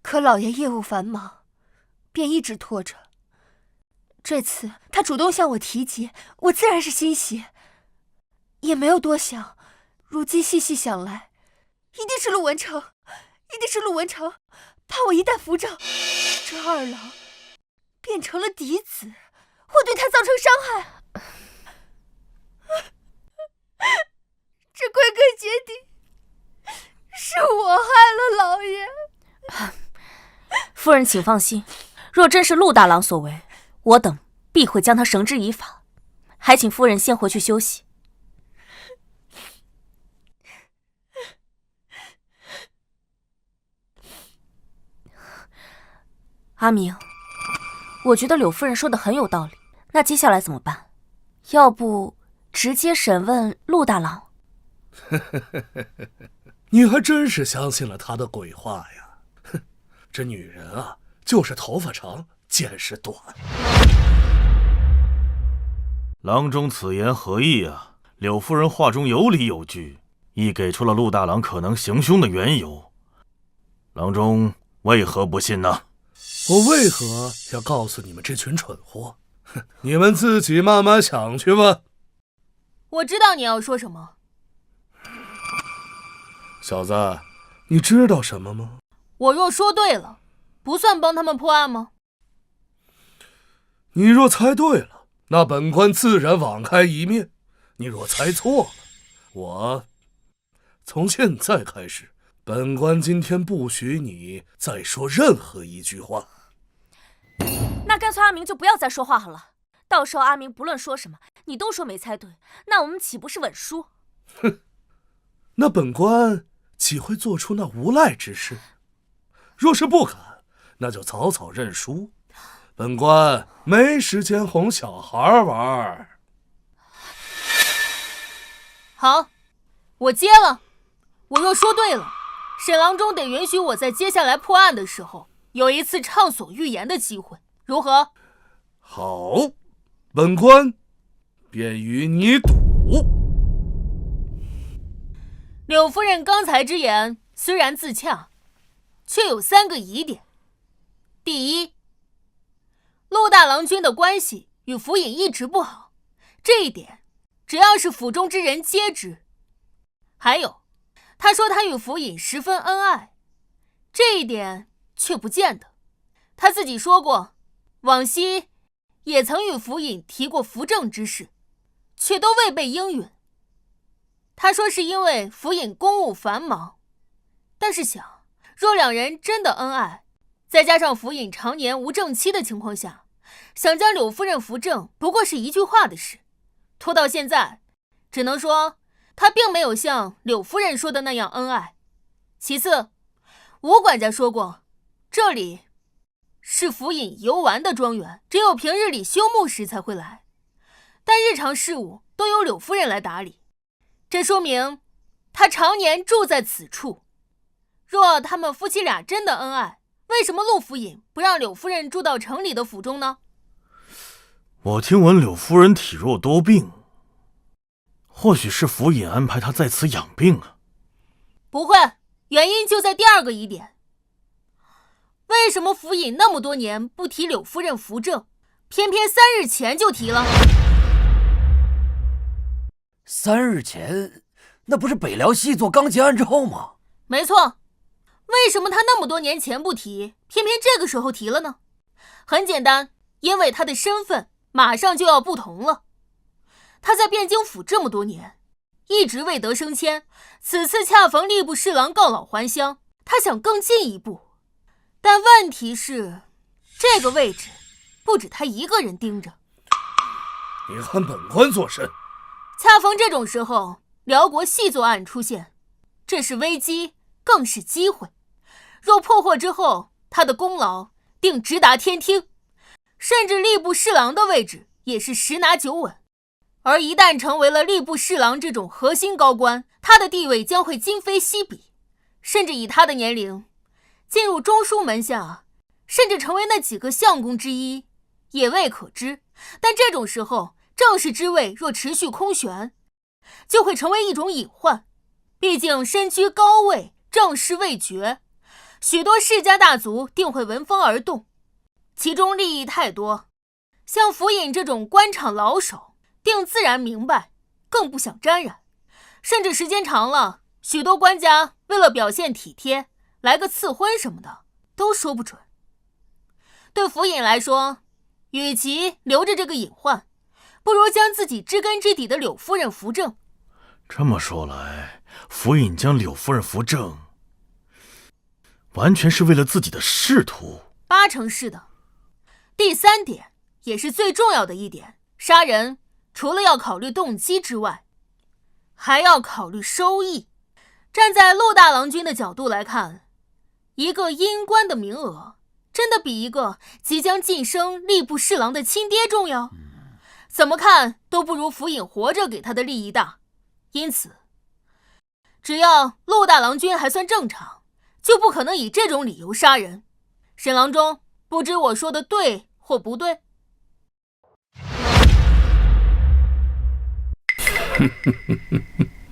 可老爷业务繁忙，便一直拖着。这次他主动向我提及，我自然是欣喜，也没有多想。如今细细想来，一定是陆文成，一定是陆文成，怕我一旦扶正，这二老变成了嫡子，会对他造成伤害。这归根结底是我害了老爷。夫人请放心，若真是陆大郎所为，我等必会将他绳之以法。还请夫人先回去休息。阿明，我觉得柳夫人说的很有道理，那接下来怎么办？要不直接审问陆大郎？你还真是相信了他的鬼话呀！哼，这女人啊，就是头发长，见识短。郎中此言何意啊？柳夫人话中有理有据，亦给出了陆大郎可能行凶的缘由。郎中为何不信呢？我为何要告诉你们这群蠢货？哼，你们自己慢慢想去吧。我知道你要说什么。小子，你知道什么吗？我若说对了，不算帮他们破案吗？你若猜对了，那本官自然网开一面；你若猜错了，我从现在开始，本官今天不许你再说任何一句话。那干脆阿明就不要再说话好了，到时候阿明不论说什么，你都说没猜对，那我们岂不是稳输？哼，那本官岂会做出那无赖之事？若是不敢，那就早早认输。本官没时间哄小孩玩。好，我接了。我若说对了，沈郎中得允许我在接下来破案的时候有一次畅所欲言的机会，如何？好，本官便与你赌。柳夫人刚才之言虽然自洽，却有3个疑点。第一，陆大郎君的关系与府尹一直不好，这一点只要是府中之人皆知。还有，他说他与府尹十分恩爱，这一点却不见得。他自己说过，往昔也曾与府尹提过扶正之事，却都未被应允。他说是因为府尹公务繁忙，但是想，若两人真的恩爱，再加上府尹常年无正妻的情况下，想将柳夫人扶正不过是一句话的事，拖到现在，只能说他并没有像柳夫人说的那样恩爱。其次，吴管家说过，这里是府尹游玩的庄园，只有平日里休沐时才会来，但日常事务都由柳夫人来打理。这说明他常年住在此处。若他们夫妻俩真的恩爱，为什么陆府尹不让柳夫人住到城里的府中呢？我听闻柳夫人体弱多病，或许是府尹安排她在此养病啊。不会，原因就在第二个疑点。为什么府尹那么多年不提柳夫人扶正，偏偏3日前就提了？3日前，那不是北辽西做刚结案之后吗？没错。为什么他那么多年前不提，偏偏这个时候提了呢？很简单，因为他的身份马上就要不同了。他在汴京府这么多年，一直未得升迁，此次恰逢吏部侍郎告老还乡，他想更进一步。但问题是，这个位置不止他一个人盯着。你喊本官做甚？恰逢这种时候，辽国细作案出现，这是危机，更是机会。若破获之后，他的功劳定直达天听，甚至吏部侍郎的位置也是10拿9稳。而一旦成为了吏部侍郎这种核心高官，他的地位将会今非昔比，甚至以他的年龄，进入中书门下，甚至成为那几个相公之一，也未可知。但这种时候，正式之位若持续空悬，就会成为一种隐患。毕竟身居高位，政事未决，许多世家大族定会闻风而动，其中利益太多，像府尹这种官场老手定自然明白，更不想沾染。甚至时间长了，许多官家为了表现体贴，来个赐婚什么的都说不准。对府尹来说，与其留着这个隐患，不如将自己知根知底的柳夫人扶正。这么说来，府尹将柳夫人扶正，完全是为了自己的仕途？8成是的。第3点，也是最重要的一点，杀人除了要考虑动机之外，还要考虑收益。站在陆大郎君的角度来看，一个阴官的名额，真的比一个即将晋升吏部侍郎的亲爹重要？怎么看都不如府尹活着给他的利益大。因此，只要陆大郎君还算正常，就不可能以这种理由杀人。沈郎中，不知我说的对或不对？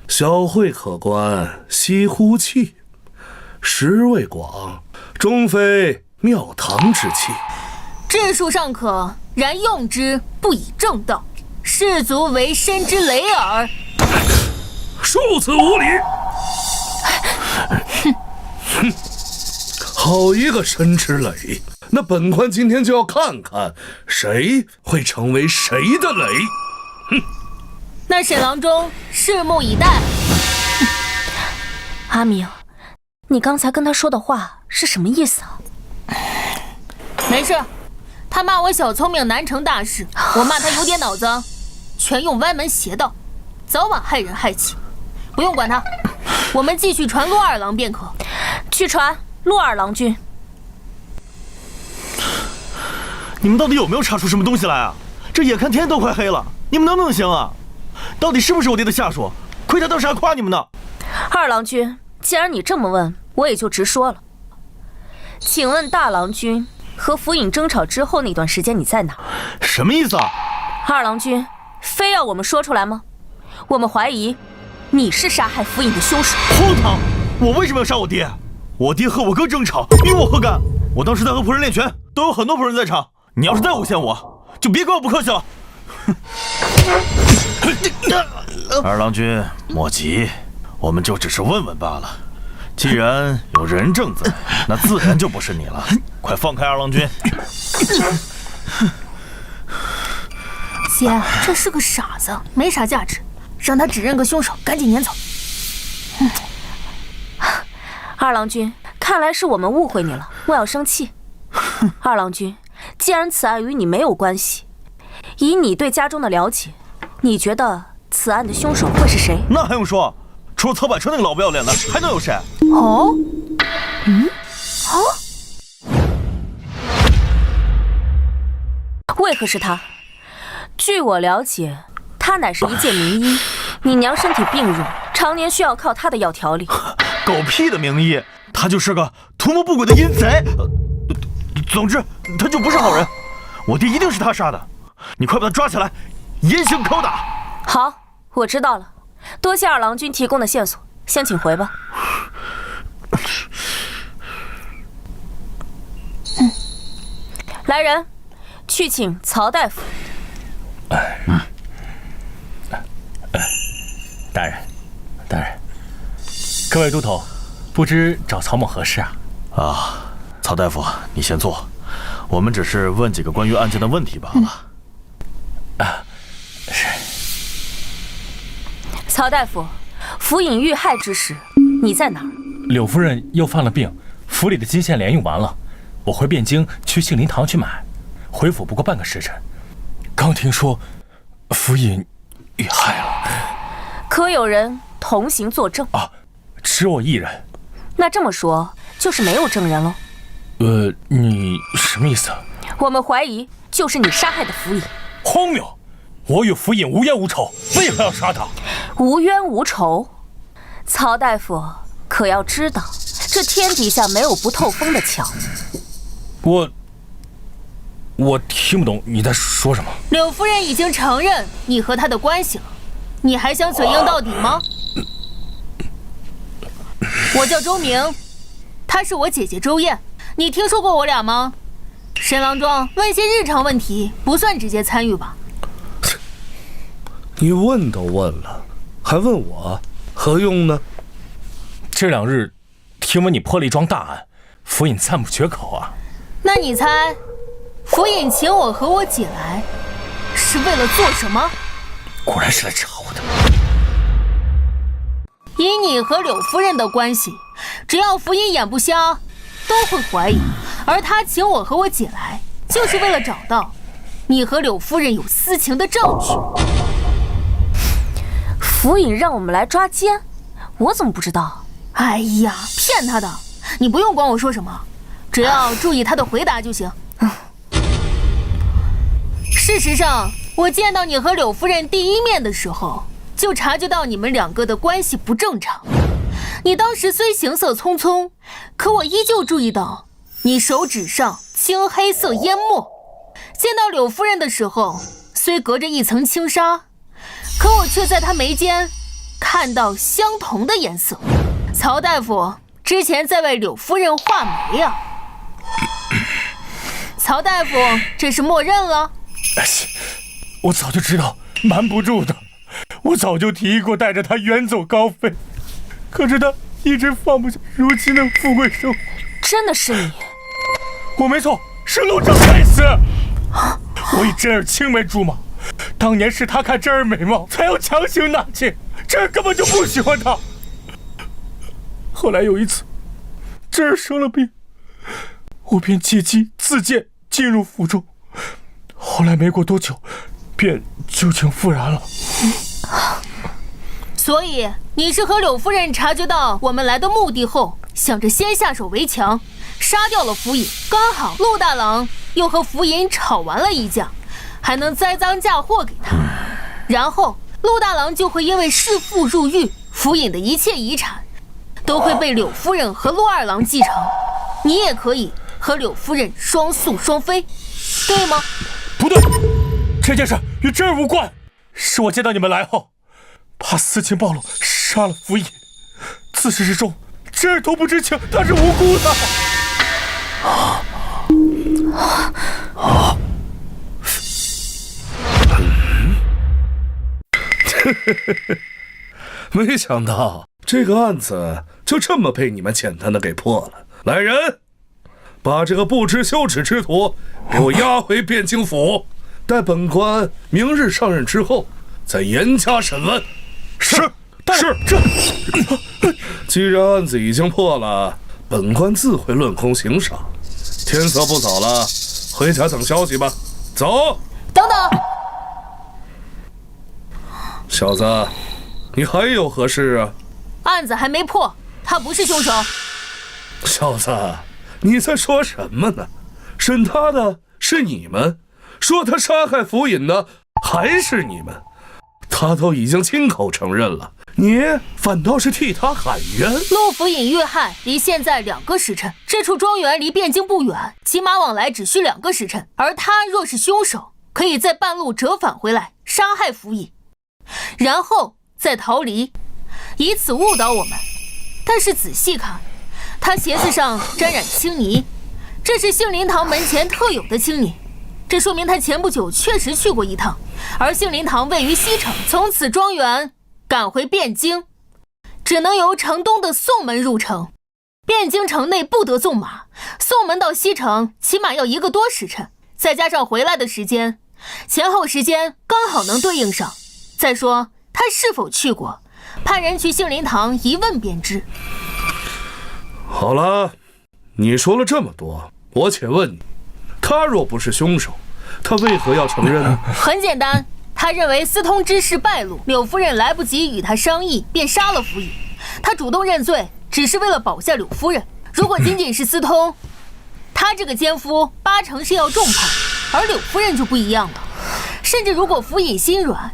小慧可观，惜乎气，识味广，终非庙堂之器。治术尚可，然用之不以正道，士卒为身之累耳。恕此无礼！好一个身之累！那本官今天就要看看谁会成为谁的累。那沈郎中拭目以待。阿明，你刚才跟他说的话是什么意思啊？没事，他骂我小聪明难成大事，我骂他有点脑子，全用歪门邪道，早晚害人害己。不用管他，我们继续传陆二郎便可。去传陆二郎君。你们到底有没有查出什么东西来啊？这眼看天都快黑了，你们能不能行啊？到底是不是我爹的下属？亏他当时还夸你们呢。二郎君，既然你这么问，我也就直说了。请问大郎君和府尹争吵之后那段时间你在哪？什么意思啊？二郎君，非要我们说出来吗？我们怀疑你是杀害府尹的凶手。荒唐！我为什么要杀我爹？我爹和我哥争吵，与我何干？我当时在和仆人练拳，都有很多仆人在场。你要是再诬陷我，就别怪我不客气了。二郎君，莫急，我们就只是问问罢了。既然有人证在，那自然就不是你了。快放开二郎君！姐，这是个傻子，没啥价值，让他指认个凶手，赶紧撵走。二郎君，看来是我们误会你了，莫要生气。二郎君，既然此案与你没有关系，以你对家中的了解，你觉得此案的凶手会是谁？那还用说？除了曹百车那个老不要脸的，还能有谁？哦，为何是他？据我了解，他乃是一介名医。你娘身体病弱，常年需要靠他的药调理。狗屁的名医，他就是个图谋不轨的阴贼。总之，他就不是好人。我爹一定是他杀的，你快把他抓起来，严刑拷打。好，我知道了。多谢二郎君提供的线索，先请回吧。来人，去请曹大夫。大人，各位都头，不知找曹某何事啊？啊，曹大夫，你先坐，我们只是问几个关于案件的问题罢了。是。曹大夫，府尹遇害之时，你在哪儿？柳夫人又犯了病，府里的金线莲用完了，我回汴京去杏林堂去买，回府不过半个时辰。刚听说府尹遇害了，可有人同行作证？啊，只我一人。那这么说，就是没有证人喽？你什么意思？我们怀疑就是你杀害的府尹。荒谬！我与府尹无冤无仇，为何要杀他？无冤无仇，曹大夫可要知道，这天底下没有不透风的墙。我听不懂你在说什么。柳夫人已经承认你和他的关系了，你还想嘴硬到底吗？我叫周明，她是我姐姐周燕，你听说过我俩吗？沈郎中问些日常问题，不算直接参与吧？你问都问了，还问我，何用呢？这2日，听闻你破了一桩大案，府尹赞不绝口啊。那你猜，府尹请我和我姐来，是为了做什么？果然是来找我的。以你和柳夫人的关系，只要府尹眼不瞎，都会怀疑。而他请我和我姐来，就是为了找到你和柳夫人有私情的证据。府尹让我们来抓奸，我怎么不知道？哎呀，骗他的！你不用管我说什么，只要注意他的回答就行。事实上，我见到你和柳夫人第一面的时候，就察觉到你们2个的关系不正常。你当时虽行色匆匆，可我依旧注意到你手指上青黑色烟墨。见到柳夫人的时候，虽隔着一层轻纱，可我却在她眉间看到相同的颜色。曹大夫之前在为柳夫人画眉啊。曹大夫这是默认了？我早就知道瞒不住的，我早就提议过带着他远走高飞，可是他一直放不下如今的富贵生活。真的是你？我没错，是陆长该死。我以真儿青梅竹马，当年是他看真儿美貌，才要强行纳妾，真儿根本就不喜欢他。后来有一次，真儿生了病，我便借机自荐进入府中，后来没过多久，便旧情复燃了。所以你是和柳夫人察觉到我们来的目的后，想着先下手为强，杀掉了府尹，刚好陆大郎又和府尹吵完了一架，还能栽赃嫁祸给他，然后陆大郎就会因为弑父入狱，府尹的一切遗产都会被柳夫人和陆二郎继承，你也可以和柳夫人双宿双飞，对吗？不对，这件事与真儿无关，是我见到你们来后，怕私情暴露，杀了府尹。自始至终，真儿都不知情，他是无辜的。没想到这个案子就这么被你们简单的给破了。来人，把这个不知羞耻之徒给我押回汴京府，待本官明日上任之后再严加审问。是。既然案子已经破了，本官自会论功行赏。天色不早了，回家等消息吧。走。等等，小子，你还有何事啊？案子还没破，他不是凶手。小子，你在说什么呢？审他的是你们，说他杀害府尹的还是你们，他都已经亲口承认了，你反倒是替他喊冤。陆府尹遇害离现在2个时辰，这处庄园离汴京不远，骑马往来只需2个时辰。而他若是凶手，可以在半路折返回来杀害府尹，然后再逃离，以此误导我们。但是仔细看，他鞋子上沾染青泥，这是杏林堂门前特有的青泥，这说明他前不久确实去过一趟。而杏林堂位于西城，从此庄园赶回汴京，只能由城东的宋门入城。汴京城内不得纵马，宋门到西城起码要1个多时辰，再加上回来的时间，前后时间刚好能对应上。再说他是否去过，派人去杏林堂一问便知。好了，你说了这么多，我且问你，他若不是凶手，他为何要承认呢？很简单，他认为私通之事败露，柳夫人来不及与他商议，便杀了府尹。他主动认罪，只是为了保下柳夫人。如果仅仅是私通，他这个奸夫8成是要重判，而柳夫人就不一样了。甚至如果府尹心软，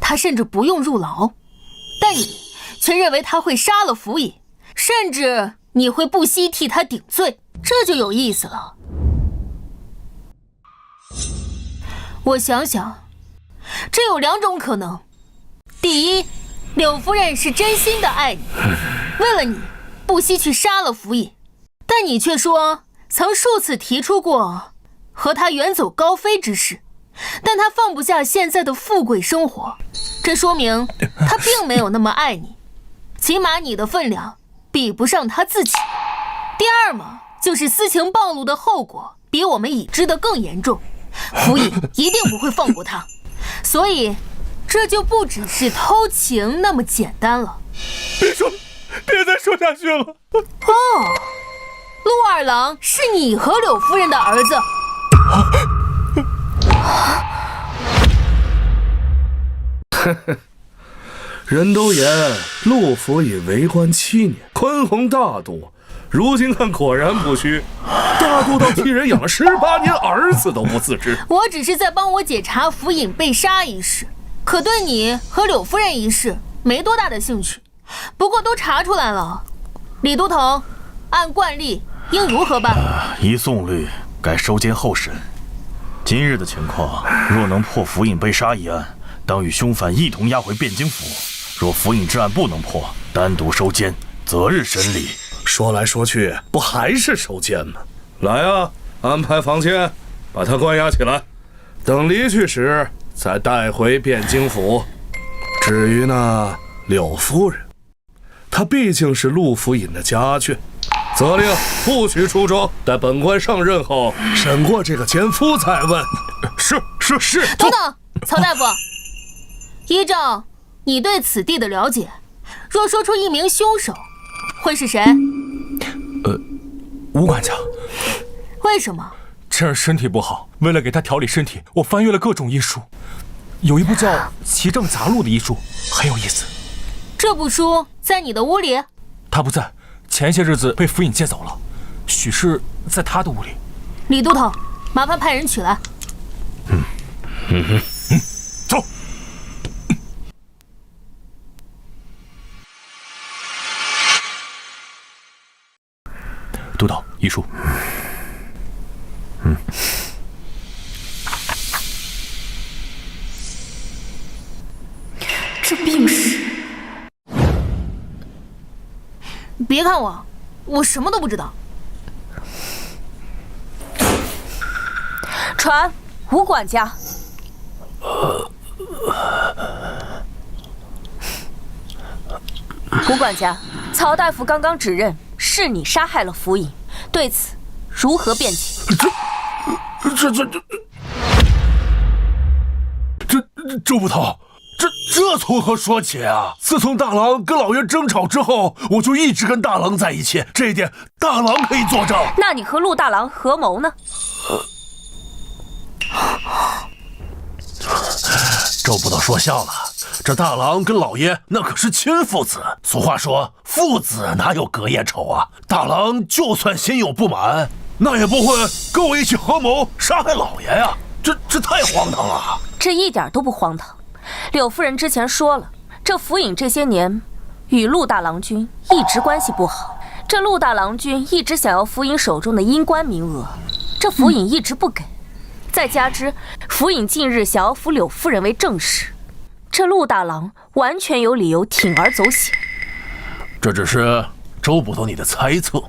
他甚至不用入牢。但你却认为他会杀了府尹，甚至你会不惜替他顶罪，这就有意思了。我想想，这有2种可能。第一，柳夫人是真心的爱你，为了你不惜去杀了府尹，但你却说曾数次提出过和他远走高飞之事，但他放不下现在的富贵生活，这说明他并没有那么爱你，起码你的分量比不上他自己。第二嘛，就是私情暴露的后果比我们已知的更严重，府尹一定不会放过他，所以这就不只是偷情那么简单了。别再说下去了。哦，陆二郎是你和柳夫人的儿子。人都言陆府尹为官7年，宽宏大度，如今看果然不虚，大度到替人养了18年儿子都不自知。我只是在帮我解查府尹被杀一事，可对你和柳夫人一事没多大的兴趣。不过都查出来了，李都统，按惯例应如何办？依宋律，改收监候审。今日的情况，若能破府尹被杀一案，当与凶犯一同押回汴京府；若府尹之案不能破，单独收监，择日审理。说来说去，不还是收监吗？来啊，安排房间，把他关押起来，等离去时再带回汴京府。至于那柳夫人，她毕竟是陆府尹的家眷，责令不许出庄，待本官上任后审过这个奸夫再问。是。等等，曹大夫，依照你对此地的了解，若说出一名凶手，会是谁？吴管家。为什么？趁儿身体不好，为了给他调理身体，我翻阅了各种医书，有一部叫《奇症杂录》的医书，很有意思。这部书在你的屋里？他不在，前些日子被府尹借走了，许是在他的屋里。李都统，麻烦派人取来。走。督导，医书。这病史，别看我什么都不知道。传吴管家。吴管家，曹大夫刚刚指认是你杀害了府尹，对此如何辩解？周捕头，这从何说起啊？自从大郎跟老爷争吵之后，我就一直跟大郎在一起，这一点大郎可以作证。那你和陆大郎合谋呢？周捕头说笑了，这大郎跟老爷那可是亲父子。俗话说，父子哪有隔夜仇啊？大郎就算心有不满，那也不会跟我一起合谋杀害老爷呀。这太荒唐了！这一点都不荒唐。柳夫人之前说了，这府尹这些年与陆大郎君一直关系不好，这陆大郎君一直想要府尹手中的阴官名额，这府尹一直不给。再加之府尹近日想要扶柳夫人为正室，这陆大郎完全有理由铤而走险。这只是周捕头你的猜测，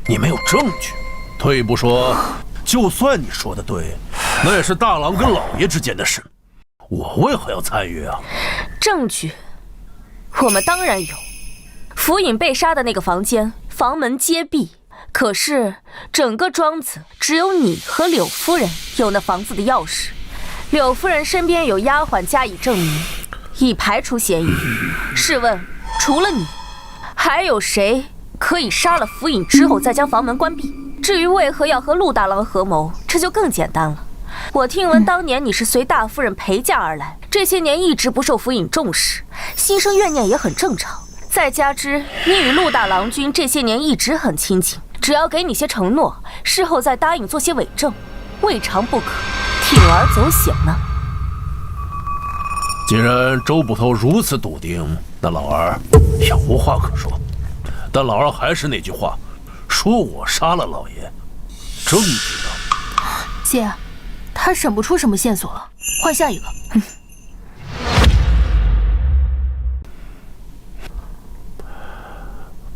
你没有证据。退一步说，就算你说的对，那也是大郎跟老爷之间的事，我为何要参与啊？证据，我们当然有。府尹被杀的那个房间，房门皆闭，可是整个庄子只有你和柳夫人有那房子的钥匙。柳夫人身边有丫鬟加以证明，已排除嫌疑。试问，除了你，还有谁可以杀了府尹之后再将房门关闭？至于为何要和陆大郎合谋，这就更简单了。我听闻当年你是随大夫人陪嫁而来，这些年一直不受府尹重视，心生怨念也很正常。再加之你与陆大郎君这些年一直很亲近，只要给你些承诺，事后再答应做些伪证，未尝不可铤而走险呢。既然周捕头如此笃定，那老儿也无话可说。但老儿还是那句话，说我杀了老爷，证据呢？姐，他审不出什么线索了，换下一个。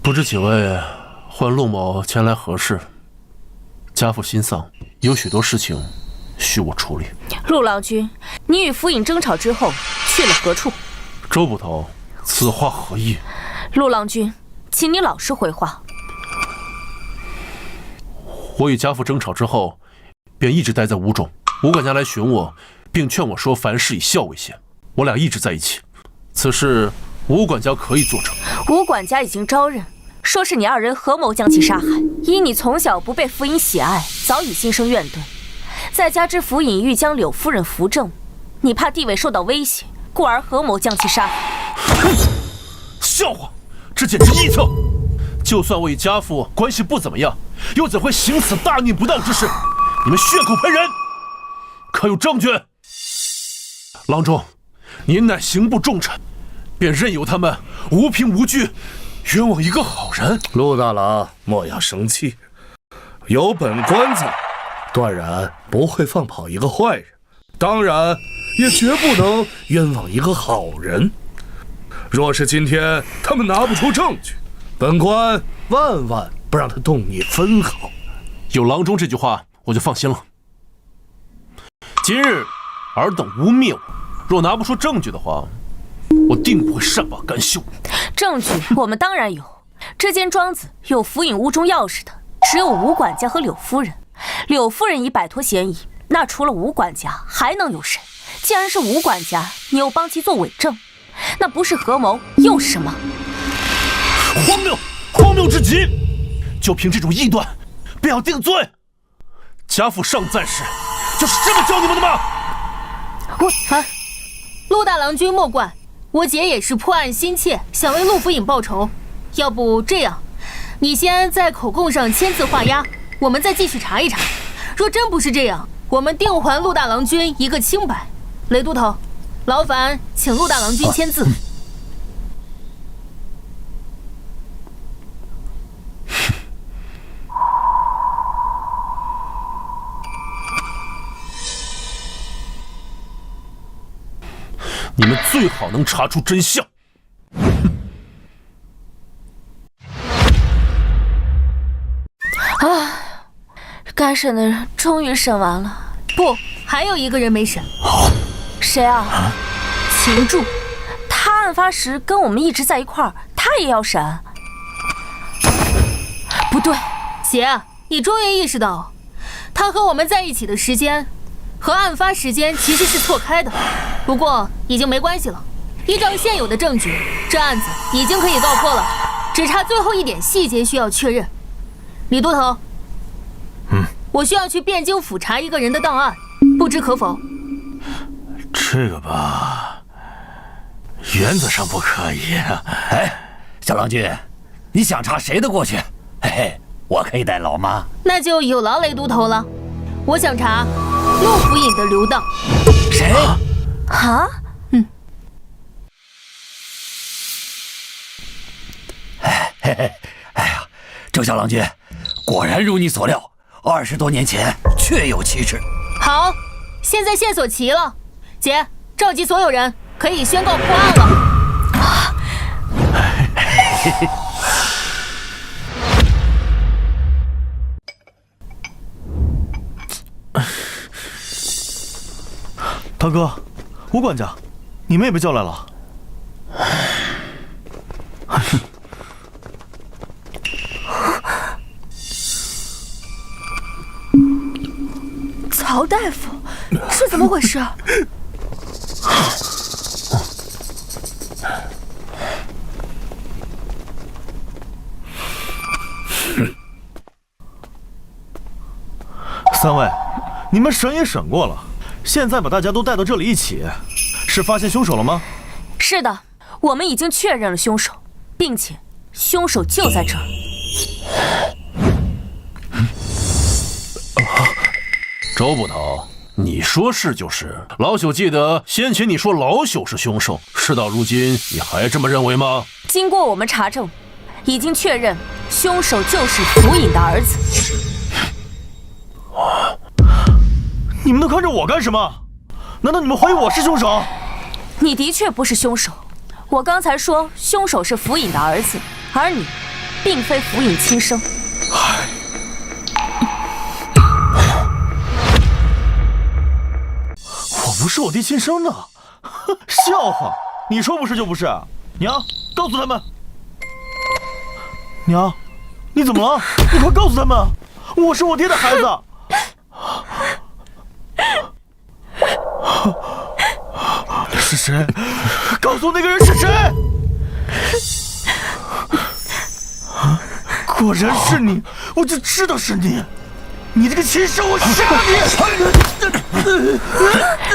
不知几位唤陆某前来何事？家父心丧，有许多事情需我处理。陆郎君，你与府尹争吵之后去了何处？周捕头，此话何意？陆郎君，请你老实回话。我与家父争吵之后，便一直待在屋中。吴管家来寻我，并劝我说凡事以孝为先，我俩一直在一起。此事吴管家可以作证。吴管家已经招认，说是你二人合谋将其杀害。因你从小不被府尹喜爱，早已心生怨怼。再加之府尹欲将柳夫人扶正，你怕地位受到威胁，故而合谋将其杀害。笑话！这简直臆测！就算我与家父关系不怎么样，又怎会行此大逆不道之事？你们血口喷人，可有证据？郎中，您乃刑部重臣，便任由他们无凭无据冤枉一个好人。陆大郎莫要生气，有本官在，断然不会放跑一个坏人，当然也绝不能冤枉一个好人。若是今天他们拿不出证据，本官万万不让他动你分毫。有郎中这句话，我就放心了。今日尔等污蔑我，若拿不出证据的话，我定不会善罢甘休。证据我们当然有，这间庄子有府尹屋中钥匙的只有吴管家和柳夫人。柳夫人已摆脱嫌疑，那除了吴管家还能有谁？既然是吴管家，你又帮其做伪证，那不是合谋又是什么？荒谬，荒谬至极！就凭这种臆断，便要定罪？家父尚在时，就是这么教你们的吗？陆大郎君莫怪，我姐也是破案心切，想为陆府尹报仇。要不这样，你先在口供上签字画押，我们再继续查一查。若真不是这样，我们定还陆大郎君一个清白。雷都头，劳烦请陆大郎君签字。你们最好能查出真相。该审的人终于审完了。不，还有一个人没审。谁啊？秦柱。他案发时跟我们一直在一块儿，他也要审？不对，姐，你终于意识到，他和我们在一起的时间和案发时间其实是错开的。不过已经没关系了，依照现有的证据，这案子已经可以告破了，只差最后一点细节需要确认。李都头，我需要去汴京府查一个人的档案，不知可否？这个吧，原则上不可以。哎，小郎君，你想查谁的过去？嘿嘿，我可以代劳吗？那就有劳雷都头了。我想查陆府尹的刘当。谁？啊？哎呀，周小郎君，果然如你所料，20多年前确有其事。好，现在线索齐了，姐，召集所有人，可以宣告破案了。堂哥，吴管家，你们也被叫来了。曹大夫，是怎么回事？三位，你们审也审过了，现在把大家都带到这里一起，是发现凶手了吗？是的，我们已经确认了凶手，并且凶手就在这儿。周捕头，你说是就是。老朽记得先前你说老朽是凶手，事到如今你还这么认为吗？经过我们查证，已经确认凶手就是府尹的儿子。你们都看着我干什么？难道你们怀疑我是凶手？你的确不是凶手，我刚才说凶手是府尹的儿子，而你并非府尹亲生。我不是我爹亲生的，笑话！你说不是就不是。娘，告诉他们。娘，你怎么了？你快告诉他们，我是我爹的孩子。是谁？告诉我那个人是谁！果然是你，我就知道是你！你这个禽兽，我杀你！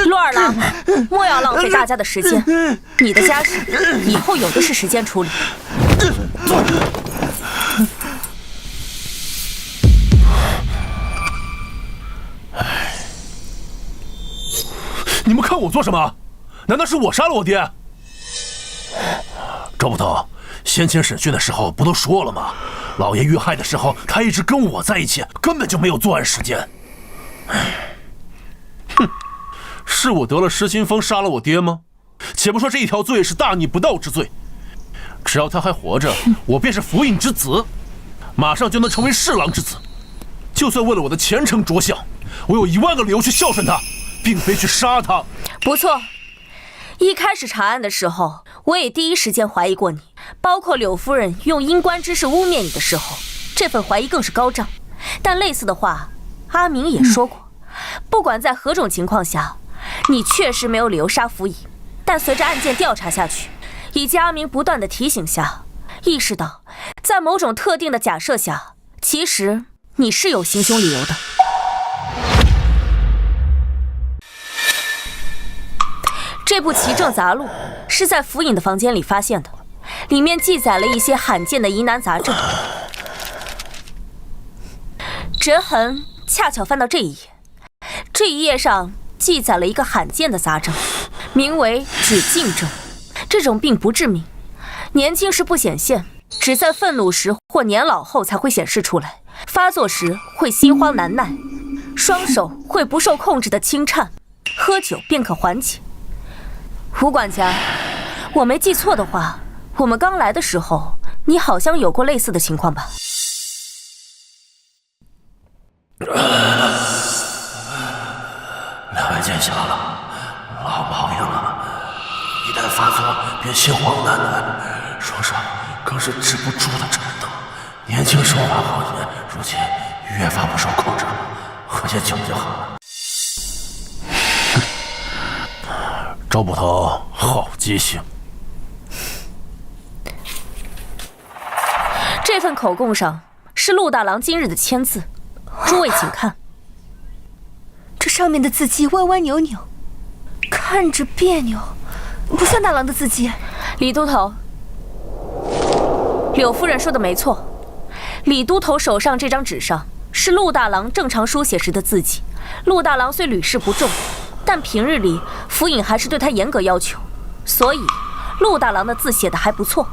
陆二郎，莫要浪费大家的时间，你的家事以后有的是时间处理。你们看我做什么？难道是我杀了我爹？周捕头，先前审讯的时候不都说了吗？老爷遇害的时候，他一直跟我在一起，根本就没有作案时间。哼，是我得了失心疯杀了我爹吗？且不说这一条罪是大逆不道之罪，只要他还活着，我便是府尹之子，马上就能成为侍郎之子。就算为了我的前程着想，我有10000个理由去孝顺他，并非去杀他。不错，一开始查案的时候，我也第一时间怀疑过你，包括柳夫人用阴官之事污蔑你的时候，这份怀疑更是高涨。但类似的话，阿明也说过，不管在何种情况下，你确实没有理由杀府尹。但随着案件调查下去，以及阿明不断的提醒下，意识到在某种特定的假设下，其实你是有行凶理由的。这部《奇正杂录》是在府尹的房间里发现的，里面记载了一些罕见的疑难杂症。折痕恰巧翻到这一页，这一页上记载了一个罕见的杂症，名为止静症。这种病不致命，年轻时不显现，只在愤怒时或年老后才会显示出来。发作时会心慌难耐，双手会不受控制的轻颤，喝酒便可缓解。吴管家，我没记错的话，我们刚来的时候，你好像有过类似的情况吧？两位见笑了，老毛病了，一旦发作便心慌难耐，双手更是止不住的颤抖。年轻时候还好些，如今越发不受控制了，喝些酒就好了。周捕头，好记性。这份口供上是陆大郎今日的签字，诸位请看。这上面的字迹歪歪扭扭，看着别扭，不像大郎的字迹。李都头，柳夫人说的没错，李都头手上这张纸上是陆大郎正常书写时的字迹，陆大郎虽屡试不中，但平日里府尹还是对他严格要求，所以陆大郎的字写得还不错。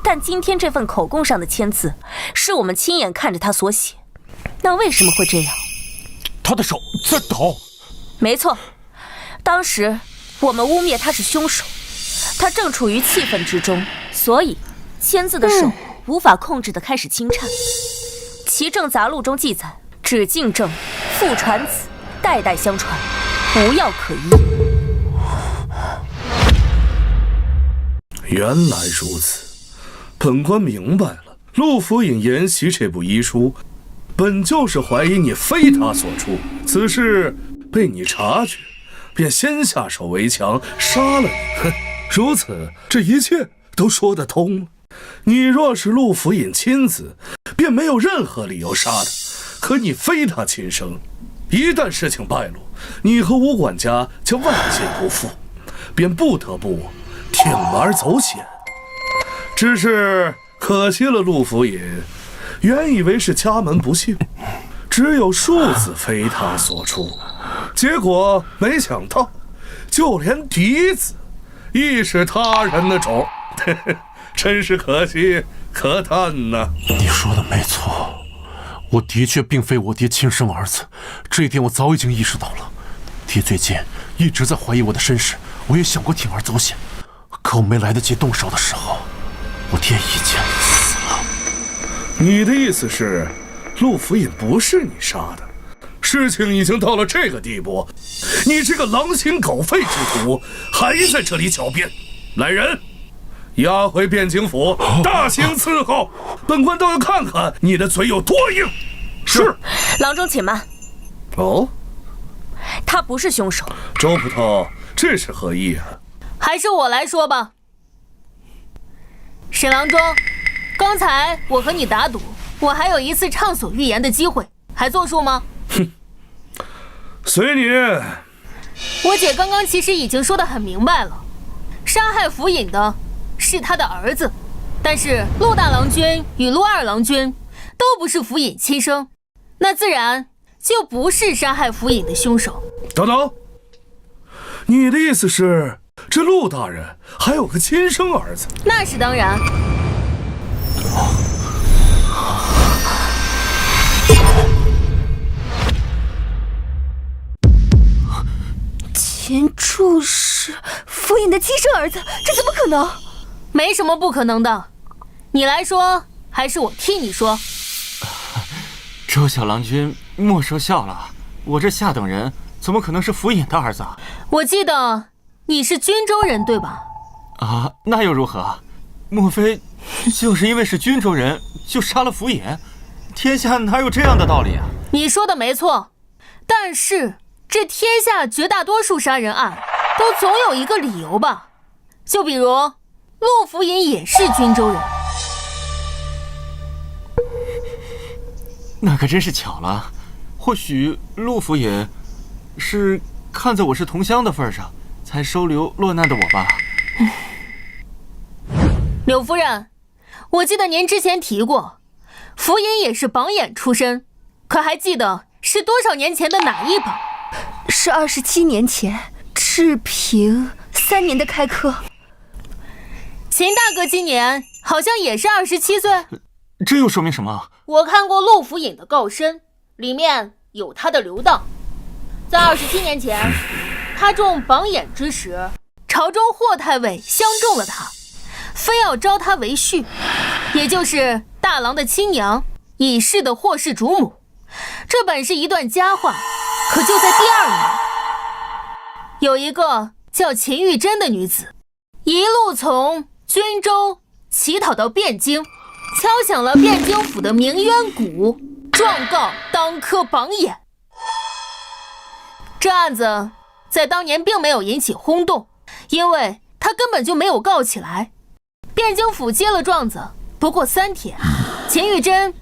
但今天这份口供上的签字，是我们亲眼看着他所写。那为什么会这样？他的手在抖。没错，当时我们污蔑他是凶手，他正处于气愤之中，所以签字的手无法控制地开始轻颤。其政杂录中记载，只敬正，父传子，代代相传，无药可医。原来如此，本官明白了。陆府尹研习这部医书，本就是怀疑你非他所出，此事被你察觉，便先下手为强，杀了你。哼，如此，这一切都说得通了。你若是陆府尹亲子，便没有任何理由杀他。可你非他亲生，一旦事情败露，你和吴管家将万劫不复，便不得不铤而走险。只是可惜了陆府尹，原以为是家门不幸，只有庶子非他所出，结果没想到，就连嫡子亦是他人的种。真是可惜可叹呐！你说的没错，我的确并非我爹亲生儿子，这一点我早已经意识到了。爹最近一直在怀疑我的身世，我也想过铤而走险，可我没来得及动手的时候，我爹已经死了。你的意思是，陆府尹不是你杀的？事情已经到了这个地步，你这个狼心狗肺之徒还在这里狡辩！来人，押回汴京府，大刑伺候。本官倒要看看你的嘴有多硬。是。郎中且慢。哦，他不是凶手。周捕头，这是何意啊？还是我来说吧。沈郎中，刚才我和你打赌，我还有一次畅所欲言的机会，还作数吗？哼，随你。我姐刚刚其实已经说得很明白了，杀害府尹的是他的儿子，但是陆大郎君与陆二郎君都不是府尹亲生，那自然就不是杀害府尹的凶手。等等，你的意思是，这陆大人还有个亲生儿子？那是当然。钱柱是府尹的亲生儿子，这怎么可能？没什么不可能的，你来说还是我替你说？周小郎君莫说笑了，我这下等人怎么可能是府尹的儿子啊？我记得你是均州人对吧？啊，那又如何？莫非就是因为是均州人就杀了府尹？天下哪有这样的道理啊？你说的没错，但是这天下绝大多数杀人案都总有一个理由吧？就比如陆府尹也是均州人。那可真是巧了，或许陆府尹是看在我是同乡的份上，才收留落难的我吧。柳夫人，我记得您之前提过，府尹也是榜眼出身，可还记得是多少年前的哪一榜？是27年前，治平3年的开科。秦大哥今年好像也是27岁。这又说明什么？我看过陆府尹的告申，里面有他的留档。在27年前，他中榜眼之时，朝中霍太尉相中了他，非要招他为婿，也就是大郎的亲娘已逝的霍氏主母。这本是一段佳话，可就在第2年，有一个叫秦玉珍的女子，一路从均州乞讨到汴京，敲响了汴京府的鸣冤鼓，状告当科榜眼。这案子在当年并没有引起轰动，因为他根本就没有告起来。汴京府接了状子，不过3天，秦玉珍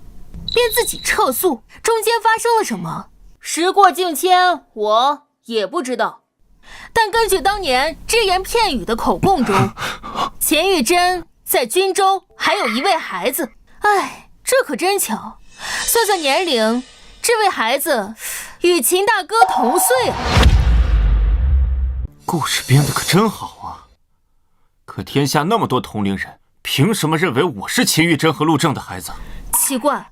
便自己撤诉。中间发生了什么，时过境迁，我也不知道。但根据当年只言片语的口供中，秦玉珍在均州还有一位孩子。哎，这可真巧，算算年龄，这位孩子与秦大哥同岁啊。故事编得可真好啊！可天下那么多同龄人，凭什么认为我是秦玉珍和陆正的孩子？奇怪，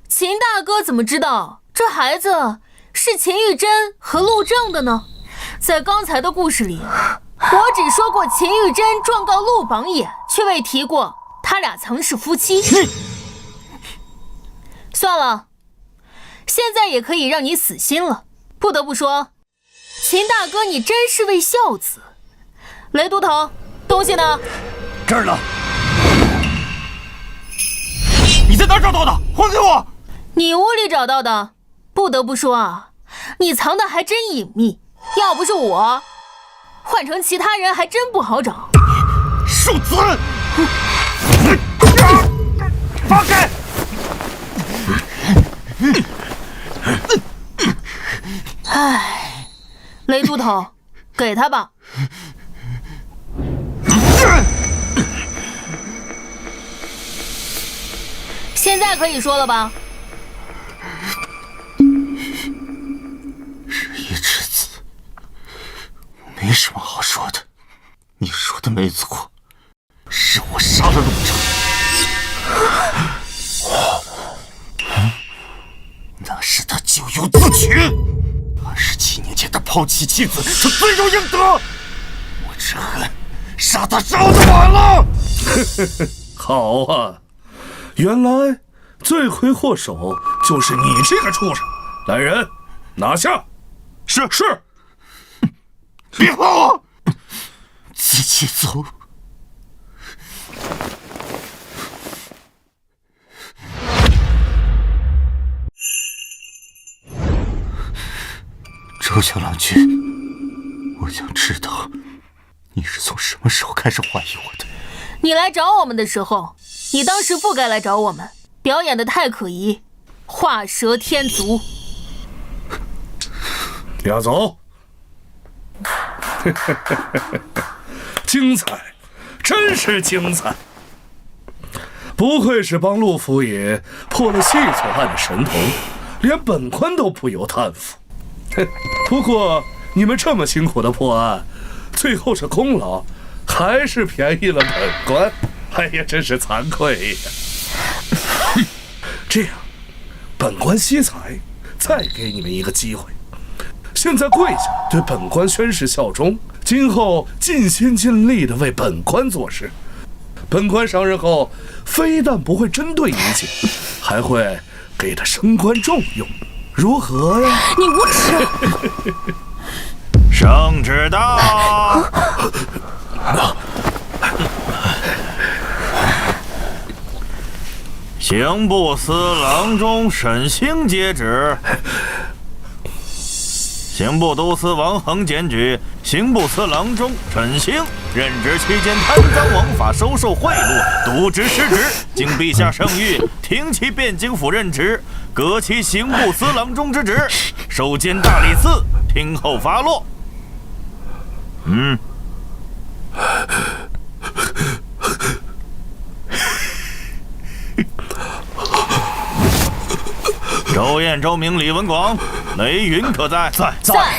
秦大哥怎么知道这孩子是秦玉珍和陆正的呢？在刚才的故事里，我只说过秦玉珍状告陆榜眼，却未提过他俩曾是夫妻。算了，现在也可以让你死心了。不得不说，秦大哥你真是位孝子。雷都头，东西呢？这儿呢。你在哪儿找到的？还给我！你屋里找到的。不得不说啊，你藏的还真隐秘。要不是我，换成其他人还真不好找。庶子！放开！唉，雷都头，给他吧。现在可以说了吧？日一之子，没什么好说的。你说的没错，是我杀了陆正。那是他咎由自取。27年前他抛弃妻子，他罪有应得。我只恨杀他烧的晚了。好啊，原来罪魁祸首就是你这个畜生！来人，拿下！是。别碰我！自己走。周小郎君，我想知道你是从什么时候开始怀疑我的？你来找我们的时候，你当时不该来找我们，表演得太可疑，画蛇添足。押走。精彩，真是精彩！不愧是帮陆府爷破了细作案的神童，连本官都不由叹服。不过你们这么辛苦的破案，最后是功劳，还是便宜了本官。哎呀，真是惭愧呀！这样，本官惜才，再给你们一个机会。现在跪下，对本官宣誓效忠，今后尽心尽力地为本官做事。本官上任后，非但不会针对一切，还会给他升官重用，如何呀？你无耻！圣旨到！刑部司郎中沈星接旨。刑部都司王恒检举刑部司郎中沈星任职期间贪赃枉法、收受贿赂、渎职失职，经陛下圣谕，停其汴京府任职，革其刑部司郎中之职，授监大理寺，听候发落。周燕、周明、李文广、雷云可在？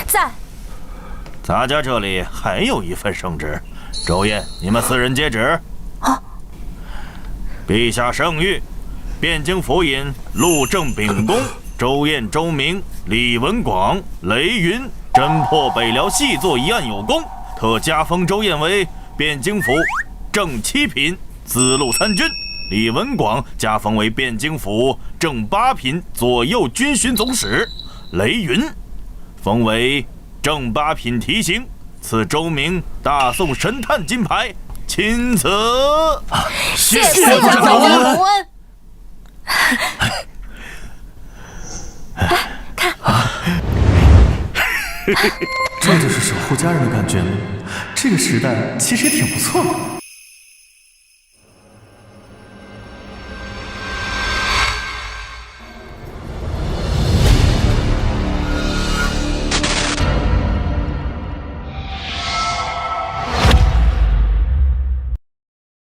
在。咱家这里还有一份圣旨，周燕，你们4人接旨。陛下圣谕，汴京府尹陆正秉公、周燕、周明、李文广、雷云侦破北辽细作一案有功，特加封周燕为汴京府正7品资路参军。李文广加封为汴京府正8品左右军巡总使，雷云封为正8品提刑，赐周明大宋神探金牌，钦此。谢谢长官隆恩。看，这就是守护家人的感觉吗？这个时代其实也挺不错的。